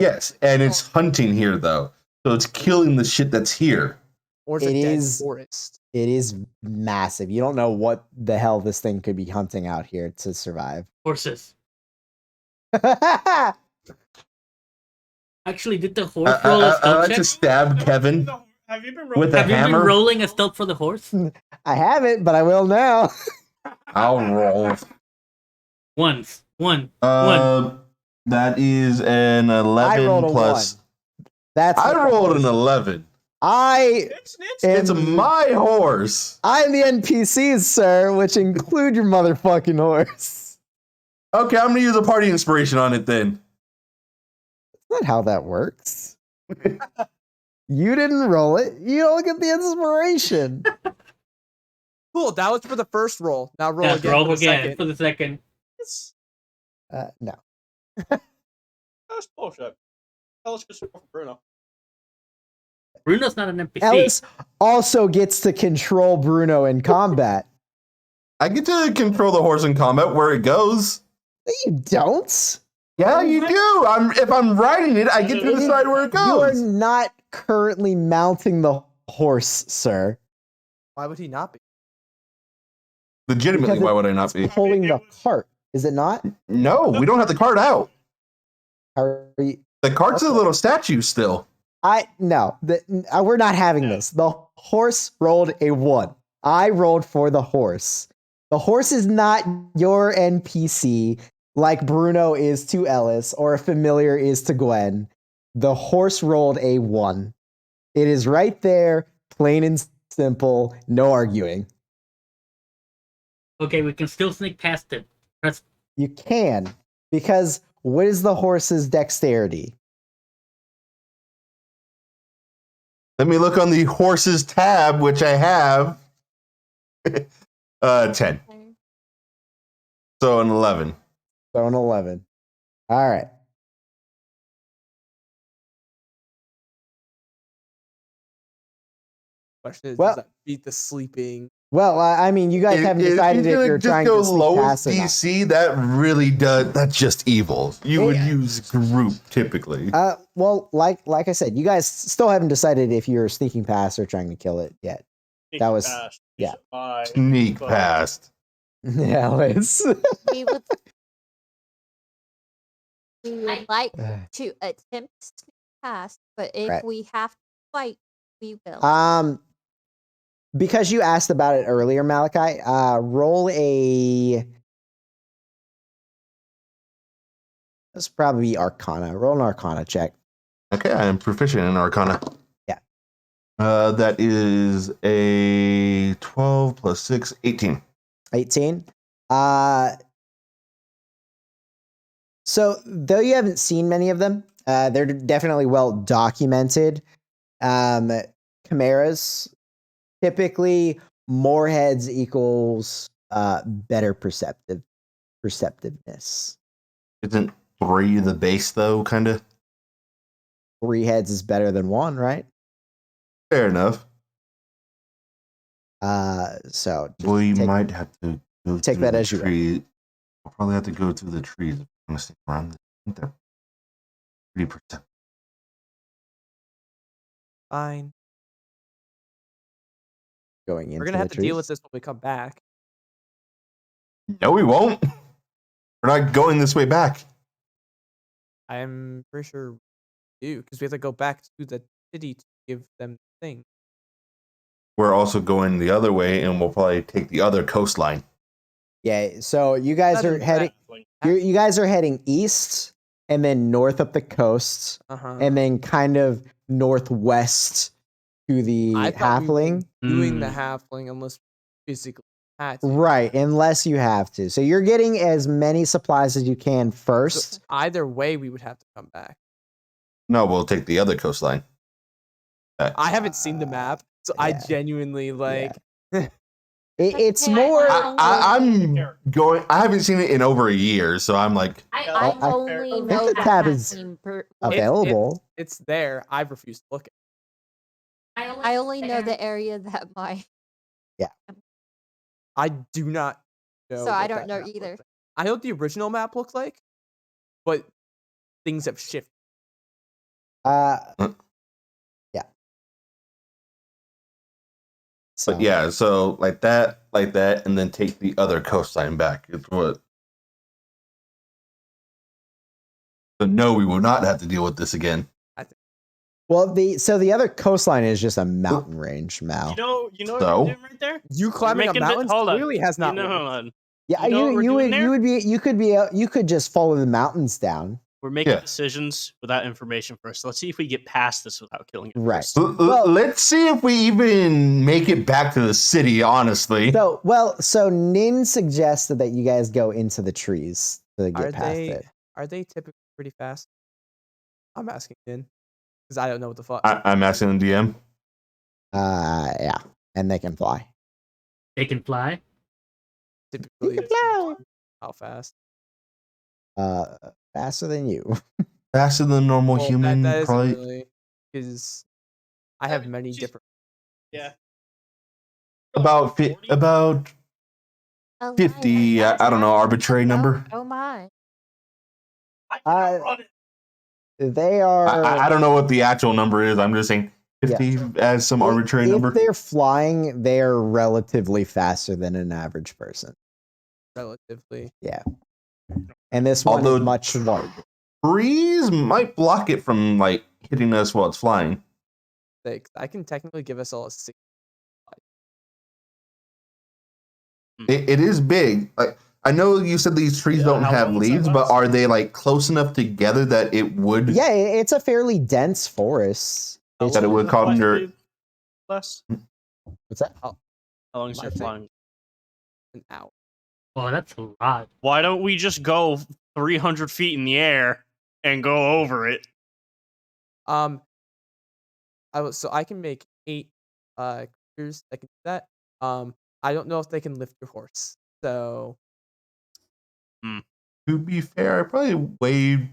Yes, and it's hunting here though. So it's killing the shit that's here. Or is It it dead is- forest? It is massive. You don't know what the hell this thing could be hunting out here to survive. Horses. That's Actually, did the horse roll a I stealth like check? to stab Kevin Have you been with a Have you been hammer. rolling a stealth for the horse? I haven't, but I will now. I'll roll. Once. One. That is an 11 rolled a plus. 1. That's I what the rolled horse- an 11. I It's am my horse. I'm the NPCs, sir, which include your motherfucking horse. Okay, I'm gonna use a party inspiration on it then. That's not how that works. You didn't roll it. You don't get the inspiration. Cool. That was for the first roll. Now roll Yeah, again. roll for the again second. for the second. No. That's bullshit. Tell us just for Bruno. Bruno's not an NPC. Ellis also gets to control Bruno in combat. I get to control the horse in combat where it goes. No, you don't. Yeah, you do. If I'm riding it, I get to decide where it You are goes. not currently mounting the horse, sir. Why would he not be? Legitimately, Because why would I not be? Pulling the cart, is it not? No, we don't have the cart out. Are you, The cart's a little statue still. no, we're not having this. The horse rolled a 1. I rolled for the horse. The horse is not your NPC like Bruno is to Ellis or a familiar is to Gwen. The horse rolled a 1. It is right there, plain and simple, no arguing. Okay, we can still sneak past it. Press. You can, because what is the horse's dexterity? Let me look on the horses tab, which I have. 10. So an 11. So an 11. All right. Question is, Well- does that beat the sleeping? Well, I mean, you guys haven't decided if you're trying to sneak low past or not. DC, that really does. That's just evil. You would Yeah. use group typically. Well, like I said, you guys still haven't decided if you're sneaking past or trying to kill it yet. That was- yeah. Sneak past. Yeah, it's We would, we would like to attempt to sneak past, but if Right. we have to fight, we will. because you asked about it earlier, Malachi. Roll a. This will probably be Arcana. Roll an Arcana check. Okay, I am proficient in Arcana. Yeah. That is a 12 plus 6, 18. 18. So though you haven't seen many of them, they're definitely well documented. Chimeras, typically more heads equals better perceptiveness. Isn't 3 the base though, kind of? 3 heads is better than 1, right? Fair enough. So just We take- might have to go take through that the as you will. tree. We'll probably have to go through the trees if we're going to stick around. I think they're pretty perceptive. Fine. going into We're gonna have the to deal with trees. this when we come back. No, we won't. We're not going this way back. I'm pretty sure we do, because we have to go back to the city to give them the thing. We're also going the other way, and we'll probably take the other coastline. Yeah, so you guys are heading. You guys are heading east, and then north up the coast, Uh-huh. and then kind of northwest to the I thought we were halfling. doing the Mm. halfling unless we physically had to. Right, unless you have to. So you're getting as many supplies as you can So first. either way, we would have to come back. No, we'll take the other coastline. I haven't seen the map, so I yeah. genuinely like. It's Okay, more. I'm going. I haven't seen it in over a year, so I'm like, I I only think know the that tab is halfling available. It's there. I've refused to look at. I only know the area that my I do not know. So I what don't that know map looks either. like. I know what the original map looked like, but things have shifted. Yeah. So, but yeah. So like that, and then take the other coastline back. It's what. So no, we will not have to deal with this again. Well, the other coastline is just a mountain range, Mal. You know what So? we're doing right there? You climbing up making mountains hold on. clearly has not. You know, worked. hold on. Yeah, You know what we're doing there? you could just follow the mountains down. We're making Yeah. decisions without information first. Let's see if we get past this without killing it. Right. First. Well- Let's see if we even make it back to the city. Honestly, So Nin suggested that you guys go into the trees to get Are past it. Are they typically pretty fast? I'm asking in because I don't know what the fuck. I'm asking the DM. Yeah, and they can fly. They can fly. Typically, can fly. how fast? Faster than you. Faster than normal Well, human, that isn't probably. really because I have many different. Yeah. About 50. I don't know, arbitrary number. Oh my! They are. I don't know what the actual number is. I'm just saying 50 as some arbitrary if number. they're flying, they're relatively faster than an average person. Relatively. And this one Although- is much larger. Trees might block it from like hitting us while it's flying. I can technically give us all a 6. It is big. Like, I know you said these trees Yeah, don't how have long was that leaves, but last? are they like close enough together that it would? Yeah, it's a fairly dense forest. How It's That it long would is the call flight under. speed less? what's that? How long is My your thing. flying? An hour. Oh, that's a lot. Why don't we just go 300 feet in the air and go over it? So I can make 8 creatures that can do that. I don't know if they can lift your horse. So To be fair, I probably weigh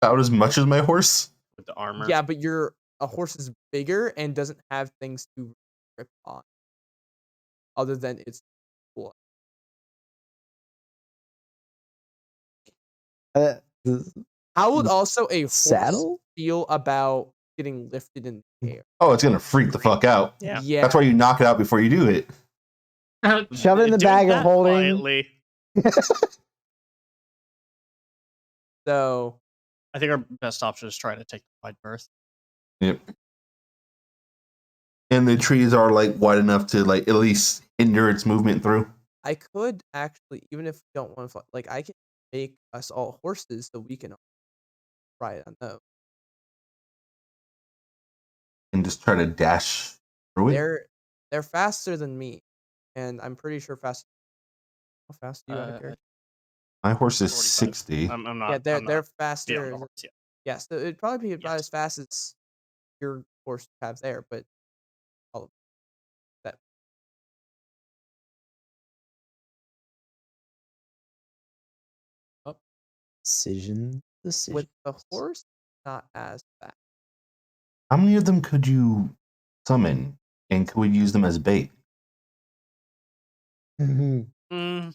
about as much as my horse. With the armor. yeah, but a horse is bigger and doesn't have things to grip on, other than its blood. Uh, How would also a horse Saddle? feel about getting lifted in the air? Oh, it's gonna freak the fuck out. Yeah. That's why you knock it out before you do it. Shove it in the Do bag of that holding. quietly. So I think our best option is try to take the wide berth. Yep. And the trees are like wide enough to like at least hinder its movement through. I could actually, even if we don't want to fly, like I can make us all horses so we can all ride on those. And just try to dash through it. They're faster than me, and I'm pretty sure faster. How fast are you out of character? My horse is 45. 60. I'm not. Yeah, I'm they're not faster. beyond the horse yet. Yeah, so it'd probably be about Yes. as fast as your horse you have there, but all of that. Decision. With the horse, not as fast. How many of them could you summon? And could we use them as bait? Mhm. Mm,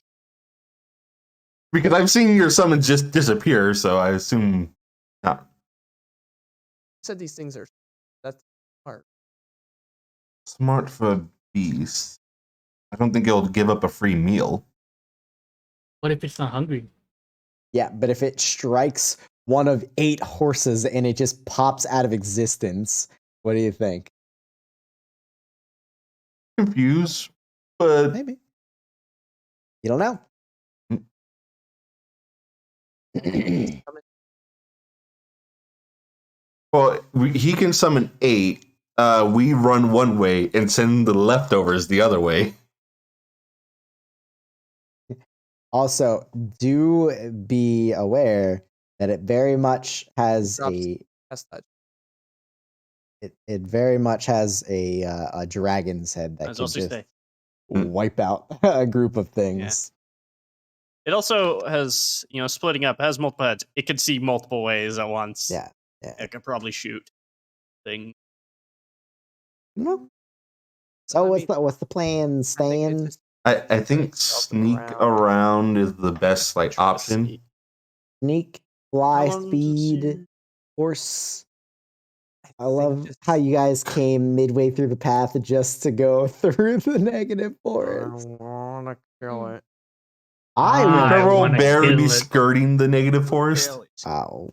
Because I've seen your summons just disappear, so I assume not. You said these things are that's smart. Smart for a beast. I don't think it'll give up a free meal. What if it's not hungry? Yeah, but if it strikes one of 8 horses and it just pops out of existence, what do you think? Confused, but Maybe. You don't know. well, he can summon 8. We run one way and send the leftovers the other way. Also, do be aware that it very much has Drops. That's that. it very much has a dragon's head that as can also just say, wipe out a group of things. it also has splitting up. It has multiple heads. It can see multiple ways at once. Yeah. It could probably shoot thing. No. So, So I what's mean, the plan? I think it's Staying? just- I think Stealthing sneak around is the best like option. Sneak, fly, How long does speed, your- horse. I think love just- how you guys came midway through the path just to go through the negative forest. wanna kill it. I I would Trevor wanna barely kill be it. skirting the negative forest.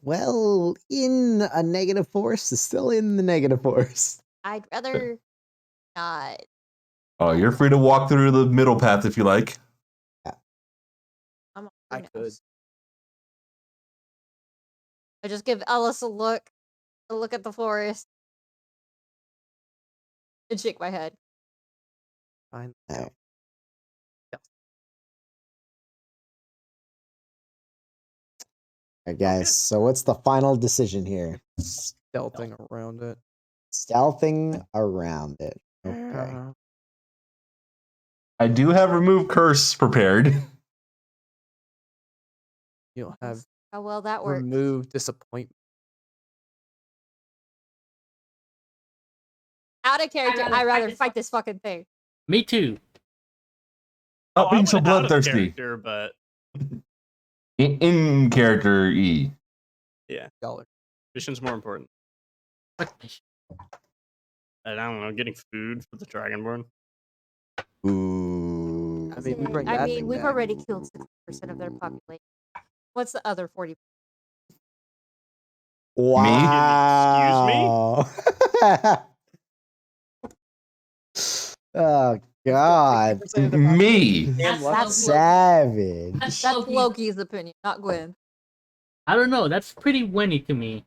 well, in a negative forest is still in the negative forest. I'd rather not. Oh, you're free to walk through the middle path if you like. I'm I who could. knows? I just give Ellis a look at the forest, and shake my head. Fine. Alright. All right, guys. So what's the final decision here? Stealthing around it. Stealthing around it. Okay. I do have remove curse prepared. You don't have How well that works. remove disappointment. Out of character, I'd rather fight this fucking thing. Me too. Stop I being so went out of bloodthirsty. character, but In character E. Dollar. mission's more important. Fuck this. And I don't know, getting food for the Dragonborn. Ooh. I mean, we bring that thing we've back. already killed 60% of their population. What's the other 40%? Wow. Oh God. 60% of the population. Me. Damn lucky. That's Savage. That's That's Loki's- Loki's opinion, not Gwen. I don't know. That's pretty winny to me.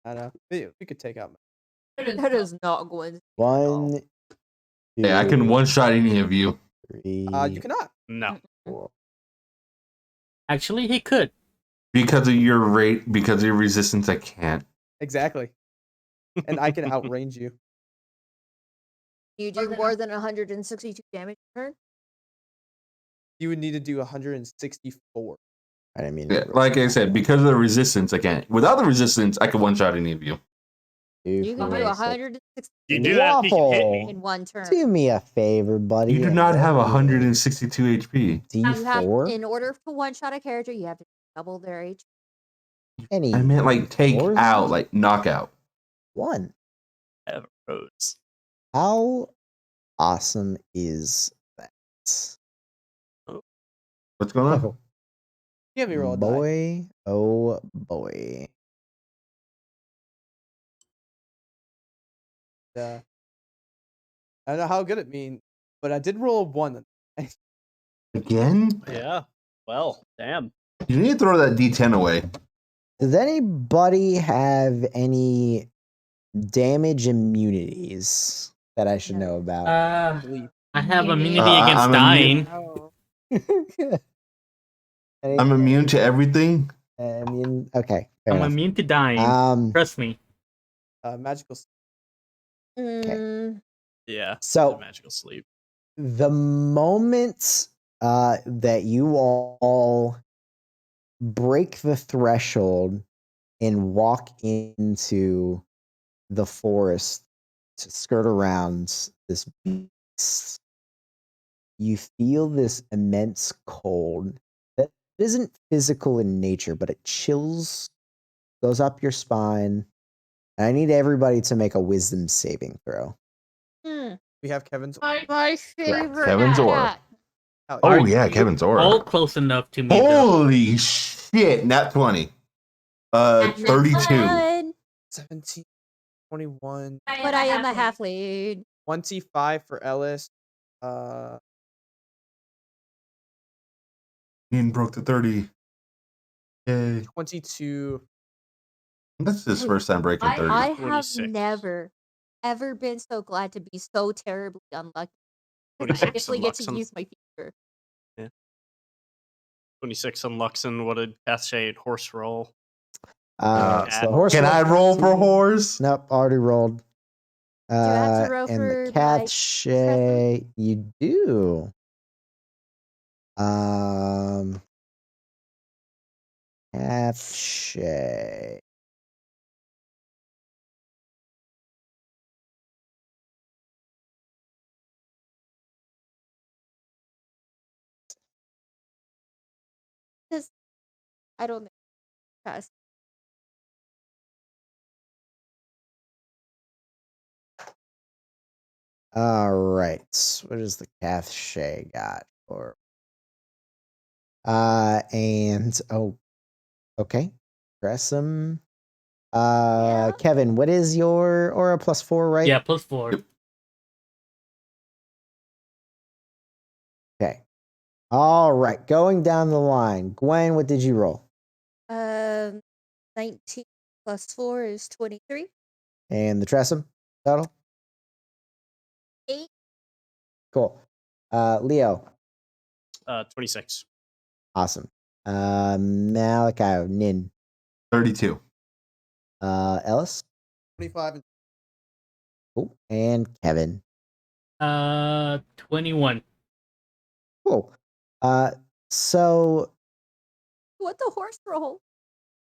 I know. We could take out. That is not Gwen's. One, Hey, I can two, one shot any of you. three, You cannot. No. four. Actually, he could. Because of your rate, because of your resistance, I can't. Exactly. And I can outrange you. You do more than 162 damage per turn? You would need to do 164. I didn't mean Yeah, like I said, because of the resistance, I can't. Without the resistance, I could one shot any of you. You can do 160 You do that, he can hit me. in one turn. Do me a favor, buddy. You do not have 162 HP. You have, D4? in order to one-shot a character, you have to double their HP. Any I meant like take Fours? out, like knockout. one. Ever rose. How awesome is that? What's going on? Oh, You have me roll a die. boy, oh boy. I don't know how good it means, but I did roll a 1. Again? Yeah. Well, damn. You need to throw that D10 away. Does anybody have any damage immunities that I should know about? Sleep. I have immunity Uh, against I'm dying. Oh. I'm immune to everything. I mean, okay. Fair I'm enough. immune to dying. Trust me. Magical. Mm, Yeah. So Magical sleep. the moment that you all break the threshold and walk into the forest to skirt around this beast, you feel this immense cold that isn't physical in nature, but it chills, goes up your spine. And I need everybody to make a wisdom saving throw. We have Kevin's. my favorite Kevin's aura. cat. Oh, Oh, Are yeah, you Kevin's aura. all close enough to me, though. Holy shit, nat 20. 32. Fun, 17, 21, but I am a halfling. 25 for Ellis. Ian broke the 30. Yay. 22. That's his first time breaking 30. I have 26. never, ever been so glad to be so terribly unlucky. 'Cause 26 I actually on get to Luxon. use my feature. 26 on Luxon. What did Kath say? Horse roll. So horse Can I roll for horse? Nope, already rolled. Do I have to roll and for the my cat shay, you do. Cat shay. Because I don't trust. All right. What does the Cath Shay got for? And oh, okay. Press him. Yeah. Kevin, what is your aura +4, right? Yeah, +4. Yep. Okay. All right. Going down the line. Gwen, what did you roll? 19 plus 4 is 23. And the Tressum total? 8. Cool. Leo. 26. Awesome. Malachi, Nin. 32. Ellis. 25. Cool. And Kevin. 21. Cool. So What the horse roll?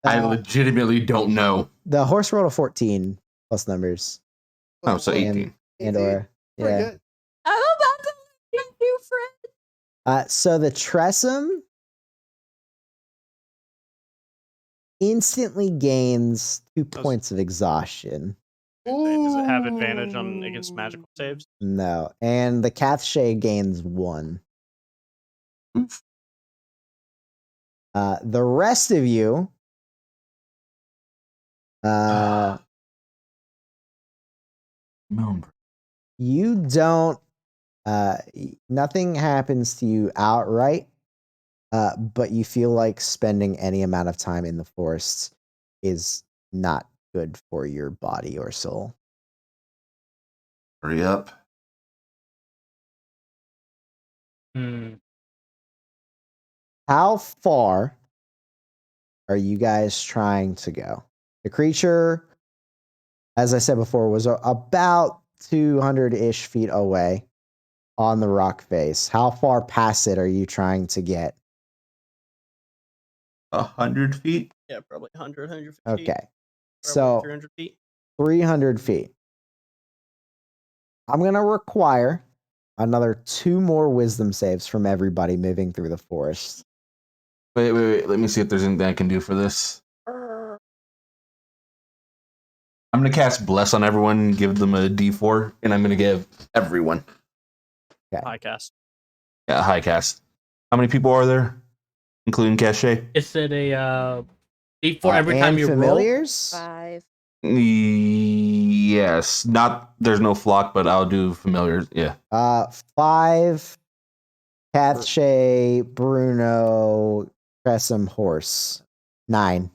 I legitimately don't know. the horse rolled a 14 plus numbers. Oh, so And- 18. And or Pretty yeah. good. I'm about to make a new friend. So the Tressum instantly gains 2 points of exhaustion. Does it have advantage on against magical saves? No. And the Cath Shay gains 1. Oof. The rest of you Remember. you don't Nothing happens to you outright, but you feel like spending any amount of time in the forest is not good for your body or soul. Hurry up. Hmm. How far are you guys trying to go? The creature, as I said before, was about 200-ish feet away on the rock face. How far past it are you trying to get? 100 feet? Yeah, probably 100, 150 feet. Okay. Probably So 300 feet. 300 feet. I'm going to require another 2 more wisdom saves from everybody moving through the forest. Wait. Let me see if there's anything I can do for this. I'm going to cast Bless on everyone, give them a D4, and I'm going to give everyone. High cast. Yeah, high cast. How many people are there, including Cache? Is it a D4 every time And you roll? familiars? 5. Yes. Not, there's no flock, but I'll do familiars. Yeah. 5, Cathshay, Bruno, Tressum, Horse. 9.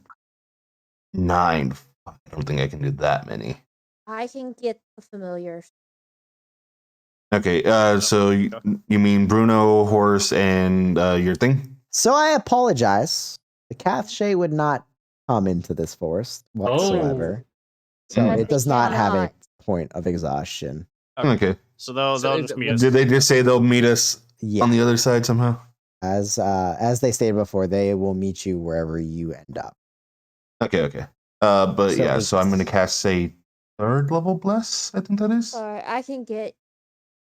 9. I don't think I can do that many. I can get the familiars. Okay, so you mean Bruno, Horse, and your thing? So I apologize. The Cathshay would not come into this forest whatsoever. So Mm. it does not have a cannot. point of exhaustion. Okay. So they'll So is just it- meet us. Did they just say they'll meet us Yeah. on the other side somehow? As they stated before, they will meet you wherever you end up. Okay. But So yeah, so I'm gonna it's- cast say 3rd level bless. I think that is. Sorry, I can get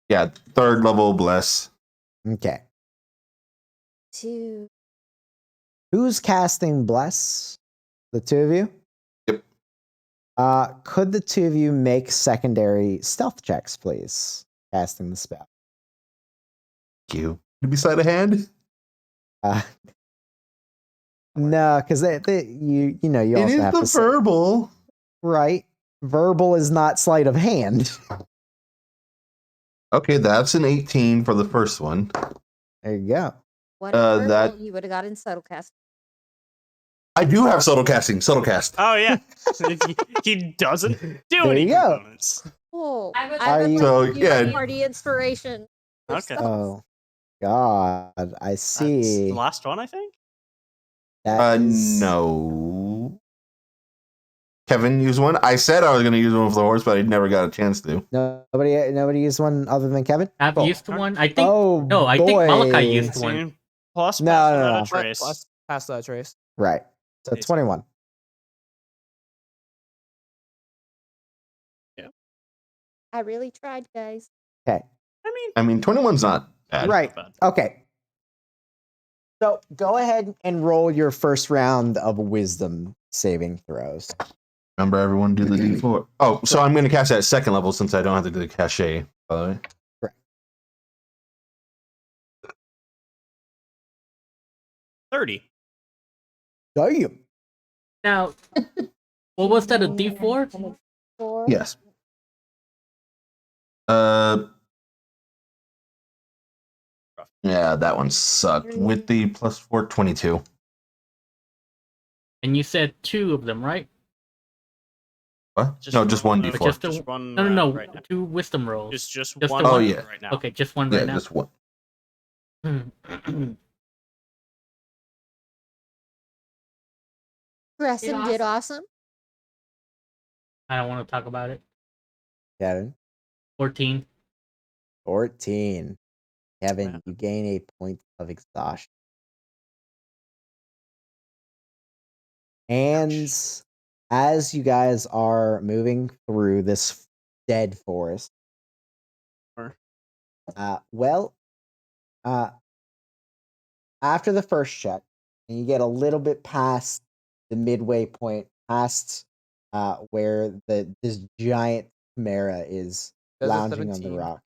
Yeah, 3rd level bless. Okay. to. Who's casting Bless? The 2 of you? Yep. Could the 2 of you make secondary stealth checks, please? Casting the spell. Thank you. Beside a hand. No, because you It also is have the to say, verbal. right. Verbal is not sleight of hand. Okay, that's an 18 for the first one. There you go. What that- you would have got in subtlecast. I do have subtle casting. Subtle cast. Oh yeah, he doesn't do There any you go. components. Oh, I was- I Are would you- like So, to use yeah. party inspiration. for Okay. stuff. Oh, God. I That's see. the last one, I think. That is- No. Kevin used one. I said I was going to use one for the horse, but I never got a chance to. Nobody used one other than Kevin? I've Cool. used one. I think. Oh, no, I think Malachi boy. used one. 18 plus No, pass no, without no. a trace. Plus pass that trace. Right. So It's- 21. I really tried, guys. Okay. I mean, 21's not bad. Right. bad. Okay. So go ahead and roll your first round of wisdom saving throws. Remember, everyone do the D4. Oh, so I'm going to cast that 2nd level since I don't have to do the cachet, by the way. 30. Damn. Now, what was that? A D4? 4. Yes. Yeah, that one sucked. With the plus 4, 22. And you said 2 of them, right? What? No, just one of- D4. Just Just a- one. No, round no. right now. 2 wisdom rolls. Just Just one. the one? round Oh, yeah. Right now. Okay, just one Yeah, right now. just one. Gressam did awesome. I don't want to talk about it. Kevin. 14. 14. Kevin, Wow. you gain a point of exhaustion. And as you guys are moving through this dead forest, Sure. after the first check, and you get a little bit past the midway point, past where this giant chimera is Does a lounging on the 17? rock.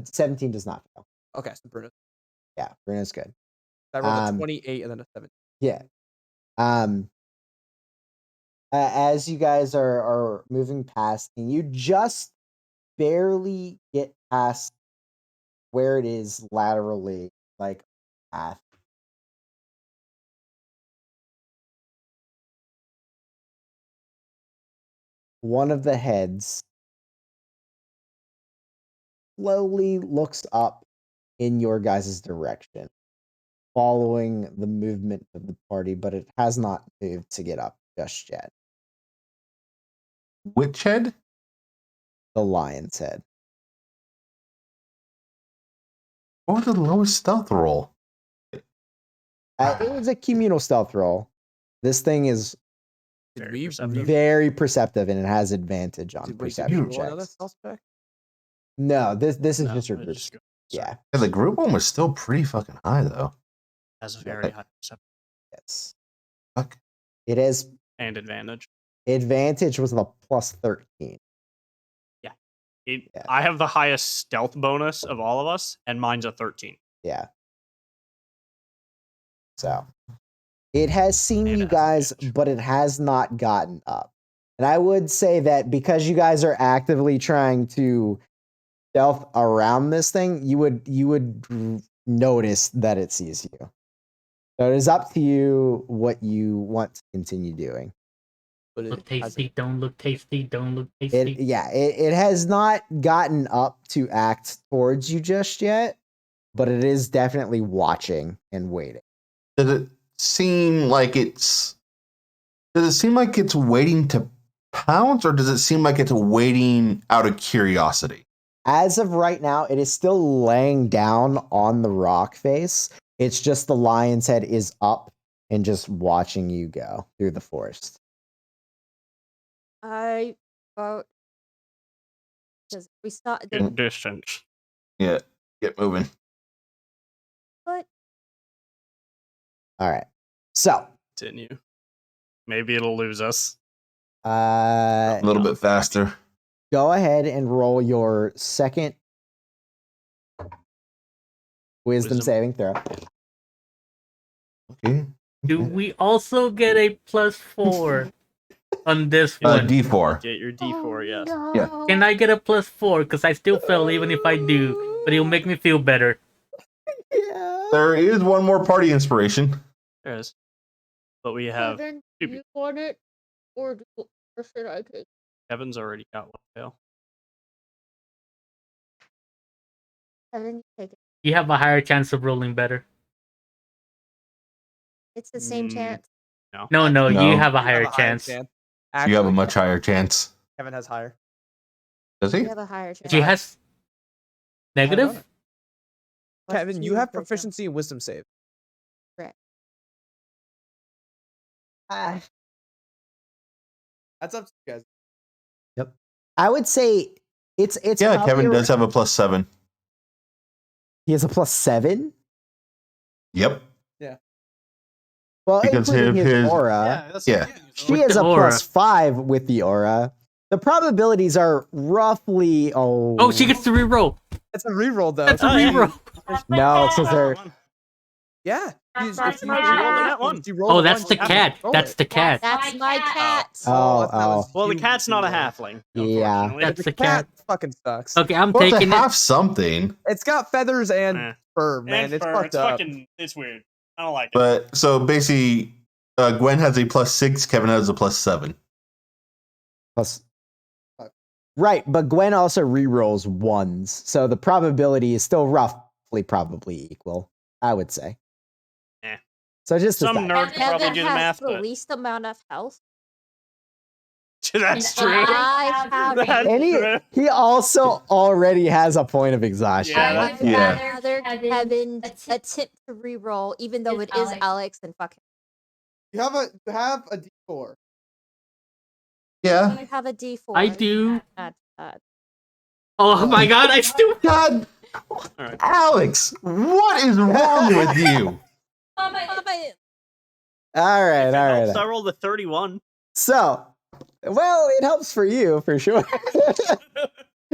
17 does not fail. Okay, so Bruno. Yeah, Bruno's good. I rolled a Um, 28 and then a 17. Yeah. As you guys are moving past, and you just barely get past where it is laterally, like path. One of the heads slowly looks up in your guys' direction, following the movement of the party, but it has not moved to get up just yet. Which head? The lion's head. What was the lowest stealth roll? It was a communal stealth roll. This thing is Did Very we perceptive. very perceptive and it has advantage on did we perception roll another checks. stealth check? No, this is No, just your it group. just goes- Yeah. Yeah, the group one was still pretty fucking high though. Has a very high perception Yes. Fuck. It has and advantage. advantage was the plus 13. Yeah. I have the highest stealth bonus of all of us, and mine's a 13. Yeah. So it has seen And you it has guys, advantage. but it has not gotten up. And I would say that because you guys are actively trying to stealth around this thing, you would notice that it sees you. So it is up to you what you want to continue doing. But Look it hasn't- tasty, don't look tasty, don't look tasty. It has not gotten up to act towards you just yet, but it is definitely watching and waiting. Does it seem like it's waiting to pounce, or does it seem like it's waiting out of curiosity? As of right now, it is still laying down on the rock face. It's just the lion's head is up and just watching you go through the forest. I vote because we saw Good distance. Yeah, get moving. but All right. So, Continue. Maybe it'll lose us. A little bit faster. go ahead and roll your second wisdom Wisdom. saving throw. Okay. Do we also get a +4 on this one? D4. Get your D4, yes. no. Can I get a +4? Because I still fail even if I do, but it'll make me feel better. Yeah. There is one more party inspiration. There is. But we have Kevin, two you want it, or should I take? Kevin's already got one fail. Kevin, you take it. You have a higher chance of rolling better. It's the same Mm, chance. No, No. you have a You higher chance. You have a Actually, much higher chance. Kevin has higher. Does he? You have a higher chance. She has negative? it. Plus Kevin, you 2 have wisdom. proficiency in wisdom save. Ah, That's up to you guys. I would say it's Yeah, probably Kevin around- does have a +7. He has a +7. Yep. Well, Because including his aura. Yeah. She With has the a aura. +5 with the aura. The probabilities are roughly Oh, she gets to reroll. That's a reroll though. That's a Oh, yeah. reroll. No, it's because they're Yeah. That's If my you cat. roll That one. if you roll Oh, a that's one, the you have cat. to roll That's it. the cat. That's my cat. Oh, that was Well, the you, cat's not a Zero. halfling. Yeah. unfortunately. That's The the cat cat. fucking sucks. Okay, I'm Well, to taking have it. something. It's got feathers and Eh. fur, man. And It's fur, fucked up. it's weird. I don't like it. But so basically, Gwen has a +6. Kevin has a +7. plus. Right, but Gwen also rerolls ones, so the probability is still roughly probably equal, I would say. Eh. So just Some decide. nerd could probably Kevin do the has math, the but least amount of health. that's And true. I have That's And true. he also already has a point of exhaustion. Yeah, I that's- would Yeah. rather Kevin attempt to reroll, even though it is Alex, and fuck him. You have a D4. Yeah. You have a D4. I do. Not, Oh my god, I still. God, Alright. Alex, what is wrong with you? All right, If all it right. helps, I rolled a 31. So, well, it helps for you for sure.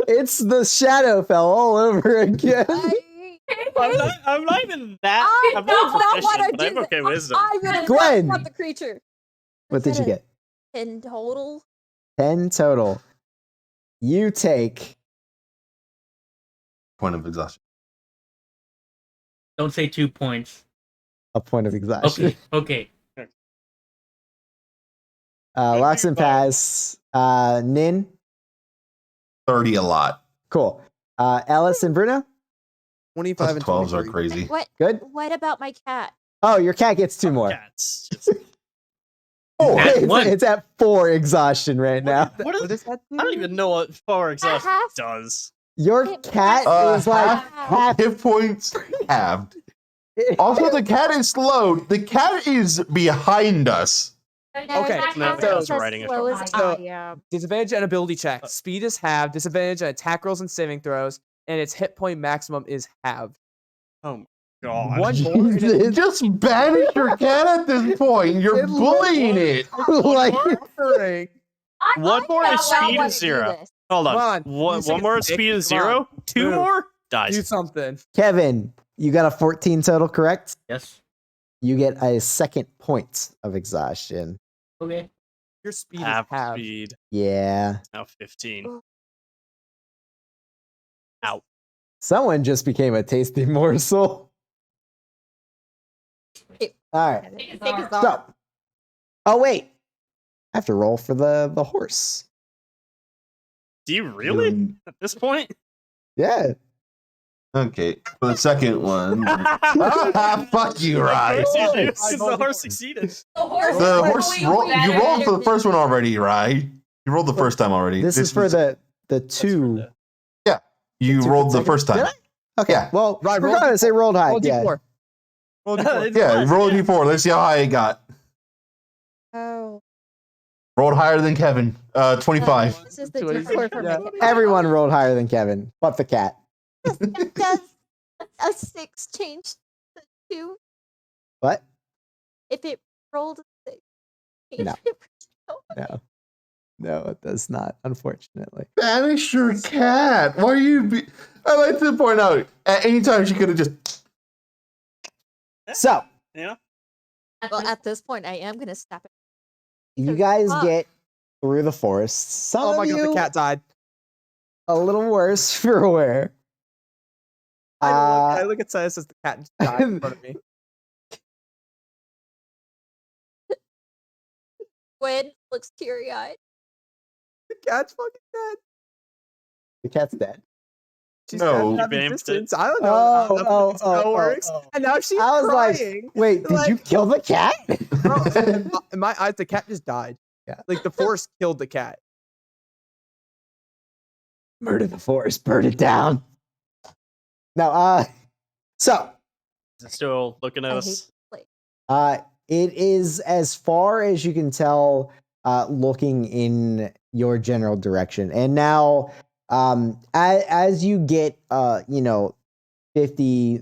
It's the Shadowfell all over again. I'm not even that. I I'm don't not know what I proficient, but I'm did. okay wisdom. I'm gonna Gwen! not the creature. What did you get? 10 total. 10 total. You take Point of exhaustion. Don't say 2 points. A point of exhaustion. Okay. Locks and pass. Nin. 30 a lot. Cool. Ellis and Bruno. 25 and 12s are 23. crazy. Good. What about my cat? Oh, your cat gets 2 more. Cats. Just- Oh, At it's, one. it's at 4 exhaustion right now. what is- that? I don't even know what far exhaustion half- does. Your It cat might- is like half hit points halved. Also, the cat is slowed. The cat is behind us. Okay, my no, cat so- is as writing it slow from- as So- I am. Disadvantage and ability check. Speed is halved. Disadvantage on attack rolls and saving throws. And its hit point maximum is halved. Oh my god. One more. and it- Jesus. Just banish your cat at this point. You're It bullying it. like Suffering. One more I and don't speed wanna is do 0. this. Hold on. Come on, One, you take one a more and stick. speed is Come on. 0. 2 Move. more Do dies. something. Kevin, you got a 14 total, correct? Yes. You get a second point of exhaustion. Okay. Your speed Half is halved. speed. Yeah. Now 15. Oh. Ow. Someone just became a tasty morsel. All right. Take his arm. So, oh wait, I have to roll for the horse. Do you really? At this point? Yeah. Okay, for the second one. Fuck you, Rye. Of course you do, I 'cause rolled the the horse horse. succeeded. The horse, you rolled for the first one already, Rye. You rolled the first time already. This is for was- the That's for two. the- You two rolled the consecutive- first time. Did I? Okay. Yeah. Well, Right, roll regardless, they rolled high. Roll Yeah. D4. Roll D4. It's Yeah, less, roll a yeah. d4. Let's see how high it got. Oh. Rolled higher than Kevin. 25. This is the Two eighty- D4 for yeah. my cat. Everyone rolled higher than Kevin, but the cat. Does a 6 change the 2? What? If it rolled a 6. No. change it for two? No. No, it does not, unfortunately. Banish your cat. Why are you? I like to point out at any time she could have just. So, Yeah. Well, at this point, I am going to stop it. you guys Fuck. get through the forest. Some Oh of my god, you the cat died. a little worse for wear. I look at Silas as the cat just died in front of me. Gwen looks teary eyed. The cat's fucking dead. The cat's dead. She's No. dead out of You vamped it. existence. I don't know Oh, how that oh, fucking spell oh, works. oh. And now she's I was crying. like, wait, did you Like- kill the cat? Bro, in my eyes, the cat just died. Yeah. Like the force killed the cat. Murder the forest, burn it down. No, so Is it still looking at I hate us? this place. it is as far as you can tell, looking in your general direction. And now, as you get, 50,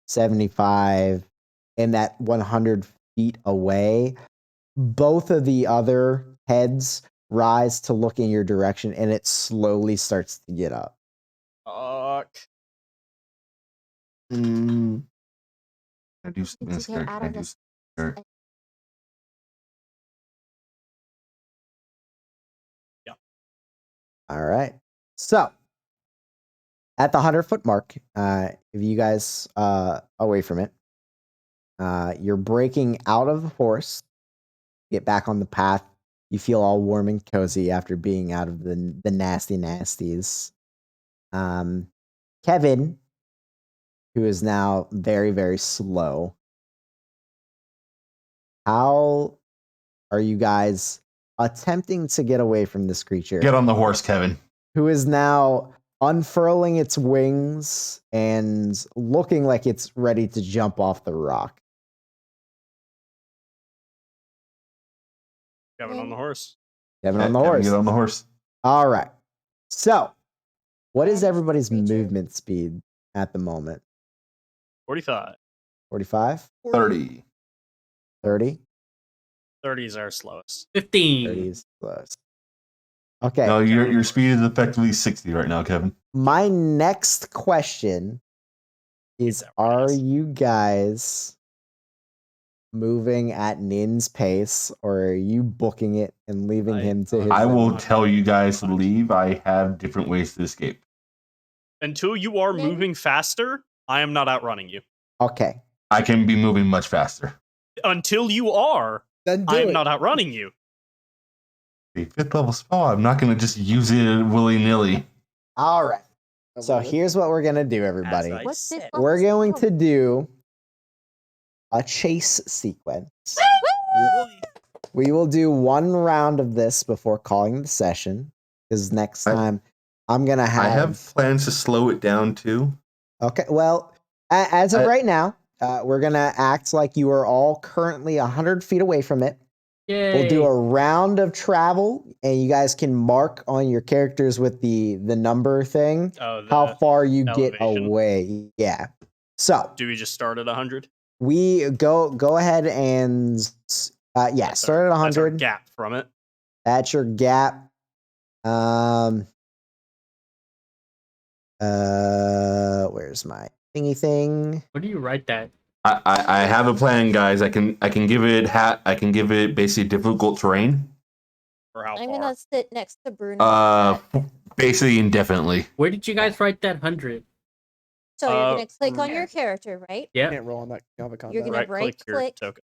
75, and that 100 feet away, both of the other heads rise to look in your direction, and it slowly starts to get up. Fuck. I do something Need to scared. get out I of do this. scared. All right. So at the 100-foot mark, if you guys away from it, you're breaking out of the forest, get back on the path. You feel all warm and cozy after being out of the nasty nasties. Kevin, who is now very, very slow. How are you guys attempting to get away from this creature? Get on the horse, Kevin. Who is now unfurling its wings and looking like it's ready to jump off the rock. Kevin on the horse. Kevin on the Kevin, horse. Get on the horse. All right. So, what is Banish everybody's creature. movement speed at the moment? 45. 45? 30. 30? 30 is our slowest. 15. 30 is close. Okay. No, your speed is effectively 60 right now, Kevin. My next question is, that are right? you guys moving at Nin's pace, or are you booking it and leaving him to his I will own? tell you guys to leave. I have different ways to escape. Until you are Maybe. moving faster, I am not outrunning you. Okay. I can be moving much faster. Until you are, Then do I'm it. not outrunning you. The 5th level spell. I'm not going to just use it willy nilly. All right. So here's what we're gonna do, everybody. I What's this? said. level We're going spell? to do a chase sequence. We will do one round of this before calling the session, because next time I'm gonna have. I have plans to slow it down too. Okay. Well, as of I- right now, we're gonna act like you are all currently 100 feet away from it. Yay. We'll do a round of travel, and you guys can mark on your characters with the number thing Oh, how far you get elevation. away. Yeah. So Do we just start at 100? we go ahead and start at That's our 100. gap from it. That's your gap. Where's my thingy thing? Where do you write that? I have a plan, guys. I can give it I can give it basically difficult terrain. For how I'm far? gonna sit next to Bruno. Basically indefinitely. Where did you guys write that 100? So you're gonna click on yeah. your character, right? Yeah. Can't roll on that Java combat. You're gonna Right click your right-click. token.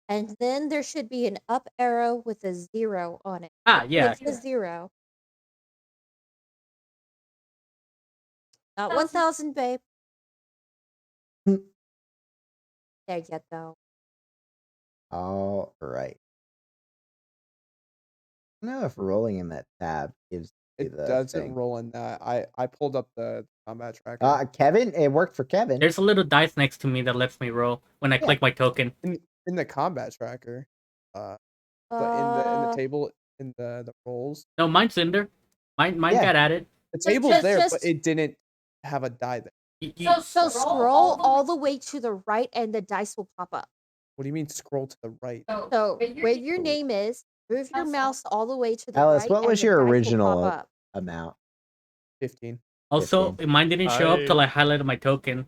And then there should be an up arrow with a 0 on it. Ah, yeah. Click the 0. Not 1,000, babe. Hmm. There you go. All right. I don't know if rolling in that tab gives you It the doesn't thing. roll in that. I pulled up the combat tracker. Kevin, it worked for Kevin. There's a little dice next to me that lets me roll when I click my token. in the combat tracker. But in the table in the rolls. No, mine's in there. Mine Yeah. got added. The So table's just- there, just- but it didn't have a die there. So scroll all the way to the right and the dice will pop up. What do you mean scroll to the right? So where your name is, move your mouse all the way to the Alice, right. what and was the your dice will original pop up. amount? 15. Also, 15. mine didn't show up till I highlighted my token.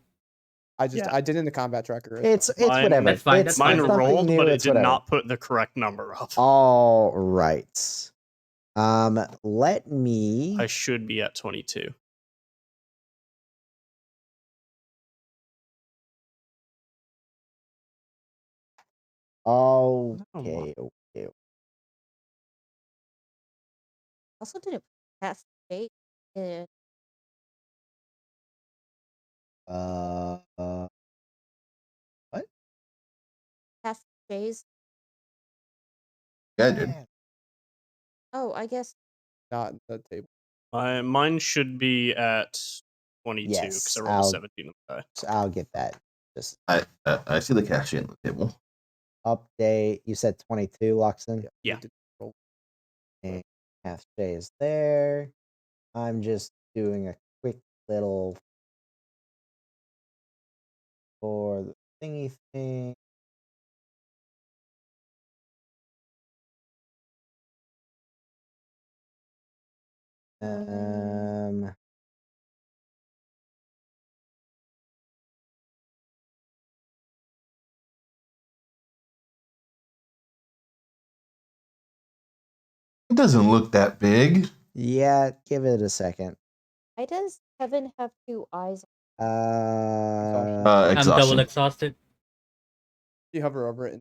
I did in the combat tracker. It's Mine- whatever. That's fine, It's, that's Mine it's something rolled, new, but it it's did whatever. not put the correct number up. All right. Let me. I should be at 22. Okay. Okay. Also didn't pass the date in What? past days. Yeah, I did. Oh, I guess Not in the table. Mine should be at 22 because Yes, I rolled a I'll- 17 on the die. So I'll get that. Just I see the cash in the table. update. You said 22, Luxon? Yeah. We did roll. And half day is there. I'm just doing a quick little for the thingy thing. It doesn't look that big. Yeah, give it a second. why does Kevin have 2 eyes? I'm Exhaustion. double exhausted. You hover over it.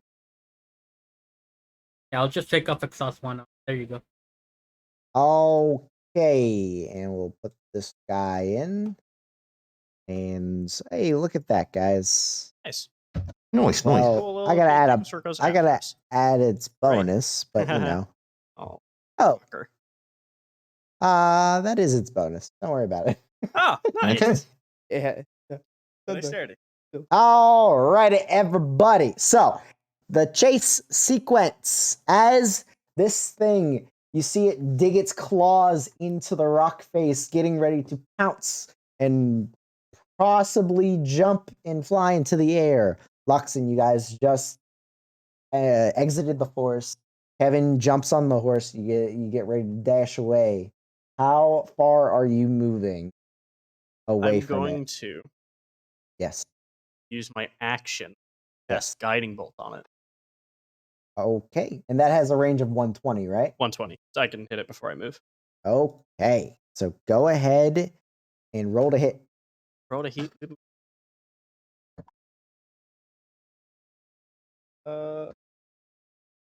Yeah, I'll just take off exhaust 1. There you go. Okay, and we'll put this guy in. And hey, look at that, guys. Nice. Noise, noise. Well, Cool little I gotta add a Game Circus I gotta afterwards. add its Right. bonus, but you know. Oh, Oh, fucker. that is its bonus. Don't worry about it. Ah, nice. Okay. Yeah. Dexterity. All righty, everybody. So, the chase sequence. As this thing, you see it dig its claws into the rock face, getting ready to pounce and possibly jump and fly into the air. Luxon, you guys just exited the forest. Kevin jumps on the horse. You get ready to dash away. How far are you moving away I'm from going it? to Yes. use my action. Yes. Cast Guiding Bolt on it. Okay. And that has a range of 120, right? 120. So I can hit it before I move. Okay. So go ahead and roll to hit. Roll a heat.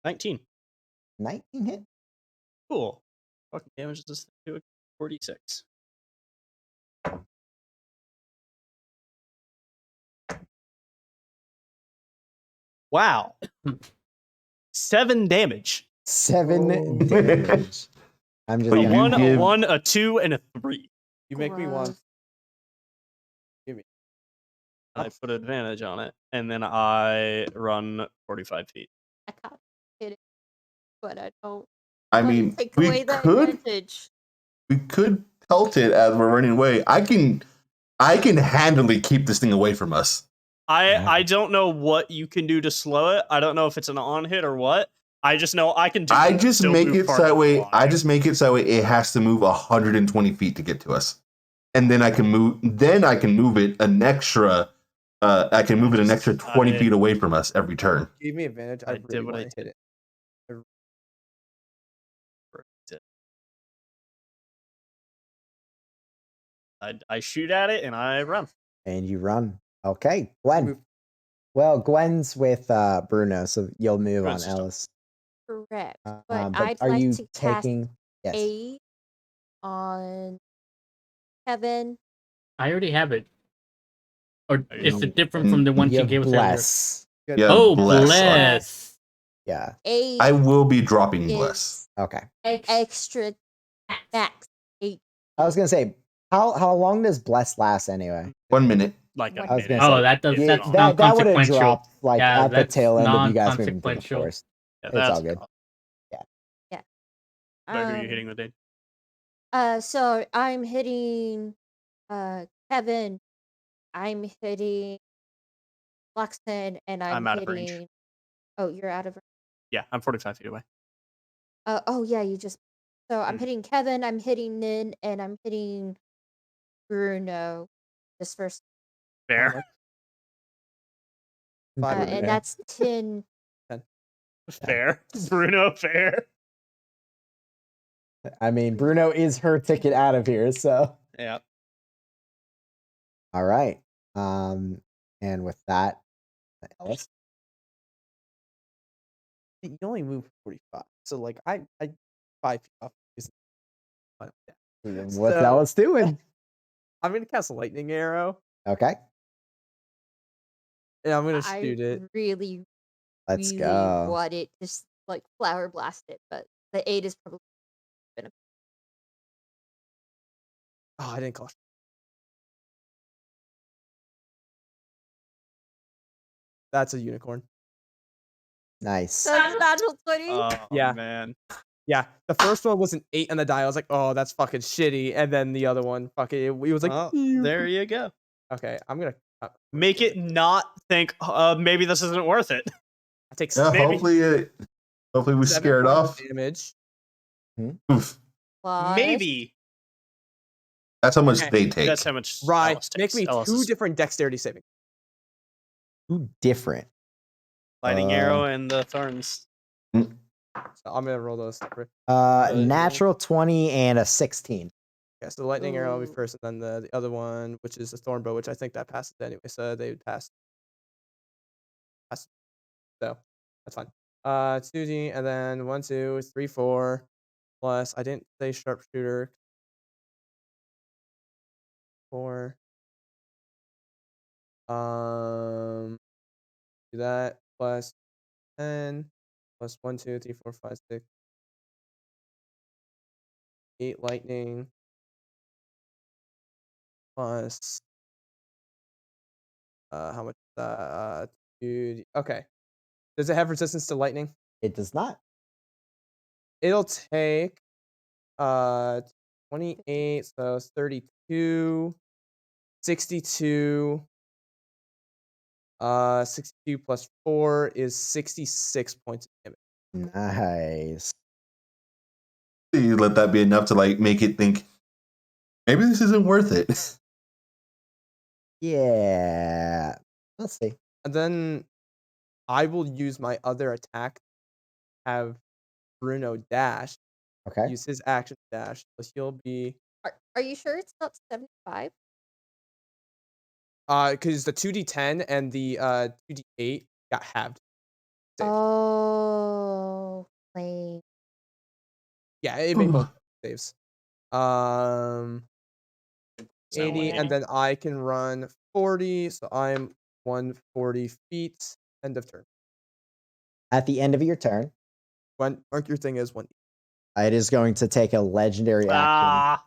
19. 19 hit. Cool. Fucking damage this thing to 46. Wow. 7 damage. 7 Oh. damage. I'm just But A you gonna, do 1, a give- 1, a 2, and a 3. You make me want. Gross. I put advantage on it, and then I run 45 feet. I can't hit it, but I don't I wanna mean, take we away the could advantage. pelt it as we're running away. I can handily keep this thing away from us. I don't know what you can do to slow it. I don't know if it's an on hit or what. I just know I can do. I just still make move it farther that way. along. I just make it so that way it has to move 120 feet to get to us, and then I can move. Then I can move it an extra. I can move it an extra 20 I- feet away from us every turn. Gave me advantage. I I did really what I want to hit did. it. I shoot at it and I run. and you run. Okay, Gwen. Move. Well, Gwen's with Bruno, so you'll move Gwen's on, just- Ellis. Correct. But But I'd are like you to cast taking? Yes. aid on Kevin. I already have it. Or There is you it different from the one You she gave us earlier? bless. Good. Yeah, Oh, bless. bless. Yeah. Aid I will be dropping bless. is Okay. extra max 8. I was gonna say, how long does bless last anyway? 1 minute. Like a I was minute. gonna say, Oh, that does It's Yeah, that's not- that would have non-consequential. dropped like Yeah, at the that's tail end of you guys moving to the non-consequential. forest. Yeah, It's that's all good. Who are you hitting with it? So I'm hitting Kevin. I'm hitting Luxton, and I'm out of range. hitting. Oh, you're out of range. Yeah, I'm 45 feet away. Oh yeah, you just. So I'm Mm. hitting Kevin. I'm hitting Nin, and I'm hitting Bruno. This first, Fair. Five Bruno. and that's 10. Fair. Bruno, fair. I mean, Bruno is her ticket out of here, so Yeah. all right. And with that, Ellis. You only move 45, so like I 5 feet off. Is fine with that. What's So- Ellis doing? I'm gonna cast a lightning arrow, Okay, and I'm gonna I shoot it. really, let's really go. want it to like flower blast it, but the 8 is probably. Oh, I didn't call. That's a unicorn. Nice. That's a natural 20. Oh, Yeah. man. Yeah, the first one was an 8 on the die. I was like, oh, that's fucking shitty. And then the other one, fucking, it was like, Well, "Ew." there you go. Okay, I'm gonna Make it not think, maybe this isn't worth it. I take Yeah, Maybe. hopefully we 7 scare it points of off. damage. Oof. Plus- Maybe. That's how much Okay, they take. That's how much Right, Ellis make takes. me Ellis 2 is different dexterity saving. Two different. Lightning Uh, arrow and the thorns. So I'm gonna roll those separate. Natural 20 and a 16. Yeah, so the lightning arrow will be Ooh. first, and then the other one, which is the thorn bow, which I think that passes anyway. So they would pass. So that's fine. 2D, and then 1, 2, 3, 4. Plus, I didn't say sharpshooter. 4. Do that plus 10 plus 1, 2, 3, 4, 5, 6. 8 lightning plus how much is that? 2D. Okay. Does it have resistance to lightning? It does not. It'll take 28, so it's 32, 62. 62 plus 4 is 66 points of damage. Nice. You let that be enough to like make it think maybe this isn't worth it. Yeah. Let's see. And then I will use my other attack, have Bruno dash, Okay. use his action dash. So he'll be Are you sure it's not 75? because the 2d10 and the 2d8 got halved. Oh, plane. Yeah, it made both saves. So 80, and then I can run 40, so I'm 140 feet. End of turn. At the end of your turn, When mark your thing as 1. it is going to take a legendary action Ah,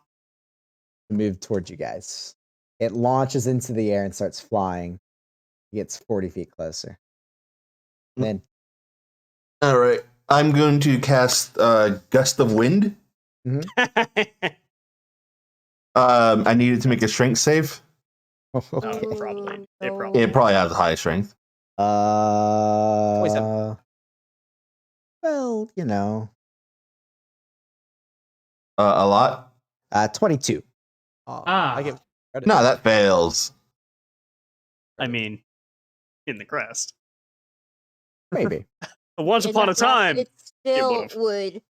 to move towards you guys. It launches into the air and starts flying. It gets 40 feet closer. Then All right. I'm going to cast Gust of Wind. I needed to make a strength save. okay. probably. It Ooh, probably- It probably has a high strength. Well, you know, A lot. 22. I get credit. No, that fails. I mean, in the crest. Maybe. Once in upon a that round, time, It still would've. would.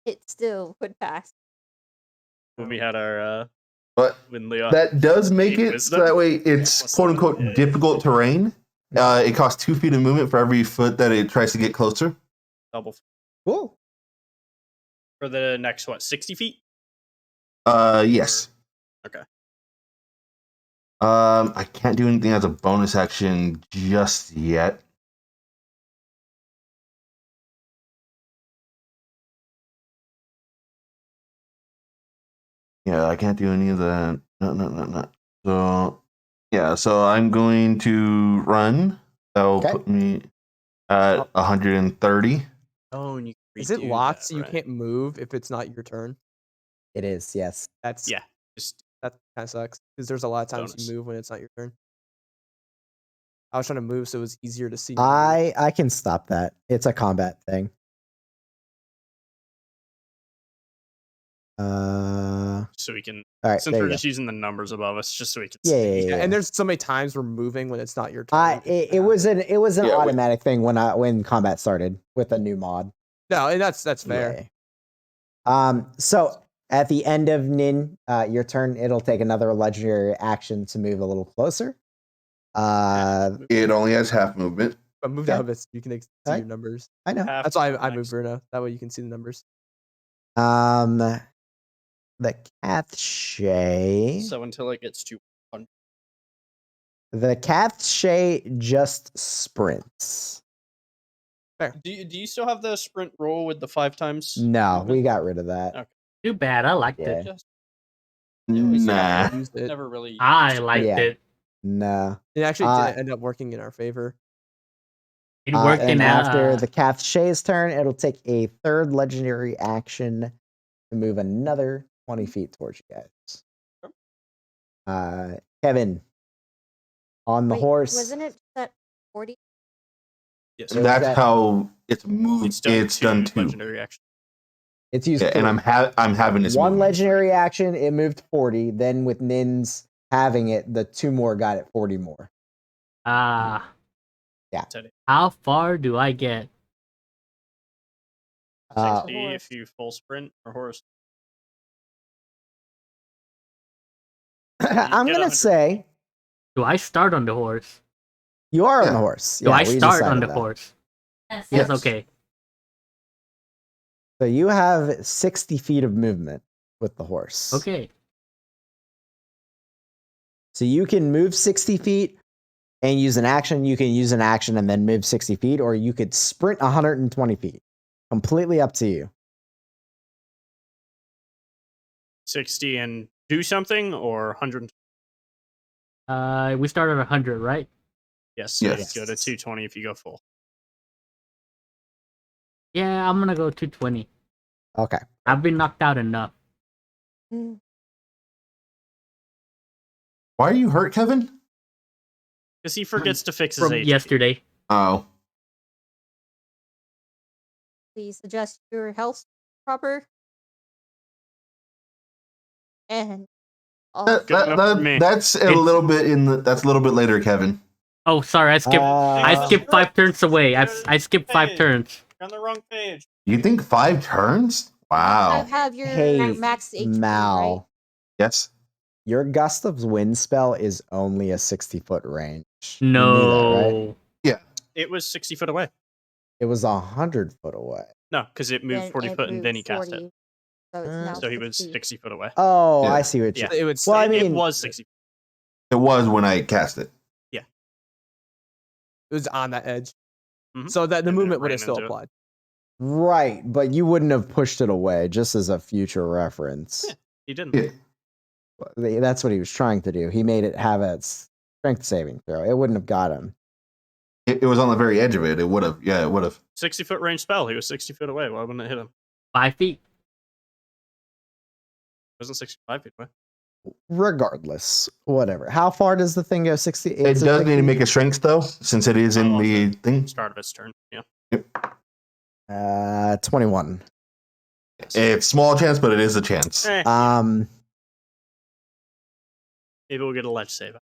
It still would pass. when we had our But when Leon. that does make Gain it wisdom? so that way it's Plus quote unquote 7, yeah. difficult terrain. It costs 2 feet of movement for every foot that it tries to get closer. Double Cool. for the next 60 feet. Yes. Okay. I can't do anything as a bonus action just yet. Yeah, I can't do any of that. No. So, yeah, so I'm going to run. That'll Okay. put me at 130. Oh, and you can Is it redo locked that, so you right? can't move if it's not your turn? It is, yes. That's Yeah, just that kind of sucks because there's a lot of times Bonus. you move when it's not your turn. I was trying to move so it was easier to see. I can stop that. It's a combat thing. so we can. All right, Since there we're you go. just using the numbers above us, just so we can Yeah, see. yeah, yeah. And there's so many times we're moving when it's not your turn. It was an Yeah, we- automatic thing when combat started with a new mod. No, and that's fair. Yeah. So at the end of Nin, your turn, it'll take another legendary action to move a little closer. It only has half movement. But move Okay. down a bit so you can see Alright. your numbers. I know. Half That's why to I the moved next. Bruno. That way you can see the numbers. The Cathshay. So until it gets to. The Cathshay just sprints. Do you still have the sprint roll with the 5 times? No, movement? we got rid of that. Okay. Too bad. I liked Yeah. it. Just Nah. Used it. never really. I liked Yeah. it. No. It actually Uh, didn't end up working in our favor. It worked and in after the Cathshay's turn, it'll take a third legendary action to move another 20 feet towards you guys. Kevin, on the Wait, horse. Wasn't it at 40? Yes. It was That's that- how it's moved. It's done too. Legendary action. It's used Yeah, and I'm having this one movement. legendary action. It moved 40. Then with Nin's having it, the 2 more got it 40 more. Yeah. Teddy. How far do I get? 60 Horse. if you full sprint or horse. I'm get gonna 100. say Do I start on the horse? you are on Yeah. the horse. Do Yeah, I we start on decided the that. horse? Yes. Yes. Yes. Okay. So you have 60 feet of movement with the horse. Okay. So you can move 60 feet and use an action. You can use an action and then move 60 feet, or you could sprint 120 feet. Completely up to you. 60 and do something or 100. We start at 100, right? Yes. So Yes. you go to 220 if you go full. Yeah, I'm gonna go 220. Okay. I've been knocked out enough. Mm. Why are you hurt, Kevin? Because he forgets to fix his From HP. yesterday. Oh. Please adjust your health proper. And That, Good enough for me. that's a It's- little bit that's a little bit later, Kevin. Oh, sorry, I skipped. I Uh, skipped 5 turns away. I skipped 5 Hey. turns. You're on the wrong page. You think 5 turns? Wow. have your Hey, max HP, Mal. right? Yes. Your Gust of Wind spell is only a 60-foot range. You knew No. that, right? It was 60 foot away. It was 100 foot away. No, because it moved Then 40 it foot and then he moved cast 40, it. So it's now So he was 60. 60 foot away. Oh, Yeah. I see what you. Yeah. It would. Well, I it mean, was 60. It was when I cast it. It was on that edge. Mhm. So that the And then it movement would ran have still into it. applied. right, but you wouldn't have pushed it away, just as a future reference. Yeah. He didn't. Yeah. That's what he was trying to do. He made it have a strength saving throw. It wouldn't have got him. It was on the very edge of it. It would have. Yeah, it would have. 60 foot range spell. He was 60 feet away. Why wouldn't it hit him? 5 feet. It wasn't 65 feet away. Regardless, whatever. How far does the thing go? 60. It does need to make a strength though, since it is in the thing. Start of its turn. Yeah. 21. It's small chance, but it is a chance. Um, Maybe we'll get a ledge save.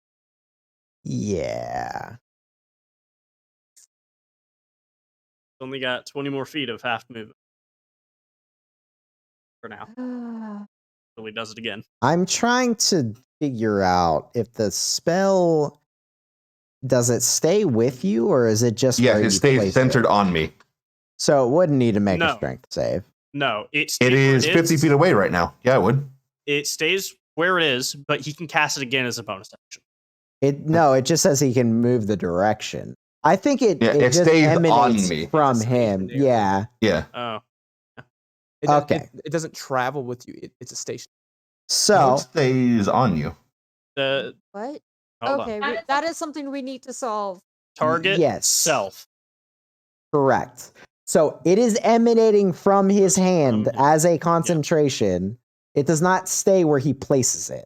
yeah. Only got 20 more feet of half movement. For now. Until he does it again. I'm trying to figure out if the spell does it stay with you or is it just Yeah, where it you stays place centered it? on me. So it wouldn't need to make a No. strength save. No, it It is 50 feet away right now. Yeah, it would. It stays where it is, but he can cast it again as a bonus action. It just says he can move the direction. I think it Yeah, it just stays on emanates me. from It stays him. in there. Yeah. Yeah. Oh. Okay. It doesn't travel with you. It's a station. So It stays on you. The What? hold Okay, on. that is something we need to solve. Target yes. self. correct. So it is emanating from his hand From him. as a concentration. It does not stay where he places it.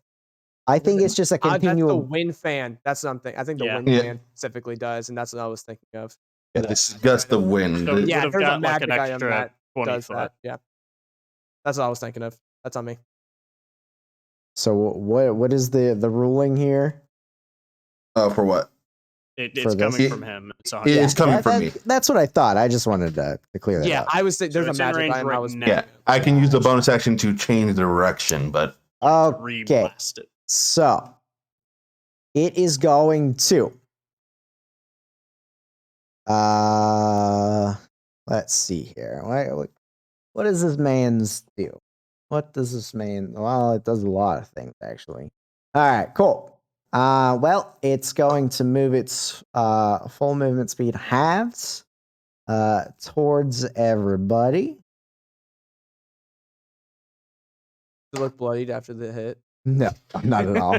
I think it's just a That's the continual. wind fan. That's something. I think the Yeah. wind Yeah. fan specifically does, and that's what I was thinking of. Yeah, it's just the wind. So Yeah, would have there's a got like an magic item extra that 20 Does foot. that? Yeah, that's what I was thinking of. That's on me. So what is the ruling here? For what? It's for this? coming from him. It's on It's coming that- from that- me. That's what I thought. I just wanted to clear that Yeah, up. I was thinking there's it's a in magic range item. I right was now. Yeah, I can use the bonus action to change direction, but Okay. re-blast it. So it is going to let's see here. What does this man's do? What does this man? Well, it does a lot of things actually. All right, cool. Well, it's going to move its full movement speed halves towards everybody. to look bloodied after the hit. No, not at all.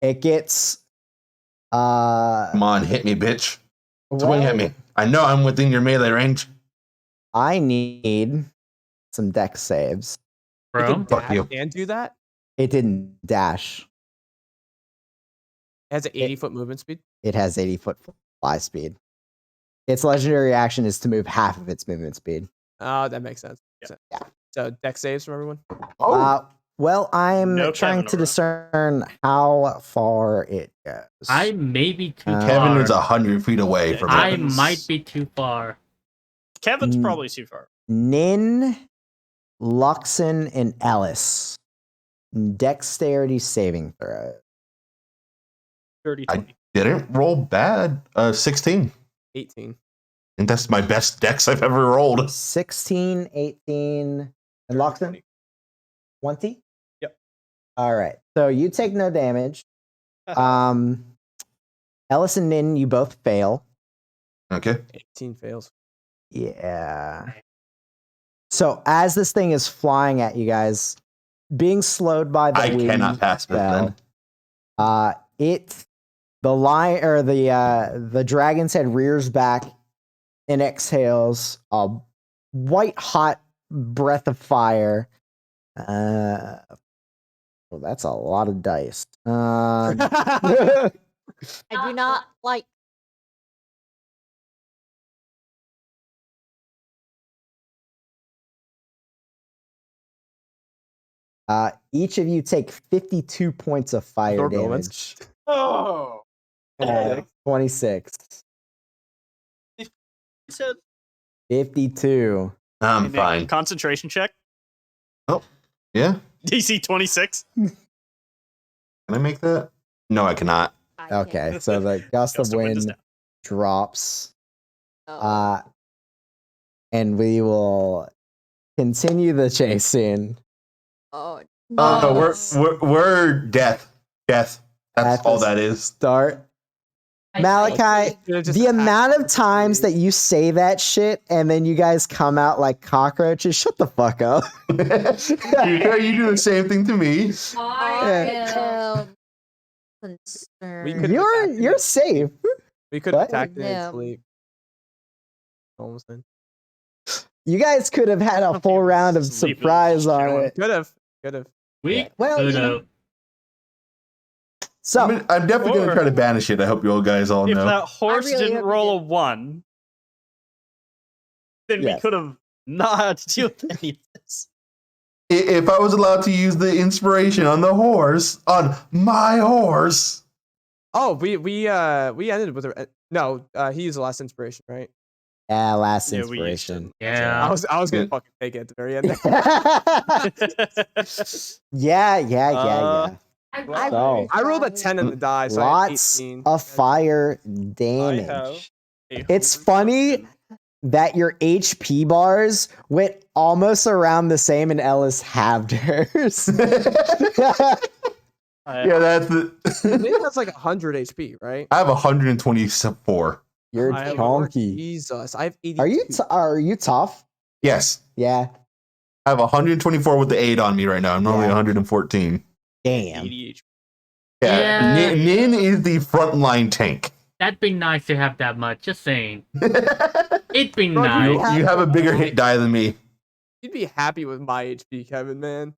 It gets come on, hit me, bitch. Swing well, at me. I know I'm within your melee range. I need some dex saves. It Bro. can Fuck dash you. and do that. It didn't dash. It has an 80-foot movement speed. It has 80-foot fly speed. Its legendary action is to move half of its movement speed. Oh, that makes sense. Yeah. So dex saves from everyone. Well, I'm No trying Kevin to over. discern how far it goes. I may be too Kevin Kevin far. is 100 feet away Yeah, from I it. Kevin's- might be too far. Kevin's Mm. probably too far. Nin, Luxon, and Ellis. Dexterity saving throw. 30, I 20. didn't roll bad. 16. 18. And that's my best dex I've ever rolled. 16, 18, and Luxon? 20? Yep. All right. So you take no damage. Ellis and Nin, you both fail. Okay. 18 fails. Yeah. So as this thing is flying at you guys, being slowed by the I wind cannot pass this spell, then. the dragon's head rears back and exhales a white hot breath of fire. Well, that's a lot of dice. I do not like. Each of you take 52 points of fire Absorb damage. elements. Oh. 26. He said 52. I'm fine. concentration check. Yeah. DC 26. Can I make that? No, I cannot. I can't. Okay, so the gust of Gust of wind is wind down. drops. Uh, and we will continue the chase soon. Oh, No, no. we're death. Death. That's At all the that is. Start. Malachi, Gonna just the attack amount of us, times that dude. you say that shit and then you guys come out like cockroaches, shut the fuck up. You do the same thing to me. I am We concerned. could've attacked him You're in- safe. We could What? attack it in Yeah. sleep. Almost then. You guys could have had a Don't full be round of sleeping, surprise on chilling. it. Could have. We Yeah. Well, you know. could've. So, I'm definitely going to Or- try to banish it. I hope you all guys all If know. that horse really didn't hope you roll a did. 1, then Yes. we could have not had to deal with any of this. If I was allowed to use the inspiration on the horse, on my horse. Oh, we ended with a no. He used the last inspiration, right? yeah, last Yeah, we used inspiration. Yeah. I was gonna Yeah. fucking take it at the very end. yeah. I So, I rolled a 10 in the die, so lots I had 18. of fire I have damage. a It's homebrew funny potion. that your HP bars went almost around the same and Ellis halved hers. Yeah, that's the. Maybe that's like 100 HP, right? I have 124. You're I have chunky. Jesus, I have 82. Are you tough? Yes. Yeah. I have 124 with the 8 on me right now. I'm normally Yeah. 114. Damn. 80 HP. Yeah. Yeah. Nin is the frontline tank. That'd be nice to have that much. Just saying. you, It'd be Bro, nice. you have a bigger hit die than me. You'd be happy with my HP, Kevin, man.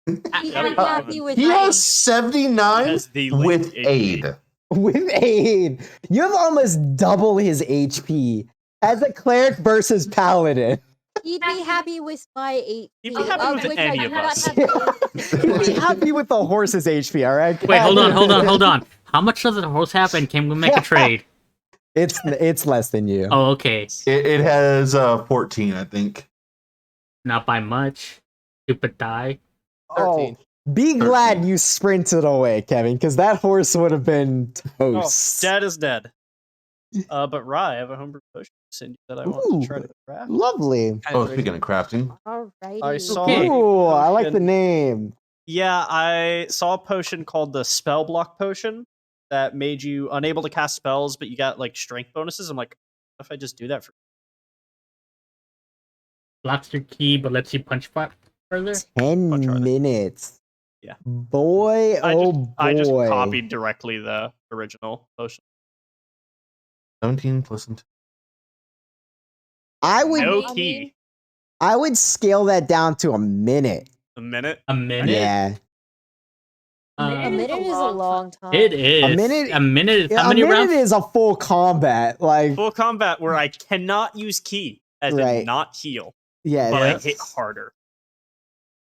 Be Yeah, happy with He my has 79 Has the with linked aid. With aid, you have almost double his HP as a cleric versus paladin. He'd be happy with my 8. He'd be happy with any of us. You'd be happy with the horse's HP, all right? Wait, hold on. How much does the horse have, and can we make a trade? It's less than you. Oh, okay. It has 14, I think. Not by much. Stupid die. 13. Be 13. glad you sprinted away, Kevin, because that horse would have been Oh, toast. dead is dead. But Rye, I have a homebrew potion to send you that I want Ooh. to try to craft. Lovely. Oh, speaking of crafting. Alrighty. I saw Okay. a Ooh, I like the potion- name. Yeah, I saw a potion called the Spell Block Potion that made you unable to cast spells, but you got like strength bonuses. I'm like, what if I just do that for? Blocks your key, but lets you punch further. 10 I'll try that. minutes. Yeah. Boy, I just boy. copied directly the original potion. 17 plus 2. I would No I key. mean- I would scale that down to a minute. A minute. A minute. Yeah. A minute is a long time. It is. A minute- A minute is Yeah, how a many minute rounds? is a full combat. Like, Full combat where I cannot use key, as Right. in not heal, yeah. but I Yes. hit harder.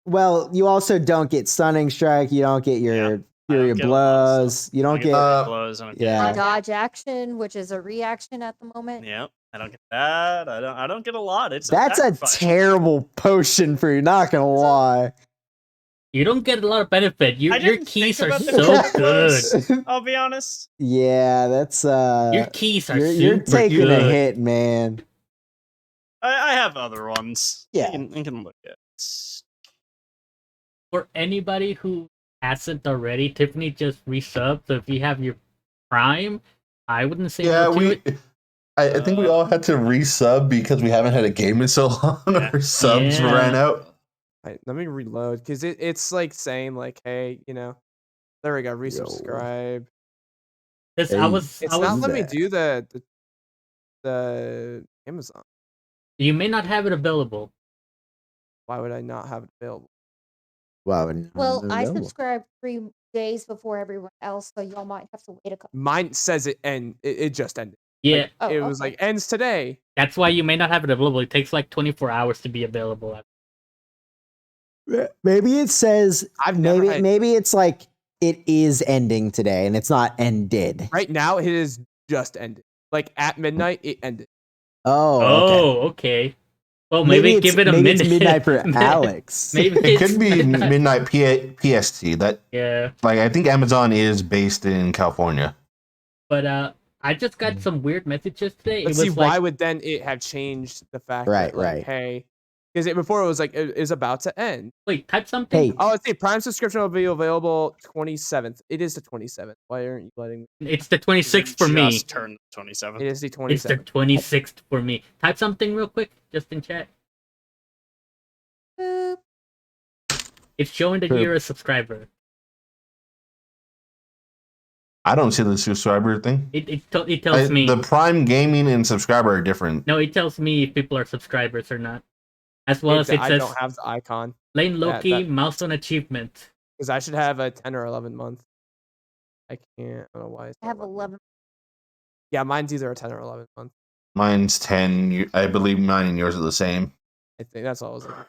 Well, you also don't get stunning strike. You don't get your Yeah, I fury don't of get a lot of blows. You don't I get. Uh, blows. I don't yeah. get Dodge action, which is a reaction at the moment. yeah. I don't get that. I don't get a lot. It's That's a sacrifice. terrible potion for you. Not gonna lie. You don't get a lot of benefit. I Your didn't keys think are about the so benefits. good. I'll be honest. Yeah, that's Your keys are you're super taking good. a hit, man. I have other ones. Yeah. You can look at. For anybody who hasn't already, Tiffany just resubbed. So if you have your Prime, I wouldn't say Yeah, no to we. it. I think we all had to resub because we haven't had a game in so long. Yeah. Our subs Yeah. ran out. Right, let me reload because it's like saying like, hey, there we go, resubscribe. This, Hey. I was It's I was not let me that? do the Amazon. You may not have it available. Why would I not have it available? Wow. Well, I subscribed 3 days before everyone else, so y'all might have to wait a couple. Mine says it end. It just ended. Yeah, Like, Oh, it was okay. like ends today. that's why you may not have it available. It takes like 24 hours to be available. Maybe it says. I've never Maybe had- maybe it's like it is ending today, and it's not ended. Right now, it is just ended. Like at midnight, it ended. Oh. Okay. Oh, okay. Well, maybe it's- give it a maybe minute. It's midnight for Alex. Maybe It it's could be midnight PST. That Yeah, like I think Amazon is based in California. but I just got some weird messages today. Let's it see, was why like, would then it have changed the fact Right, that, like, right. hey, because before it was like it is about to end. wait, type something. Hey, Oh, let's see, Prime subscription will be available 27th. It is the 27th. Why aren't you letting me? It's the 26th for me. Just turned 27. It is the It's the 27th. 26th for me. Type something real quick, just in chat. Boop. It's showing that Boop. you're a subscriber. I don't see the subscriber thing. It tells me. The Prime Gaming and subscriber are different. No, it tells me if people are subscribers or not. As well as it I says don't have the icon Lane Loki that- milestone achievement. because I should have a 10 or 11 month. I can't. I don't know why. It's I not have letting me. 11. Yeah, mine's either a 10 or 11 month. Mine's 10. I believe mine and yours are the same. I think that's all I was looking for.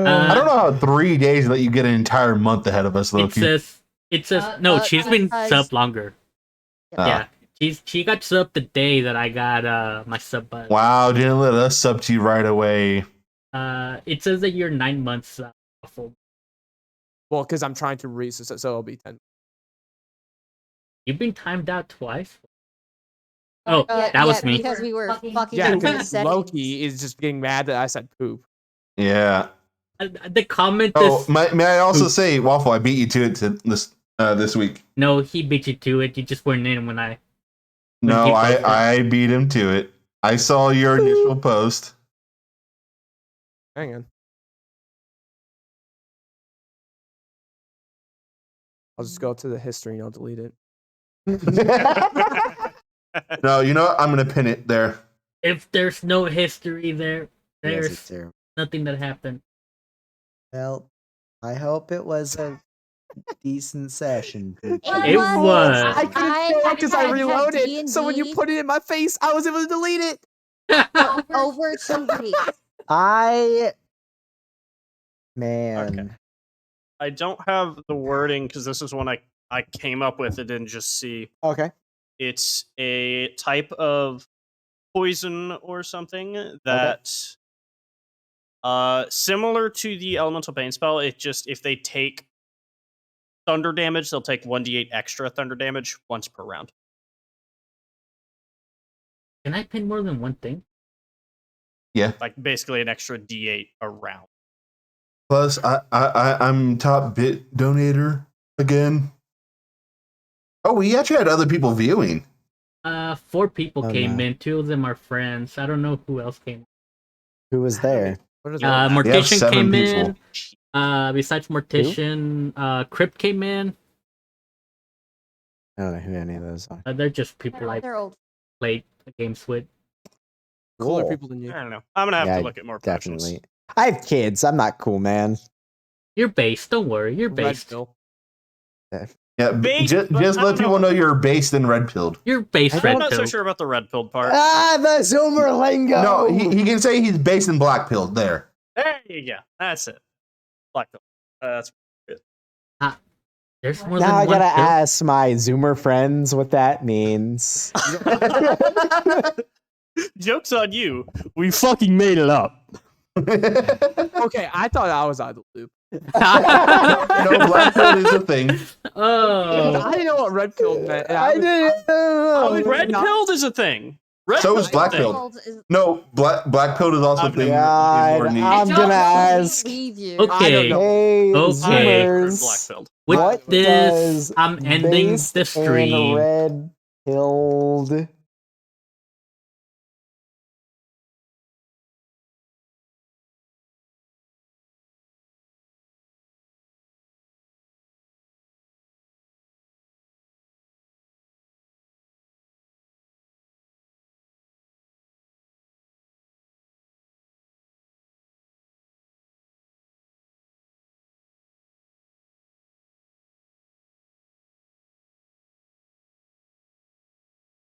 I don't know how 3 days let you get an entire month ahead of us, Loki. It says no. She's been because- sub longer. Ah. Yeah, she got sub the day that I got my sub button. Wow, didn't let us sub to you right away. It says that you're 9 months full. Well, because I'm trying to so it'll be 10. You've been timed out twice. Oh, Yeah, that was me. Because we were fucking Yeah, in the because settings. Loki is just getting mad that I said poop. Yeah. The comment Oh, is may I also Oops. say, Waffle, I beat you to it this week. no. He beat you to it. You just weren't in when I. No, he posted. I beat him to it. I saw your initial post. Hang on. I'll just go to the history and I'll delete it. No, you know what? I'm gonna pin it there. If there's no history there, yes, there's it's terrible. nothing that happened. Well, I hope it was a decent session. It was. I couldn't because I had reloaded. So when you D&D put it in my face, I was able to delete it. over 2 weeks. Man. I don't have the wording because this is one I came up with. It didn't just see. Okay. It's a type of poison or something that similar to the elemental pain spell. It just if they take thunder damage, they'll take 1d8 extra thunder damage once per round. Can I pin more than one thing? Like basically an extra d8 a round. Plus, I'm top bit donator again. Oh, we actually had other people viewing. 4 people Oh, came no. in. 2 of them are friends. I don't know who else came. Who was there? What is We have Mortician 7 came people. in. Besides Mortician, Crypt came in. I don't know who any of those are. They're just people I They're old. played games with. cooler Cool. people than you? I don't know. I'm gonna have Yeah, to look at more potions. Definitely. I have kids. I'm not cool, man. You're based. Don't worry. You're Red based. pill. Yeah, Based, just but I let don't people know you're based in red pilled. You're based. I I'm Red not so pill. sure about the red pilled part. The Zoomer lingo. No, he can say he's based in black pilled. There. There you go. That's it. Black pill. That's There's more now I than one gotta pill. ask my Zoomer friends what that means. Joke's on you. We fucking made it up. Okay, I thought I was out of the loop. No, black pilled is a thing. Oh, I didn't know what red pill meant. and I was- didn't Oh, know. red not- pilled is a thing. Red So is pill's a black thing. pilled. Old is- No, black pilled is also a I'm thing. God, More neat. I'm Hey, gonna Joe, ask. Leave you. okay. know. Hey, Okay. Black Zoomers. pilled. With What this, does I'm ending based the and stream. red pilled